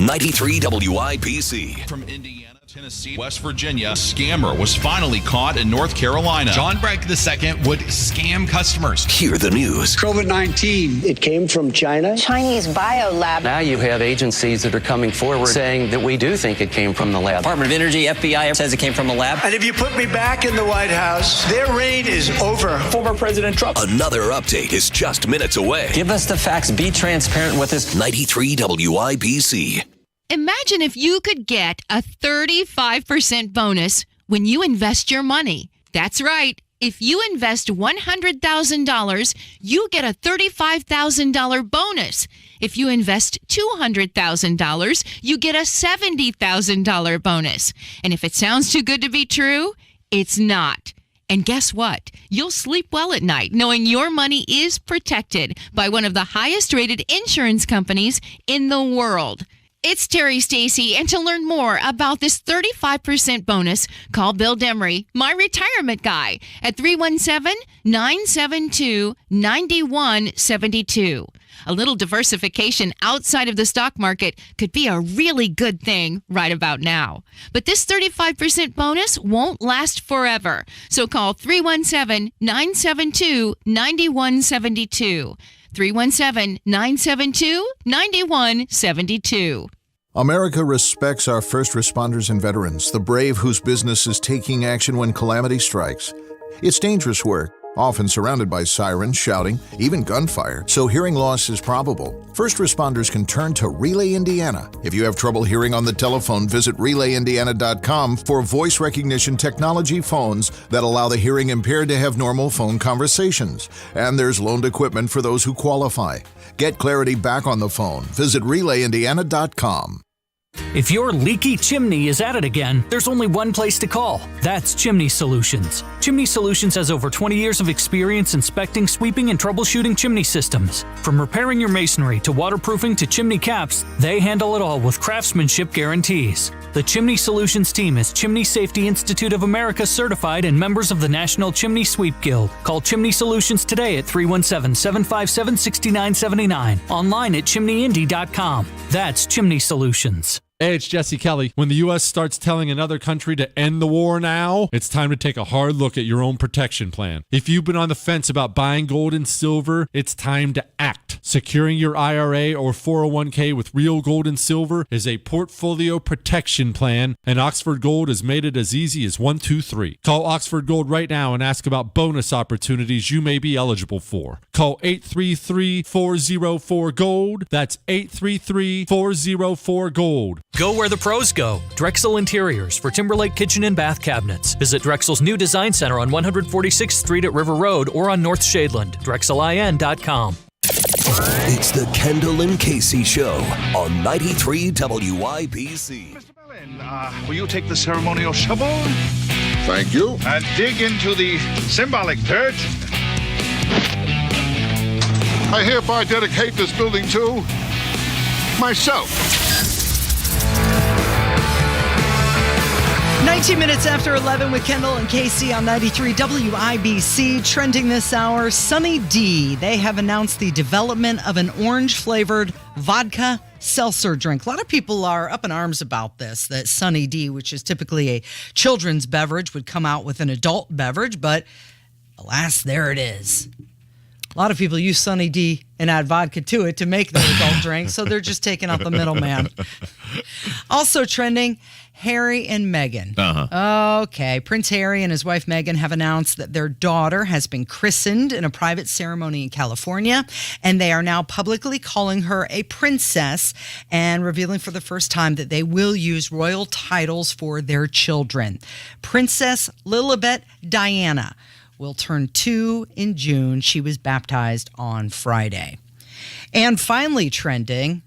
93 WIBC. From Indiana, Tennessee, West Virginia, a scammer was finally caught in North Carolina. John Breck II would scam customers. Hear the news. COVID-19. It came from China. Chinese biolab. Now you have agencies that are coming forward saying that we do think it came from the lab. Department of Energy, FBI says it came from the lab. And if you put me back in the White House, their reign is over. Former President Trump. Another update is just minutes away. Give us the facts. Be transparent with us. 93 WIBC. Imagine if you could get a 35% bonus when you invest your money. That's right. If you invest $100,000, you get a $35,000 bonus. If you invest $200,000, you get a $70,000 bonus. And if it sounds too good to be true, it's not. And guess what? You'll sleep well at night knowing your money is protected by one of the highest rated insurance companies in the world. It's Terry Stacy, and to learn more about this 35% bonus, call Bill Demery, my retirement guy, at 317-972-9172. A little diversification outside of the stock market could be a really good thing right about now. But this 35% bonus won't last forever. So call 317-972-9172. 317-972-9172. America respects our first responders and veterans, the brave whose business is taking action when calamity strikes. It's dangerous work, often surrounded by sirens, shouting, even gunfire, so hearing loss is probable. First responders can turn to Relay Indiana. If you have trouble hearing on the telephone, visit RelayIndiana.com for voice recognition technology phones that allow the hearing impaired to have normal phone conversations. And there's loaned equipment for those who qualify. Get clarity back on the phone. Visit RelayIndiana.com. If your leaky chimney is at it again, there's only one place to call. That's Chimney Solutions. Chimney Solutions has over 20 years of experience inspecting, sweeping, and troubleshooting chimney systems. From repairing your masonry to waterproofing to chimney caps, they handle it all with craftsmanship guarantees. The Chimney Solutions team is Chimney Safety Institute of America certified and members of the National Chimney Sweep Guild. Call Chimney Solutions today at 317-757-6979. Online at chimneyindy.com. That's Chimney Solutions. Hey, it's Jesse Kelly. When the U.S. starts telling another country to end the war now, it's time to take a hard look at your own protection plan. If you've been on the fence about buying gold and silver, it's time to act. Securing your IRA or 401k with real gold and silver is a portfolio protection plan, and Oxford Gold has made it as easy as 1, 2, 3. Call Oxford Gold right now and ask about bonus opportunities you may be eligible for. Call 833-404-GOLD. That's 833-404-GOLD. Go where the pros go. Drexel Interiors for Timberlake Kitchen and Bath Cabinets. Visit Drexel's new design center on 146th Street at River Road or on North Shadeland. DrexelIN.com. It's the Kendall and Casey Show on 93 WIBC. Mr. Bellin, will you take the ceremonial shovel? Thank you. And dig into the symbolic dirt? I hereby dedicate this building to myself. 19 minutes after 11 with Kendall and Casey on 93 WIBC. Trending this hour, Sunny D. They have announced the development of an orange-flavored vodka seltzer drink. A lot of people are up in arms about this, that Sunny D, which is typically a children's beverage, would come out with an adult beverage, but alas, there it is. A lot of people use Sunny D and add vodka to it to make their adult drink, so they're just taking out the middleman. Also trending, Harry and Meghan. Okay, Prince Harry and his wife Meghan have announced that their daughter has been christened in a private ceremony in California, and they are now publicly calling her a princess and revealing for the first time that they will use royal titles for their children. Princess Lilibet Diana will turn 2 in June. She was baptized on Friday. And finally trending,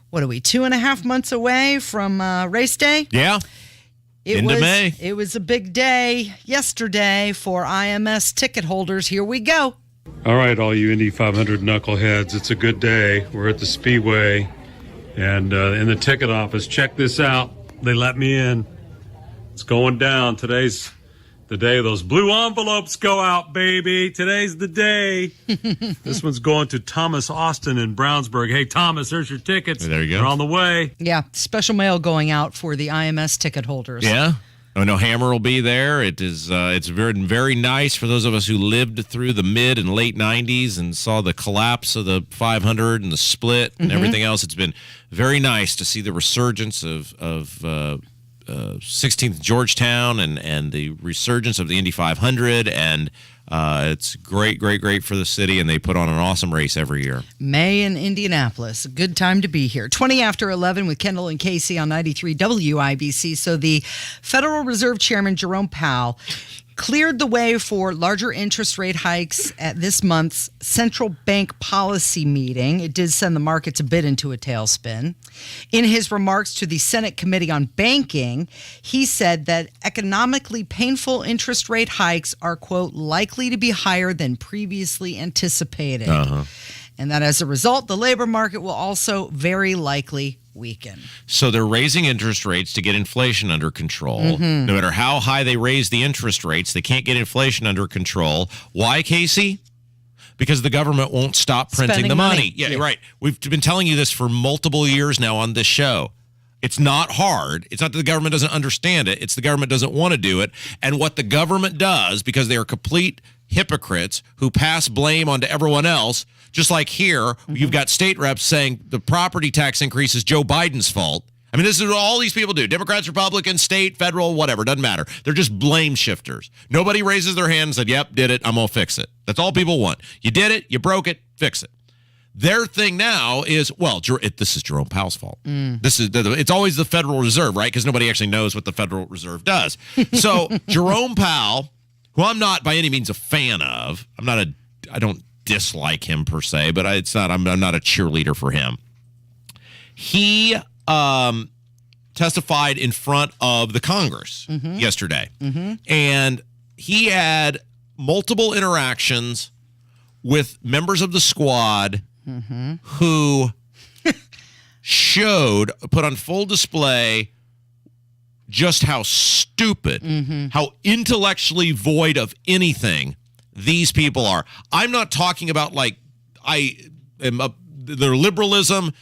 what are we, 2.5 months away from race day? Yeah. Into May. It was a big day yesterday for IMS ticket holders. Here we go. All right, all you Indy 500 knuckleheads, it's a good day. We're at the Speedway and in the ticket office. Check this out. They let me in. It's going down. Today's the day those blue envelopes go out, baby. Today's the day. This one's going to Thomas Austin in Brownsburg. Hey, Thomas, there's your tickets. There you go. They're on the way. Yeah, special mail going out for the IMS ticket holders. Yeah. I know Hammer will be there. It's very, very nice for those of us who lived through the mid and late 90s and saw the collapse of the 500 and the split and everything else. It's been very nice to see the resurgence of 16th Georgetown and the resurgence of the Indy 500, and it's great for the city, and they put on an awesome race every year. May in Indianapolis, a good time to be here. 20 after 11 with Kendall and Casey on 93 WIBC. So the Federal Reserve Chairman Jerome Powell cleared the way for larger interest rate hikes at this month's central bank policy meeting. It did send the markets a bit into a tailspin. In his remarks to the Senate Committee on Banking, he said that economically painful interest rate hikes are, quote, likely to be higher than previously anticipated. And that as a result, the labor market will also very likely weaken. So they're raising interest rates to get inflation under control. No matter how high they raise the interest rates, they can't get inflation under control. Why, Casey? Because the government won't stop printing Spending the money. money. Yeah, right. We've been telling you this for multiple years now on this show. It's not hard. It's not that the government doesn't understand it. It's the government doesn't want to do it. And what the government does, because they are complete hypocrites who pass blame onto everyone else, just like here, you've got state reps saying the property tax increase is Joe Biden's fault. I mean, this is what all these people do. Democrats, Republicans, state, federal, whatever. Doesn't matter. They're just blame shifters. Nobody raises their hand and said, yep, did it. I'm going to fix it. That's all people want. You did it. You broke it. Fix it. Their thing now is, well, this is Jerome Powell's fault. It's always the Federal Reserve, right? Because nobody actually knows what the Federal Reserve does. So Jerome Powell, who I'm not by any means a fan of, I don't dislike him per se, but I'm not a cheerleader for him. He testified in front of the Congress yesterday, and he had multiple interactions with members of the squad who put on full display just how stupid, how intellectually void of anything these people are. I'm not talking about their liberalism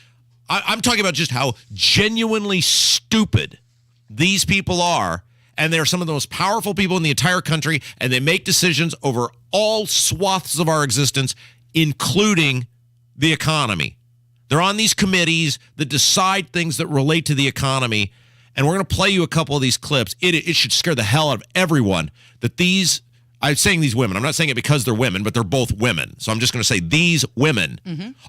I'm talking about just how genuinely stupid these people are. And they're some of the most powerful people in the entire country, and they make decisions over all swaths of our existence, including the economy. They're on these committees that decide things that relate to the economy, and we're going to play you a couple of these clips. It should scare the hell out of everyone that these, I'm saying these women, I'm not saying it because they're women, but they're both women. So I'm just going to say these women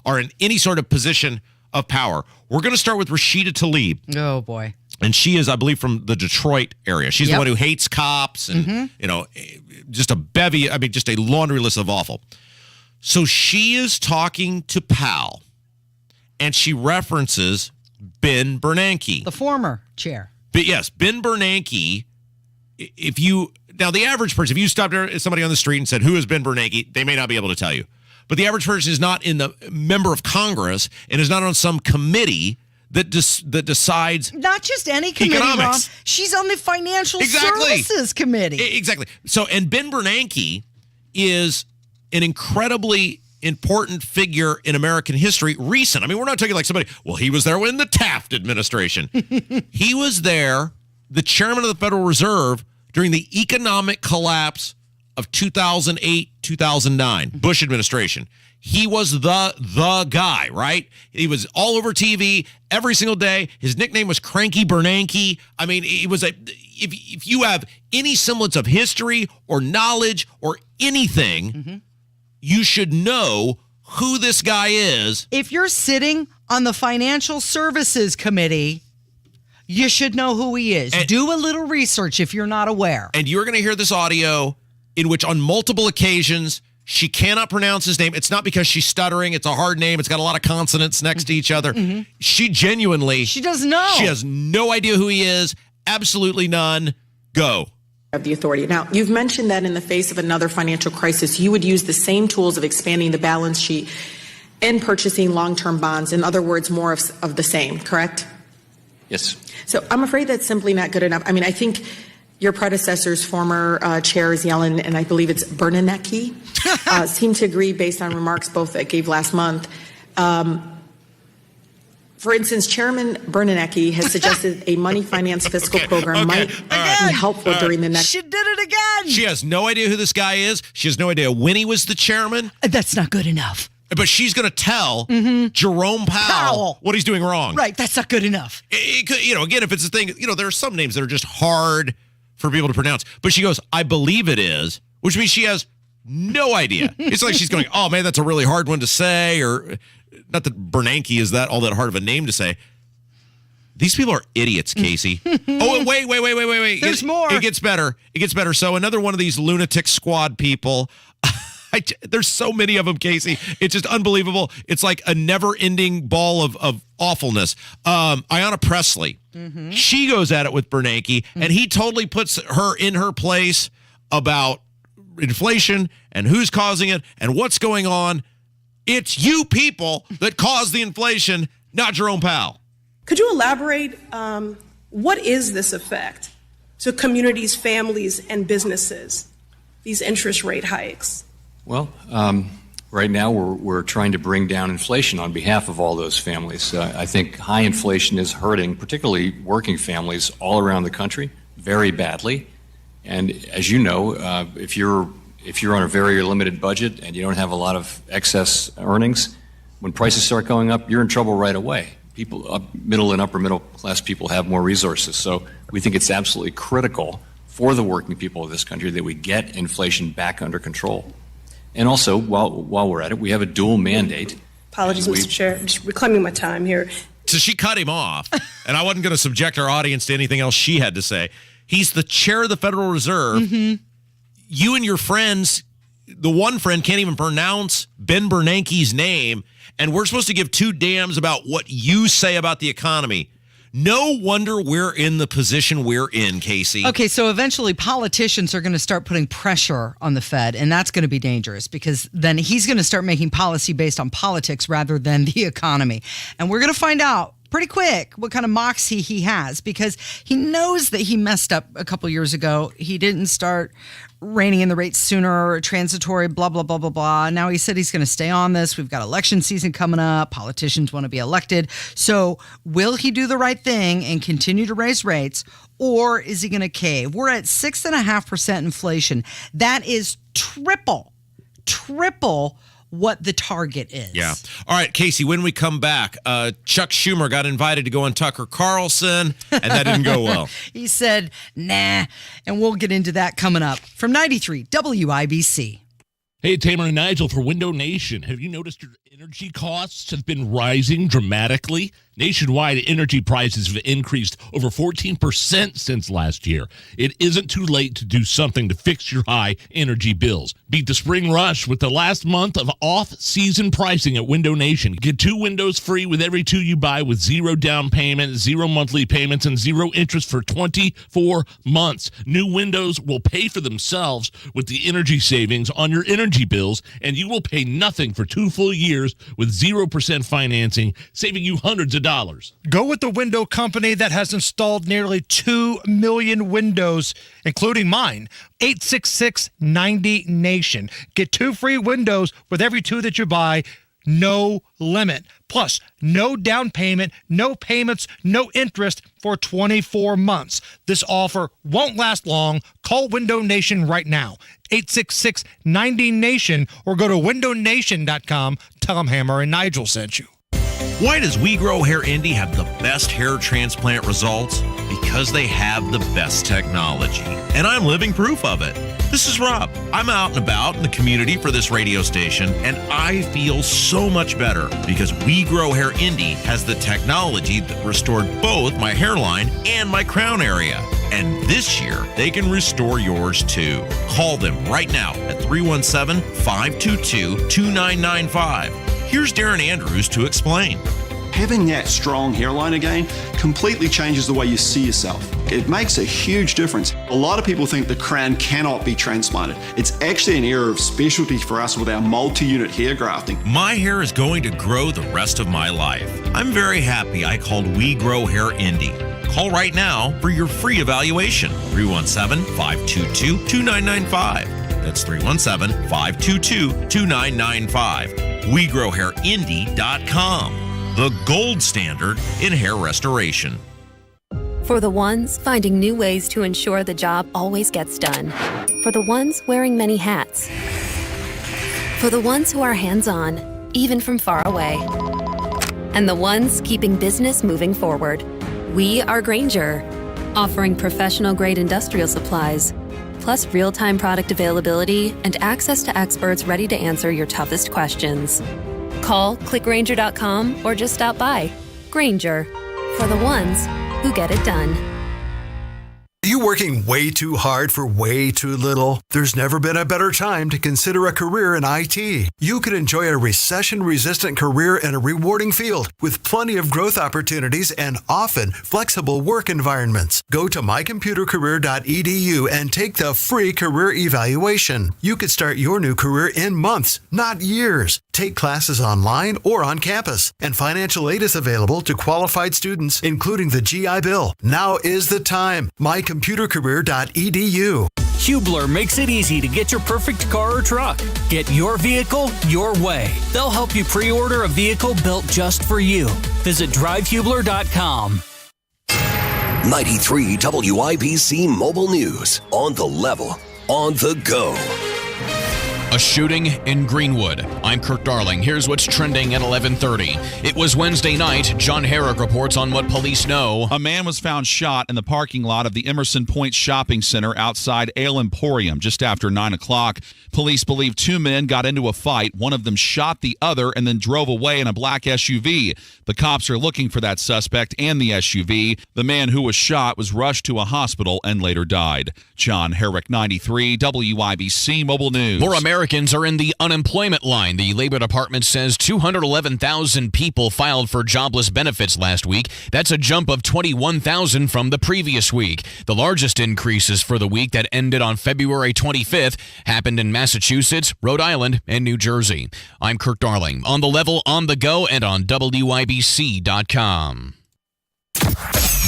are in any sort of position of power. We're going to start with Rashida Tlaib. Oh, boy. And she is, I believe, from the Detroit area. She's the one who hates cops and, just a bevy, just a laundry list of awful. So she is talking to Powell, and she references Ben Bernanke. The former chair. But yes, Ben Bernanke, now the average person, if you stopped somebody on the street and said, who is Ben Bernanke, they may not be able to tell you. But the average person is not in the member of Congress and is not on some committee that decides. Not just any committee, economics. Rob. She's on the Financial Services Committee. Exactly. So, and Ben Bernanke is an incredibly important figure in American history. Recent. I mean, we're not talking like somebody, well, he was there in the Taft administration. He was there, the chairman of the Federal Reserve, during the economic collapse of 2008, 2009, Bush administration. He was the guy, right? He was all over TV every single day. His nickname was Cranky Bernanke. I mean, it was if you have any semblance of history or knowledge or anything, you should know who this guy is. If you're sitting on the Financial Services Committee, you should know who he is. Do a little research if you're not aware. And you're going to hear this audio in which on multiple occasions she cannot pronounce his name. It's not because she's stuttering. It's a hard name. It's got a lot of consonants next to each other. She genuinely... She doesn't know. She has no idea who he is. Absolutely none. Go. Of the authority. Now, you've mentioned that in the face of another financial crisis, you would use the same tools of expanding the balance sheet and purchasing long-term bonds. In other words, more of the same, correct? Yes. So I'm afraid that's simply not good enough. I mean, I think your predecessor's former chairs, Yellen, and I believe it's Bernanke, seem to agree based on remarks both that gave last month. For instance, Chairman Bernanke has suggested a money finance fiscal program might be helpful during the next... She did it again! She has no idea who this guy is. She has no idea when he was the chairman. That's not good enough. But she's going to tell Jerome Powell what he's doing wrong. Right, that's not good enough. Again, if it's a thing, there are some names that are just hard for people to pronounce. But she goes, I believe it is, which means she has no idea. It's like she's going, oh, man, that's a really hard one to say. Or not that Bernanke is all that hard of a name to say. These people are idiots, Casey. Oh, wait. There's more. It gets better. So another one of these lunatic squad people. There's so many of them, Casey. It's just unbelievable. It's like a never-ending ball of awfulness. Ayanna Pressley, she goes at it with Bernanke, and he totally puts her in her place about inflation and who's causing it and what's going on. It's you people that caused the inflation, not Jerome Powell. Could you elaborate? What is this effect to communities, families, and businesses, these interest rate hikes? Well, right now we're trying to bring down inflation on behalf of all those families. I think high inflation is hurting, particularly working families all around the country, very badly. And as you know, if you're on a very limited budget and you don't have a lot of excess earnings, when prices start going up, you're in trouble right away. People, middle and upper middle class people, have more resources. So we think it's absolutely critical for the working people of this country that we get inflation back under control. And also, while we're at it, we have a dual mandate. Apologies, Mr. Chair. I'm just reclaiming my time here. So she cut him off, and I wasn't going to subject our audience to anything else she had to say. He's the chair of the Federal Reserve. You and your friends, the one friend can't even pronounce Ben Bernanke's name, and we're supposed to give two damns about what you say about the economy. No wonder we're in the position we're in, Casey. Okay, so eventually politicians are going to start putting pressure on the Fed, and that's going to be dangerous because then he's going to start making policy based on politics rather than the economy. And we're going to find out pretty quick what kind of moxie he has, because he knows that he messed up a couple years ago. He didn't start reining in the rates sooner, or transitory, blah, blah, blah, blah, blah. Now he said he's going to stay on this. We've got election season coming up. Politicians want to be elected. So will he do the right thing and continue to raise rates, or is he going to cave? We're at 6.5% inflation. That is triple what the target is. Yeah. All right, Casey, when we come back, Chuck Schumer got invited to go on Tucker Carlson, and that didn't go well. He said, nah, and we'll get into that coming up. From 93 WIBC. Hey, Tamer and Nigel for Window Nation. Have you noticed your energy costs have been rising dramatically? Nationwide, energy prices have increased over 14% since last year. It isn't too late to do something to fix your high energy bills. Beat the spring rush with the last month of off-season pricing at Window Nation. Get 2 windows free with every 2 you buy, with 0 down payment, 0 monthly payments, and 0 interest for 24 months. New windows will pay for themselves with the energy savings on your energy bills, and you will pay nothing for 2 full years with 0% financing, saving you hundreds of dollars. Go with the window company that has installed nearly 2 million windows, including mine. 866-90-NATION. Get 2 free windows with every 2 that you buy. No limit. Plus, no down payment, no payments, no interest for 24 months. This offer won't last long. Call Window Nation right now. 866-90-NATION, or go to windownation.com. Tell them Hammer and Nigel sent you. Why does We Grow Hair Indy have the best hair transplant results? Because they have the best technology. And I'm living proof of it. This is Rob. I'm out and about in the community for this radio station, and I feel so much better because We Grow Hair Indy has the technology that restored both my hairline and my crown area. And this year, they can restore yours too. Call them right now at 317-522-2995. Here's Darren Andrews to explain. Having that strong hairline again completely changes the way you see yourself. It makes a huge difference. A lot of people think the crown cannot be transplanted. It's actually an area of specialty for us with our multi-unit hair grafting. My hair is going to grow the rest of my life. I'm very happy I called We Grow Hair Indy. Call right now for your free evaluation. 317-522-2995. That's 317-522-2995. WeGrowHairIndy.com, the gold standard in hair restoration. For the ones finding new ways to ensure the job always gets done. For the ones wearing many hats. For the ones who are hands-on, even from far away. And the ones keeping business moving forward. We are Grainger, offering professional-grade industrial supplies, plus real-time product availability and access to experts ready to answer your toughest questions. Call, click Grainger.com, or just stop by. Grainger, for the ones who get it done. Are you working way too hard for way too little? There's never been a better time to consider a career in IT. You could enjoy a recession-resistant career in a rewarding field with plenty of growth opportunities and often flexible work environments. Go to mycomputercareer.edu and take the free career evaluation. You could start your new career in months, not years. Take classes online or on campus, and financial aid is available to qualified students, including the GI Bill. Now is the time. mycomputercareer.edu. Hubler makes it easy to get your perfect car or truck. Get your vehicle your way. They'll help you pre-order a vehicle built just for you. Visit drivehubler.com. 93 WIBC Mobile News. On the level, on the go. A shooting in Greenwood. I'm Kirk Darling. Here's what's trending at 11:30. It was Wednesday night. John Herrick reports on what police know. A man was found shot in the parking lot of the Emerson Point Shopping Center outside Ale Emporium just after 9 o'clock. Police believe 2 men got into a fight. One of them shot the other and then drove away in a black SUV. The cops are looking for that suspect and the SUV. The man who was shot was rushed to a hospital and later died. John Herrick, 93 WIBC Mobile News. More American Americans are in the unemployment line. The Labor Department says 211,000 people filed for jobless benefits last week. That's a jump of 21,000 from the previous week. The largest increases for the week that ended on February 25th happened in Massachusetts, Rhode Island, and New Jersey. I'm Kirk Darling, on the level, on the go, and on WIBC.com.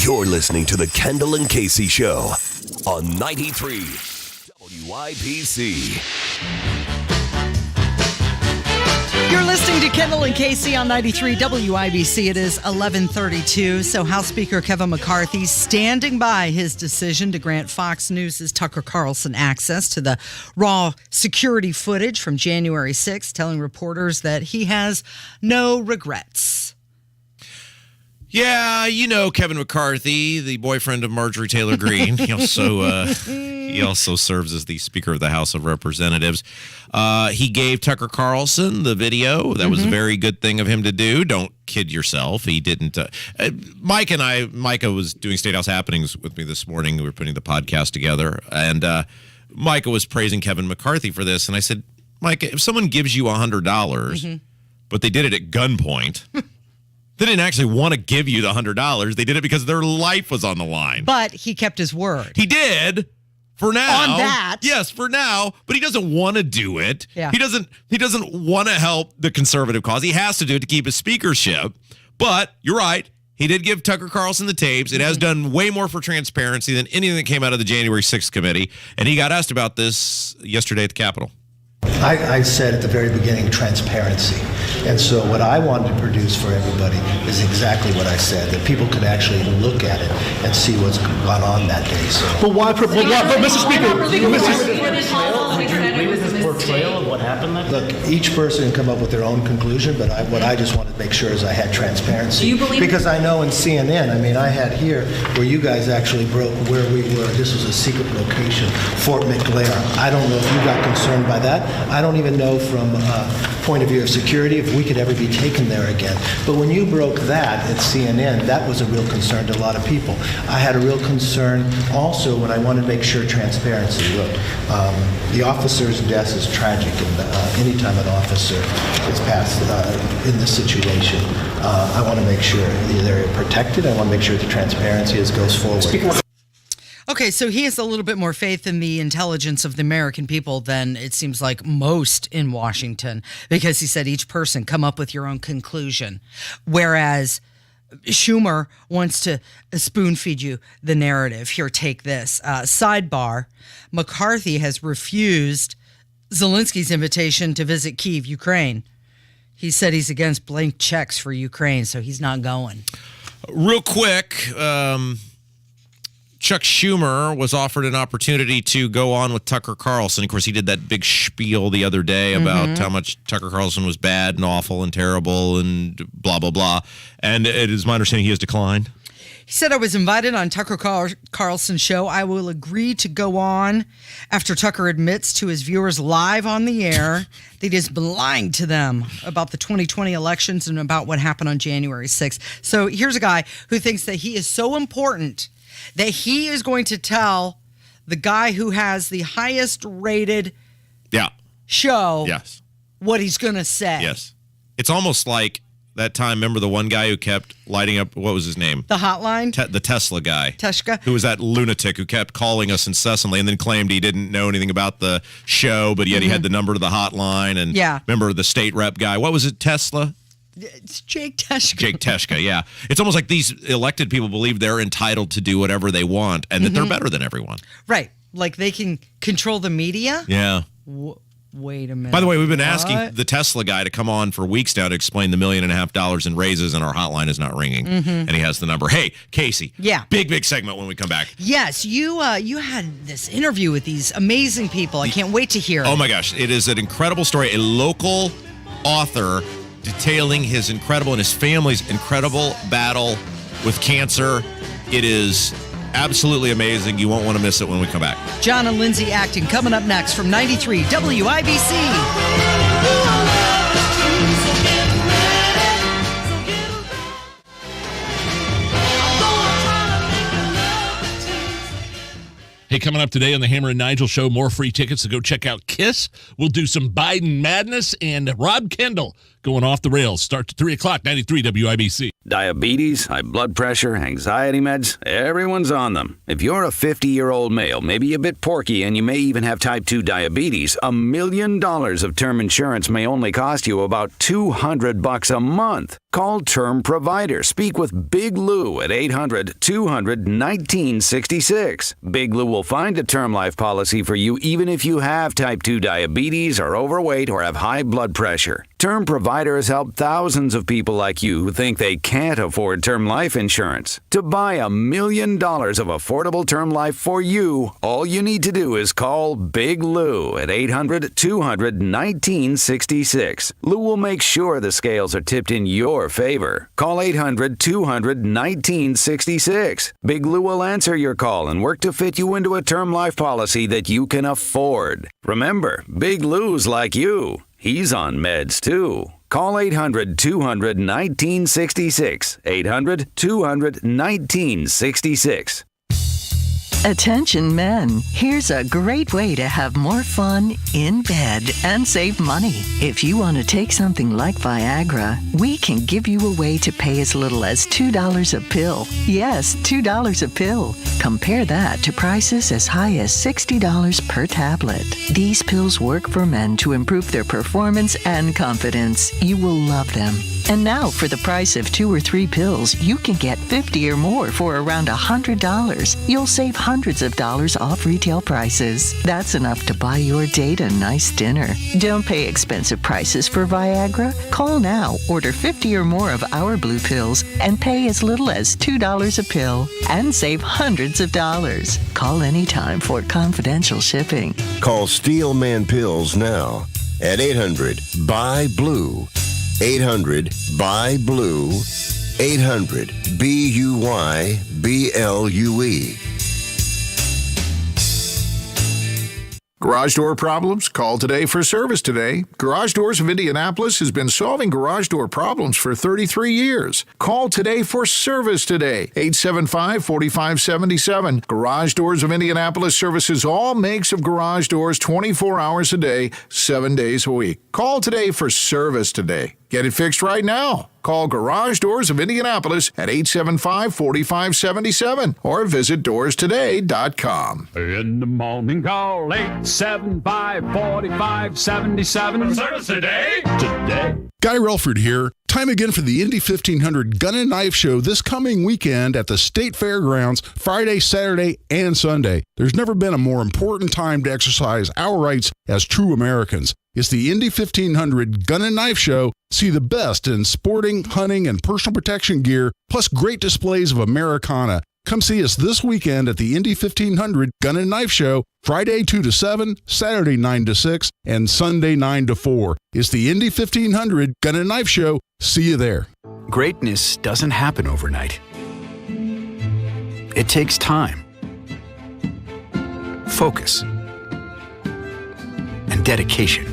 You're listening to the Kendall and Casey Show on 93 WIBC. You're listening to Kendall and Casey on 93 WIBC. It is 11:32. So House Speaker Kevin McCarthy standing by his decision to grant Fox News' Tucker Carlson access to the raw security footage from January 6th, telling reporters that he has no regrets. Yeah, you know Kevin McCarthy, the boyfriend of Marjorie Taylor Greene. He also serves as the Speaker of the House of Representatives. He gave Tucker Carlson the video. That was a very good thing of him to do. Don't kid yourself. He didn't. Micah was doing State House Happenings with me this morning. We were putting the podcast together. And Micah was praising Kevin McCarthy for this. And I said, Micah, if someone gives you $100, but they did it at gunpoint... They didn't actually want to give you the $100. They did it because their life was on the line. But he kept his word. He did. For now. On that. Yes, for now. But he doesn't want to do it. Yeah. He doesn't want to help the conservative cause. He has to do it to keep his speakership. But you're right. He did give Tucker Carlson the tapes. It has done way more for transparency than anything that came out of the January 6th committee. And he got asked about this yesterday at the Capitol. I said at the very beginning, transparency. And so what I wanted to produce for everybody is exactly what I said, that people could actually look at it and see what's gone on that day. So. But Mr. Speaker, would you agree with this portrayal of what happened there? Look, each person can come up with their own conclusion, but what I just wanted to make sure is I had transparency. Do you believe? Because I know in CNN, I had here where you guys actually broke where we were. This was a secret location, Fort McLaren. I don't know if you got concerned by that. I don't even know from point of view of security if we could ever be taken there again. But when you broke that at CNN, that was a real concern to a lot of people. I had a real concern also when I wanted to make sure transparency. Look, the officer's death is tragic, and anytime an officer is passed in this situation, I want to make sure they're protected. I want to make sure the transparency goes forward. Okay, so he has a little bit more faith in the intelligence of the American people than it seems like most in Washington, because he said each person come up with your own conclusion, whereas Schumer wants to spoon feed you the narrative. Here, take this. Sidebar, McCarthy has refused Zelensky's invitation to visit Kyiv, Ukraine. He said he's against blank checks for Ukraine, so he's not going. Real quick, Chuck Schumer was offered an opportunity to go on with Tucker Carlson. Of course, he did that big spiel the other day about how much Tucker Carlson was bad and awful and terrible and blah, blah, blah. And it is my understanding he has declined. He said, I was invited on Tucker Carlson's show. I will agree to go on after Tucker admits to his viewers live on the air that he has been lying to them about the 2020 elections and about what happened on January 6th. So here's a guy who thinks that he is so important that he is going to tell the guy who has the highest rated show what he's going to say. Yes. It's almost like that time, remember the one guy who kept lighting up, what was his name? The hotline? The Tesla guy. Teshka. Who was that lunatic who kept calling us incessantly and then claimed he didn't know anything about the show, but yet he had the number to the hotline. And remember the state rep guy? What was it, Tesla? It's Jake Teshka. Jake Teshka, yeah. It's almost like these elected people believe they're entitled to do whatever they want and that they're better than everyone. Right. Like they can control the media? Yeah. Wait a minute. By the way, we've been asking the Tesla guy to come on for weeks now to explain the $1.5 million in raises, and our hotline is not ringing. And he has the number. Hey, Casey. Yeah. Big segment when we come back. Yes, you had this interview with these amazing people. I can't wait to hear it. Oh my gosh, it is an incredible story. A local author detailing his incredible and his family's incredible battle with cancer. It is absolutely amazing. You won't want to miss it when we come back. John and Lindsay acting coming up next from 93 WIBC. Hey, coming up today on the Hammer and Nigel Show, more free tickets to go check out Kiss. We'll do some Biden madness, and Rob Kendall going off the rails. Starts at 3 o'clock, 93 WIBC. Diabetes, high blood pressure, anxiety meds, everyone's on them. If you're a 50-year-old male, maybe a bit porky, and you may even have type 2 diabetes, $1 million of term insurance may only cost you about $200 a month. Call Term Provider. Speak with Big Lou at 800-200-1966. Big Lou will find a term life policy for you even if you have type 2 diabetes, are overweight, or have high blood pressure. Term Provider has helped thousands of people like you who think they can't afford term life insurance. To buy $1 million of affordable term life for you, all you need to do is call Big Lou at 800-200-1966. Lou will make sure the scales are tipped in your favor. Call 800-200-1966. Big Lou will answer your call and work to fit you into a term life policy that you can afford. Remember, Big Lou's like you. He's on meds, too. Call 800-200-1966. 800-200-1966. Attention men, here's a great way to have more fun in bed and save money. If you want to take something like Viagra, we can give you a way to pay as little as $2 a pill. Yes, $2 a pill. Compare that to prices as high as $60 per tablet. These pills work for men to improve their performance and confidence. You will love them. And now, for the price of 2 or 3 pills, you can get 50 or more for around $100. You'll save hundreds of dollars off retail prices. That's enough to buy your date a nice dinner. Don't pay expensive prices for Viagra. Call now, order 50 or more of our blue pills, and pay as little as $2 a pill and save hundreds of dollars. Call anytime for confidential shipping. Call Steelman Pills now at 800-BUY-BLUE. 800-BUY-BLUE. 800-BUYBLUE. Garage door problems? Call today for service today. Garage Doors of Indianapolis has been solving garage door problems for 33 years. Call today for service today. 875-4577. Garage Doors of Indianapolis services all makes of garage doors 24 hours a day, 7 days a week. Call today for service today. Get it fixed right now. Call Garage Doors of Indianapolis at 875-4577 or visit doorstoday.com. In the morning, call 875-4577. Service today. Guy Relford here. Time again for the Indy 1500 Gun and Knife Show this coming weekend at the State Fairgrounds, Friday, Saturday, and Sunday. There's never been a more important time to exercise our rights as true Americans. It's the Indy 1500 Gun and Knife Show. See the best in sporting, hunting, and personal protection gear, plus great displays of Americana. Come see us this weekend at the Indy 1500 Gun and Knife Show, Friday 2 to 7, Saturday 9 to 6, and Sunday 9 to 4. It's the Indy 1500 Gun and Knife Show. See you there. Greatness doesn't happen overnight. It takes time, focus, and dedication.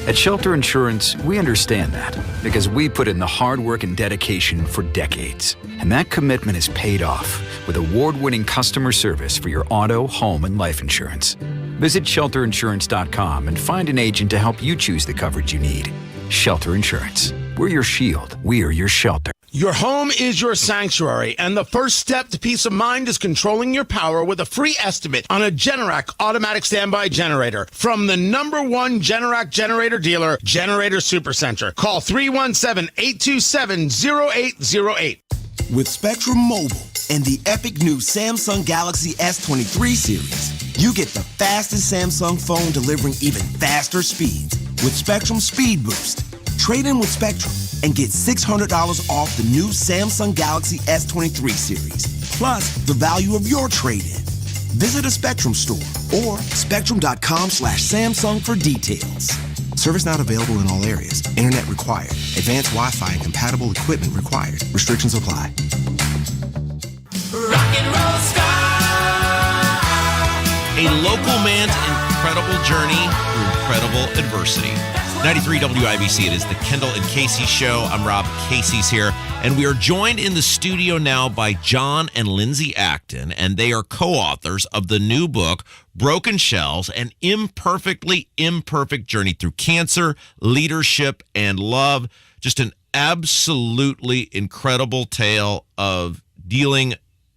At Shelter Insurance, we understand that because we put in the hard work and dedication for decades. And that commitment is paid off with award-winning customer service for your auto, home, and life insurance. Visit shelterinsurance.com and find an agent to help you choose the coverage you need. Shelter Insurance. We're your shield. We are your shelter. Your home is your sanctuary, and the first step to peace of mind is controlling your power with a free estimate on a Generac automatic standby generator from the #1 Generac generator dealer, Generator Supercenter. Call 317-827-0808. With Spectrum Mobile and the epic new Samsung Galaxy S23 series, you get the fastest Samsung phone delivering even faster speeds with Spectrum Speed Boost. Trade in with Spectrum and get $600 off the new Samsung Galaxy S23 series, plus the value of your trade-in. Visit a Spectrum store or spectrum.com/Samsung for details. Service not available in all areas. Internet required. Advanced Wi-Fi and compatible equipment required. Restrictions apply. Rock and roll star. A local man's incredible journey through incredible adversity. 93 WIBC. It is the Kendall and Casey Show. I'm Rob. Casey's here. And we are joined in the studio now by John and Lindsay Acton. And they are co-authors of the new book, Broken Shells, An Imperfectly Imperfect Journey Through Cancer, Leadership, and Love. Just an absolutely incredible tale of dealing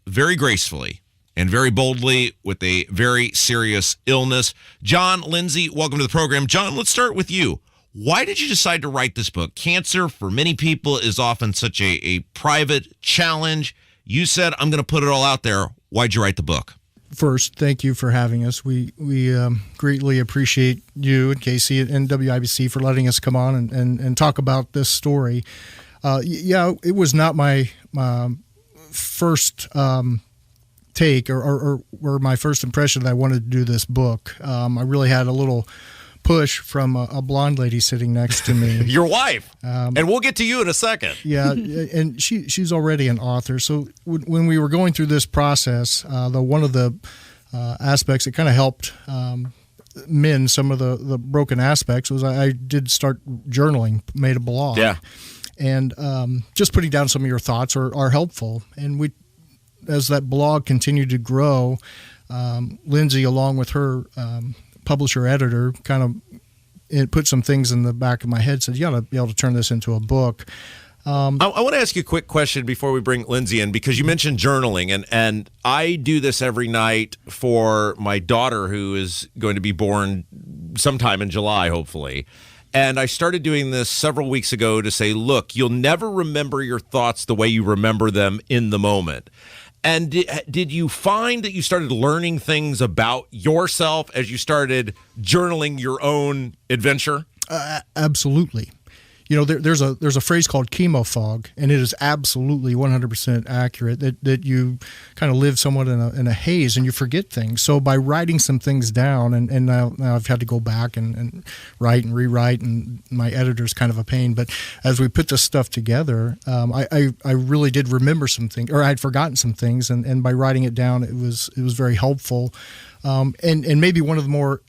very gracefully and very boldly with a very serious illness. John, Lindsay, welcome to the program. John, let's start with you. Why did you decide to write this book? Cancer, for many people, is often such a private challenge. You said, I'm going to put it all out there. Why'd you write the book? First, thank you for having us. We greatly appreciate you and Casey and WIBC for letting us come on and talk about this story. It was not my first take or my first impression that I wanted to do this book. I really had a little push from a blonde lady sitting next to me. Your wife. And we'll get to you in a second. Yeah, and she's already an author. So when we were going through this process, one of the aspects that kind of helped mend some of the broken aspects was I did start journaling, made a blog. Yeah. And just putting down some of your thoughts are helpful. And as that blog continued to grow, Lindsay, along with her publisher editor, kind of put some things in the back of my head, said, you ought to be able to turn this into a book. I want to ask you a quick question before we bring Lindsay in, because you mentioned journaling, and I do this every night for my daughter, who is going to be born sometime in July, hopefully. And I started doing this several weeks ago to say, look, you'll never remember your thoughts the way you remember them in the moment. And did you find that you started learning things about yourself as you started journaling your own adventure? Absolutely. You know, there's a phrase called chemo fog, and it is absolutely 100% accurate that you kind of live somewhat in a haze and you forget things. So by writing some things down, and now I've had to go back and write and rewrite, and my editor's kind of a pain. But as we put this stuff together, I really did remember some things, or I'd forgotten some things, and by writing it down, it was very helpful. And maybe one of the more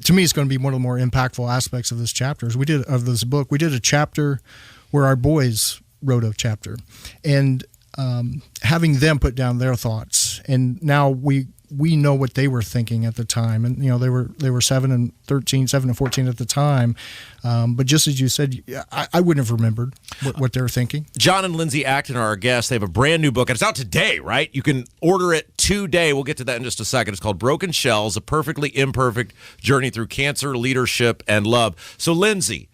to me, it's going to be one of the more impactful aspects of this book. We did a chapter where our boys wrote a chapter, and having them put down their thoughts, and now we know what they were thinking at the time, and you know they were 7 and 14 at the time, but just as you said, I wouldn't have remembered what they were thinking. John and Lindsay Acton are our guests. They have a brand new book, and it's out today, right? You can order it today. We'll get to that in just a second. It's called Broken Shells, A Perfectly Imperfect Journey Through Cancer, Leadership, and Love. So, Lindsay,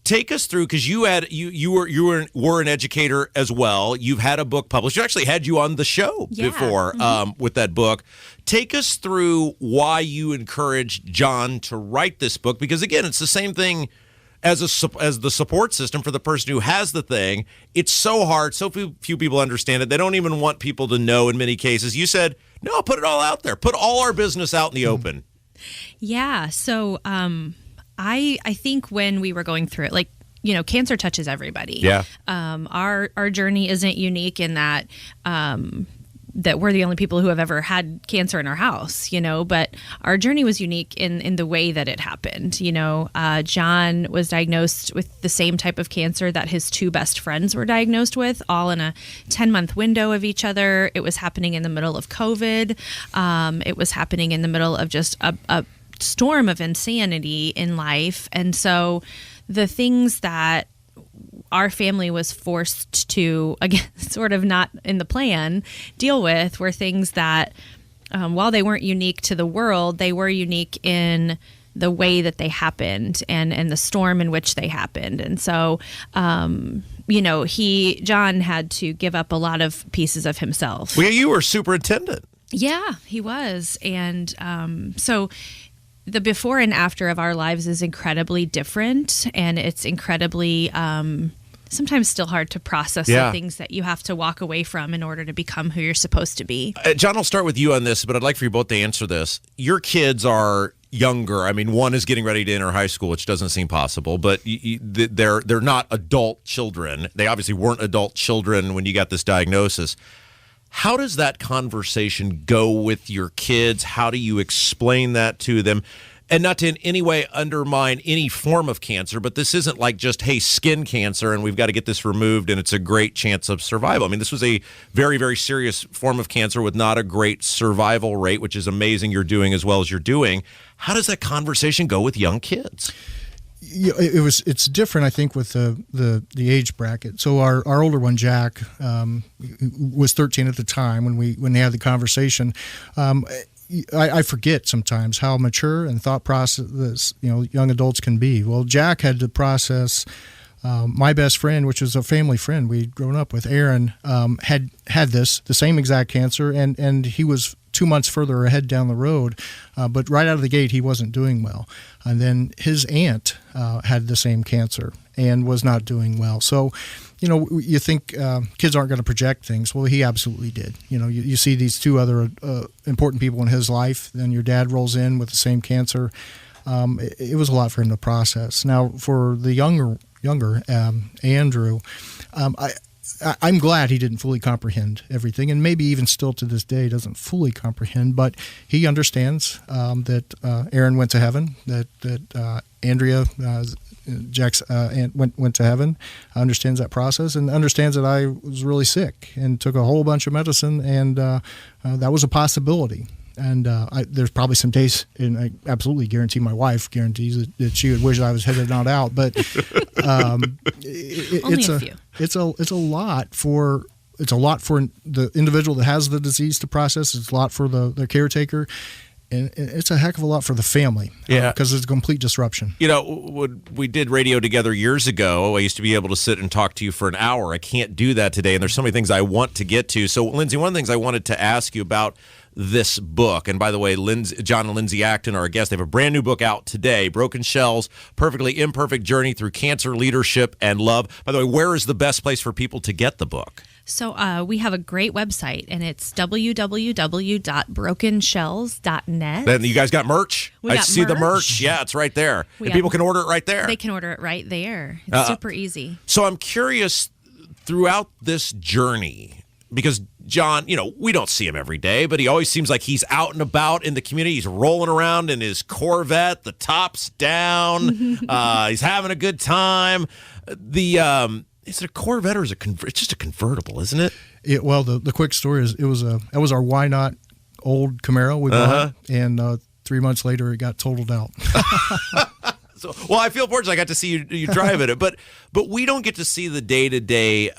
take us through, because you were an educator as well. You've had a book published. You actually had you on the show before with that book. Take us through why you encouraged John to write this book, because again, it's the same thing as the support system for the person who has the thing. It's so hard. So few people understand it. They don't even want people to know in many cases. You said, no, put it all out there. Put all our business out in the open. Yeah. So I think when we were going through it, like, you know, cancer touches everybody. Yeah. Our journey isn't unique in that that we're the only people who have ever had cancer in our house, you know, but our journey was unique in the way that it happened. You know, John was diagnosed with the same type of cancer that his two best friends were diagnosed with, all in a 10-month window of each other. It was happening in the middle of COVID. It was happening in the middle of just a storm of insanity in life. And so the things that our family was forced to, again, sort of not in the plan, deal with were things that, while they weren't unique to the world, they were unique in the way that they happened and the storm in which they happened. And so, you know, John had to give up a lot of pieces of himself. Well, you were superintendent. Yeah, he was. And so the before and after of our lives is incredibly different, and it's incredibly sometimes still hard to process the things that you have to walk away from in order to become who you're supposed to be. John, I'll start with you on this, but I'd like for you both to answer this. Your kids are younger. I mean, one is getting ready to enter high school, which doesn't seem possible, but they're not adult children. They obviously weren't adult children when you got this diagnosis. How does that conversation go with your kids? How do you explain that to them? And not to in any way undermine any form of cancer, but this isn't like just, hey, skin cancer, and we've got to get this removed, and it's a great chance of survival. I mean, this was a very, very serious form of cancer with not a great survival rate, which is amazing you're doing as well as you're doing. How does that conversation go with young kids? It's different, I think, with the age bracket. So our older one, Jack, was 13 at the time when they had the conversation. I forget sometimes how mature and thought process young adults can be. Well, Jack had to process. My best friend, which was a family friend we'd grown up with, Aaron, had the same exact cancer, and he was 2 months further ahead down the road, but right out of the gate, he wasn't doing well. And then his aunt had the same cancer and was not doing well. So, you think kids aren't going to project things. Well, he absolutely did. You see these two other important people in his life, then your dad rolls in with the same cancer. It was a lot for him to process. Now, for the younger Andrew, I'm glad he didn't fully comprehend everything, and maybe even still to this day doesn't fully comprehend, but he understands that Aaron went to heaven, that Andrea, Jack's aunt, went to heaven, understands that process, and understands that I was really sick and took a whole bunch of medicine, and that was a possibility. And there's probably some days, and I absolutely guarantee my wife guarantees that she would wish I was headed not out. But it's a lot for the individual that has the disease to process. It's a lot for the caretaker, and it's a heck of a lot for the family. Because it's a complete disruption. When we did radio together years ago, I used to be able to sit and talk to you for an hour. I can't do that today, and there's so many things I want to get to. So, Lindsay, one of the things I wanted to ask you about this book, and by the way, John and Lindsay Acton are our guests. They have a brand new book out today, Broken Shells, Perfectly Imperfect Journey Through Cancer, Leadership, and Love. By the way, where is the best place for people to get the book? So we have a great website, and it's www.brokenshells.net. Then you guys got merch? I see the merch. Yeah, it's right there. And people can order it right there. They can order it right there. It's super easy. So I'm curious, throughout this journey, because John, we don't see him every day, but he always seems like he's out and about in the community. He's rolling around in his Corvette, the top's down. He's having a good time. Is it a Corvette or it's just a convertible, isn't it? Well, the quick story is that was our Why Not old Camaro we bought, and 3 months later it got totaled out. Well, I feel fortunate I got to see you driving it, but we don't get to see the day-to-day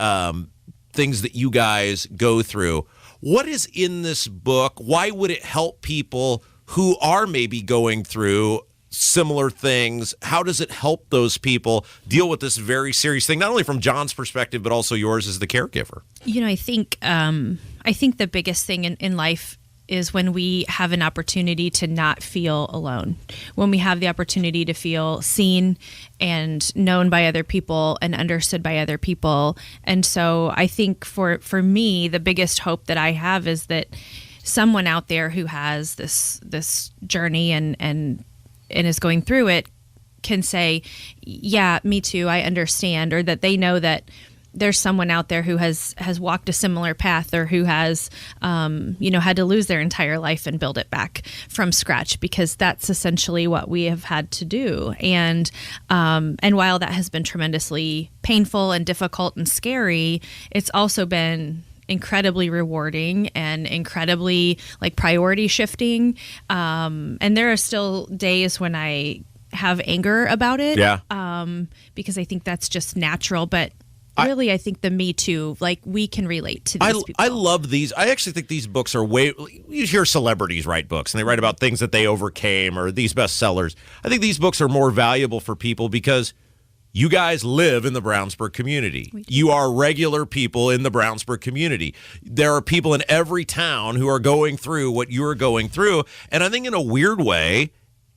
things that you guys go through. What is in this book? Why would it help people who are maybe going through similar things? How does it help those people deal with this very serious thing, not only from John's perspective, but also yours as the caregiver? I think the biggest thing in life is when we have an opportunity to not feel alone, when we have the opportunity to feel seen and known by other people and understood by other people. And so I think for me, the biggest hope that I have is that someone out there who has this journey and is going through it can say, yeah, me too, I understand, or that they know that there's someone out there who has walked a similar path, or who has, had to lose their entire life and build it back from scratch, because that's essentially what we have had to do. And while that has been tremendously painful and difficult and scary, it's also been incredibly rewarding and incredibly priority shifting. And there are still days when I have anger about it. Yeah. Because I think that's just natural, but really, I think the Me Too, we can relate to these people. I love these. I actually think these books are you hear celebrities write books, and they write about things that they overcame, or these bestsellers. I think these books are more valuable for people because you guys live in the Brownsburg community. You are regular people in the Brownsburg community. There are people in every town who are going through what you are going through, and I think in a weird way,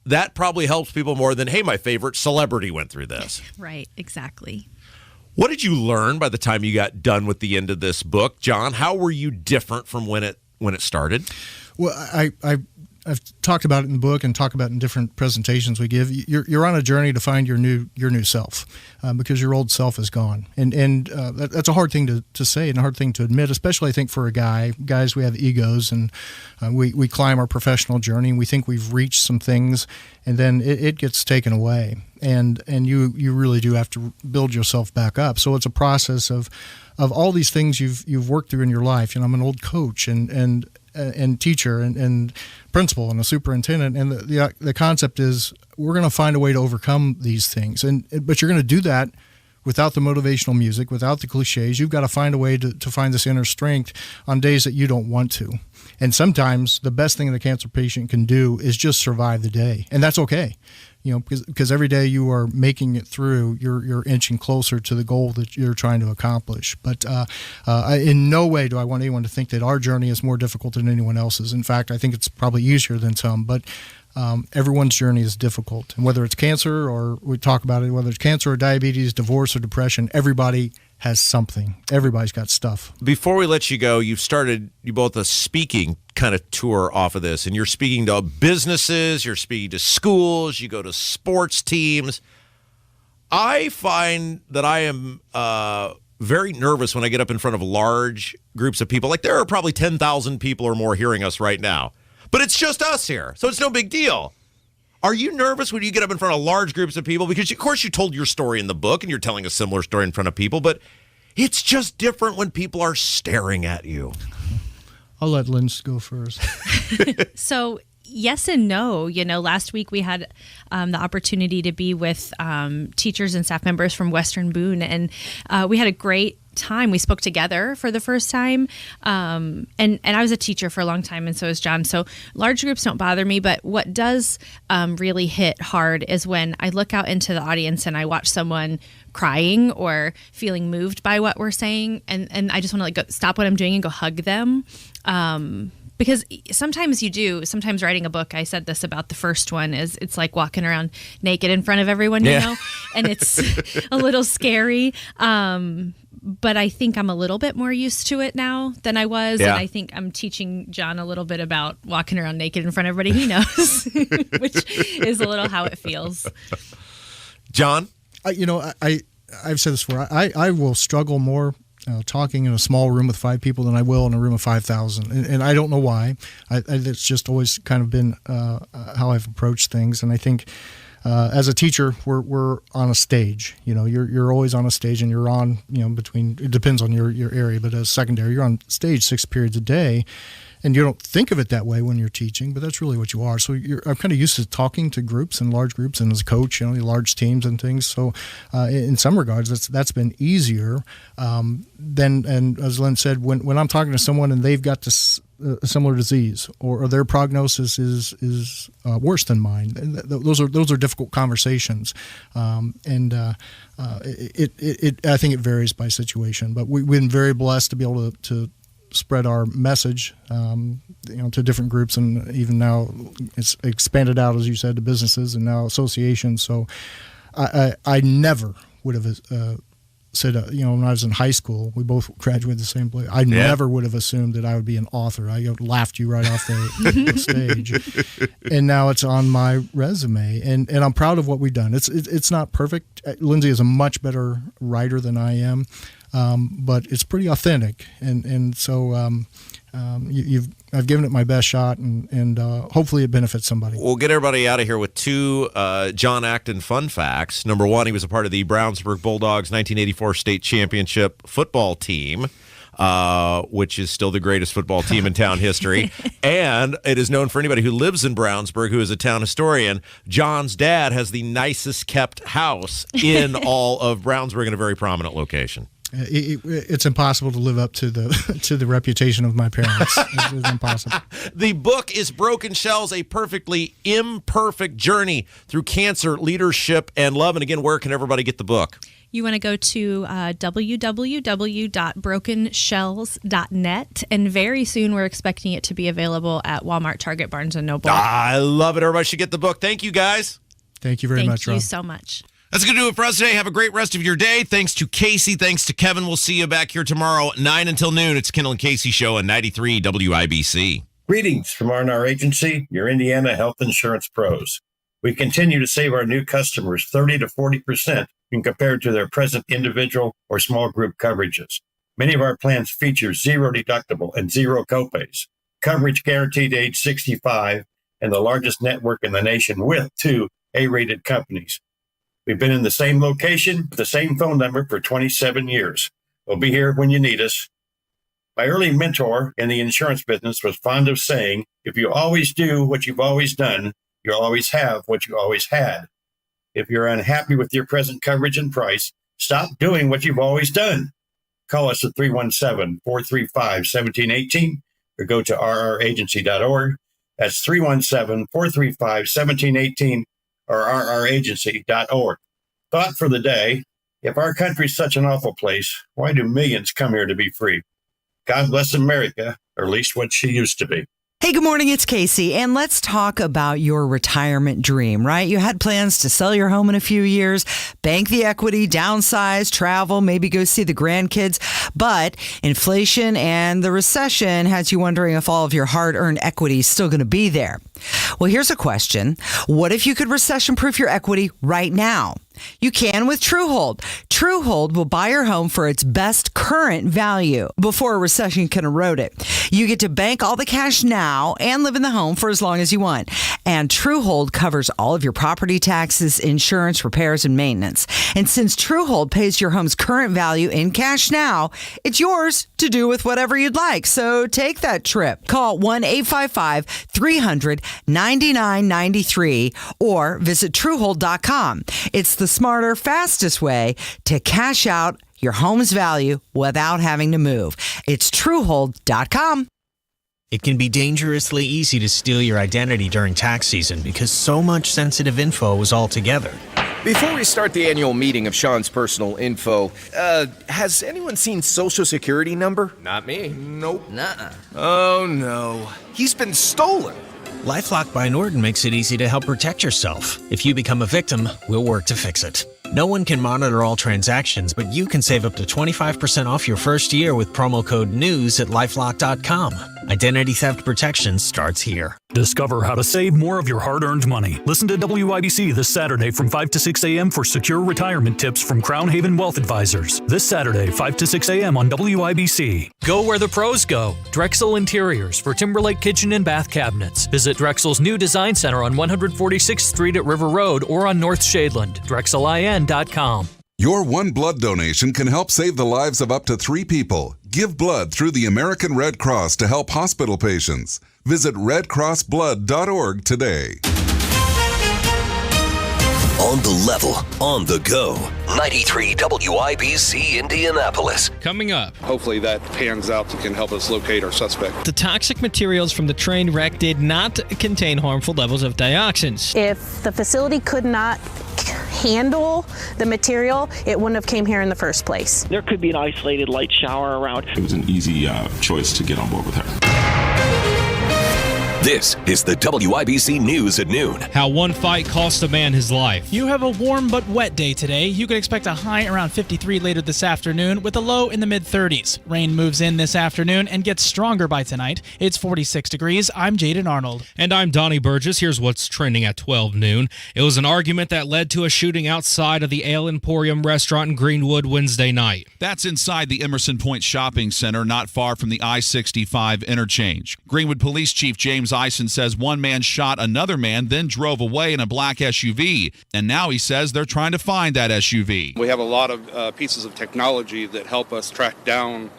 that probably helps people more than, hey, my favorite celebrity went through this. Right, exactly. What did you learn by the time you got done with the end of this book, John? How were you different from when it started? Well, I I've talked about it in the book and talk about it in different presentations we give. You're on a journey to find your new self because your old self is gone, and that's a hard thing to say and a hard thing to admit, especially I think for a guy. Guys, we have egos, and we climb our professional journey, and we think we've reached some things, and then it gets taken away, and you really do have to build yourself back up. So it's a process of all these things you've worked through in your life. I'm an old coach and teacher and principal and a superintendent, and the concept is we're going to find a way to overcome these things, but you're going to do that without the motivational music, without the cliches. You've got to find a way to find this inner strength on days that you don't want to. And sometimes the best thing the cancer patient can do is just survive the day, and that's okay. Because every day you are making it through, you're inching closer to the goal that you're trying to accomplish. But in no way do I want anyone to think that our journey is more difficult than anyone else's. In fact, I think it's probably easier than some. But everyone's journey is difficult. And whether it's cancer or we talk about it, whether it's cancer or diabetes, divorce or depression, everybody has something. Everybody's got stuff. Before we let you go, you both a speaking kind of tour off of this, and you're speaking to businesses, you're speaking to schools, you go to sports teams. I find that I am very nervous when I get up in front of large groups of people. Like there are probably 10,000 people or more hearing us right now, but it's just us here, so it's no big deal. Are you nervous when you get up in front of large groups of people? Because, of course, you told your story in the book, and you're telling a similar story in front of people, but it's just different when people are staring at you. I'll let Lynn go first. So, yes and no. Last week we had the opportunity to be with teachers and staff members from Western Boone, and we had a great time. We spoke together for the first time, and I was a teacher for a long time, and so is John. So large groups don't bother me, but what does really hit hard is when I look out into the audience and I watch someone crying or feeling moved by what we're saying, and I just want to go stop what I'm doing and go hug them. Because sometimes sometimes writing a book, I said this about the first one, is it's like walking around naked in front of everyone, and it's a little scary. But I think I'm a little bit more used to it now than I was. Yeah. And I think I'm teaching John a little bit about walking around naked in front of everybody he knows, which is a little how it feels. John? I've said this before. I will struggle more talking in a small room with 5 people than I will in a room of 5,000. And I don't know why. It's just always kind of been how I've approached things. And I think as a teacher, we're on a stage. You're always on a stage, and you're on, between, it depends on your area, but as secondary, you're on stage 6 periods a day. And you don't think of it that way when you're teaching, but that's really what you are. So I'm kind of used to talking to groups and large groups, and as a coach, large teams and things. So in some regards, that's been easier. And as Lynn said, when I'm talking to someone and they've got this similar disease, or their prognosis is worse than mine, and those are difficult conversations. I think it varies by situation. But we've been very blessed to be able to spread our message, to different groups, and even now it's expanded out, as you said, to businesses and now associations. So I never would have said, when I was in high school, we both graduated the same place. I never would have assumed that I would be an author. I laughed you right off the stage, and now it's on my resume, and I'm proud of what we've done. It's not perfect. Lindsay is a much better writer than I am. But it's pretty authentic, and so I've given it my best shot, and hopefully it benefits somebody. We'll get everybody out of here with 2 John Acton fun facts. Number 1, he was a part of the Brownsburg Bulldogs 1984 state championship football team, which is still the greatest football team in town history. And it is known for anybody who lives in Brownsburg who is a town historian. John's dad has the nicest kept house in all of Brownsburg in a very prominent location. It's impossible to live up to the reputation of my parents. It's impossible. The book is Broken Shells, a perfectly imperfect journey through cancer, leadership, and love. And again, where can everybody get the book? You want to go to www.brokenshells.net, and very soon we're expecting it to be available at Walmart, Target, Barnes & Noble. I love it. Everybody should get the book. Thank you, guys. Thank you very much, Rob. Thank you so much. That's going to do it for us today. Have a great rest of your day. Thanks to Casey. Thanks to Kevin. We'll see you back here tomorrow, 9 until noon. It's Kendall and Casey Show on 93 WIBC. Greetings from R&R Agency, your Indiana health insurance pros. We continue to save our new customers 30 to 40% when compared to their present individual or small group coverages. Many of our plans feature zero deductible and zero copays, coverage guaranteed to age 65, and the largest network in the nation with 2 A-rated companies. We've been in the same location, with the same phone number for 27 years. We'll be here when you need us. My early mentor in the insurance business was fond of saying, if you always do what you've always done, you'll always have what you always had. If you're unhappy with your present coverage and price, stop doing what you've always done. Call us at 317-435-1718 or go to rragency.org. That's 317-435-1718 or rragency.org. Thought for the day, if our country's such an awful place, why do millions come here to be free? God bless America, or at least what she used to be. Hey, good morning. It's Casey, and let's talk about your retirement dream, right? You had plans to sell your home in a few years, bank the equity, downsize, travel, maybe go see the grandkids. But inflation and the recession has you wondering if all of your hard-earned equity is still going to be there. Well, here's a question. What if you could recession-proof your equity right now? You can with Truehold. Truehold will buy your home for its best current value before a recession can erode it. You get to bank all the cash now and live in the home for as long as you want. And Truehold covers all of your property taxes, insurance, repairs, and maintenance. And since Truehold pays your home's current value in cash now, it's yours to do with whatever you'd like. So take that trip. Call 1-855-300-9993 or visit Truehold.com. It's the smarter, fastest way to cash out your home's value without having to move. It's Truehold.com. It can be dangerously easy to steal your identity during tax season because so much sensitive info is all together. Before we start the annual meeting of Sean's personal info, has anyone seen Social Security number? Not me. Nope. Nuh-uh. Oh, no. He's been stolen. LifeLock by Norton makes it easy to help protect yourself. If you become a victim, we'll work to fix it. No one can monitor all transactions, but you can save up to 25% off your first year with promo code NEWS at LifeLock.com. Identity theft protection starts here. Discover how to save more of your hard-earned money. Listen to WIBC this Saturday from 5 to 6 a.m. for secure retirement tips from Crown Haven Wealth Advisors. This Saturday, 5 to 6 a.m. on WIBC. Go where the pros go. Drexel Interiors for Timberlake Kitchen and Bath Cabinets. Visit Drexel's new design center on 146th Street at River Road or on North Shadeland. DrexelIN.com. Your one blood donation can help save the lives of up to 3 people. Give blood through the American Red Cross to help hospital patients. Visit redcrossblood.org today. On the level, on the go. 93 WIBC Indianapolis. Coming up. Hopefully that pans out and can help us locate our suspect. The toxic materials from the train wreck did not contain harmful levels of dioxins. If the facility could not handle the material, it wouldn't have came here in the first place. There could be an isolated light shower around. It was an easy choice to get on board with her. This is the WIBC News at noon. How one fight cost a man his life. You have a warm but wet day today. You can expect a high around 53 later this afternoon with a low in the mid-30s. Rain moves in this afternoon and gets stronger by tonight. It's 46 degrees. I'm Jaden Arnold. And I'm Donnie Burgess. Here's what's trending at 12 noon. It was an argument that led to a shooting outside of the Ale Emporium restaurant in Greenwood Wednesday night. That's inside the Emerson Point Shopping Center, not far from the I-65 interchange. Greenwood Police Chief James Ison says one man shot another man, then drove away in a black SUV. And now he says they're trying to find that SUV. We have a lot of pieces of technology that help us track down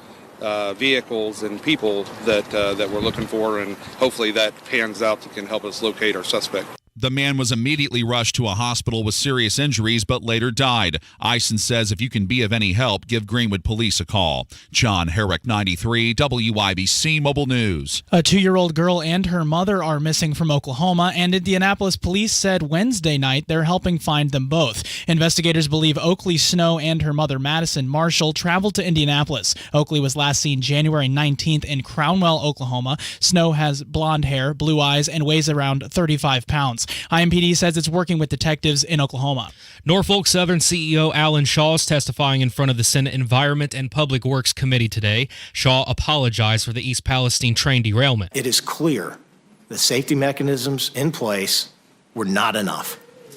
vehicles and people that we're looking for, and hopefully that pans out and can help us locate our suspect. The man was immediately rushed to a hospital with serious injuries, but later died. Ison says if you can be of any help, give Greenwood Police a call. John Herrick, 93, WIBC Mobile News. A 2-year-old girl and her mother are missing from Oklahoma, and Indianapolis police said Wednesday night they're helping find them both. Investigators believe Oakley Snow and her mother, Madison Marshall, traveled to Indianapolis. Oakley was last seen January 19th in Crownwell, Oklahoma. Snow has blonde hair, blue eyes, and weighs around 35 pounds. IMPD says it's working with detectives in Oklahoma. Norfolk Southern CEO Alan Shaw is testifying in front of the Senate Environment and Public Works Committee today. Shaw apologized for the East Palestine train derailment. It is clear the safety mechanisms in place were not enough.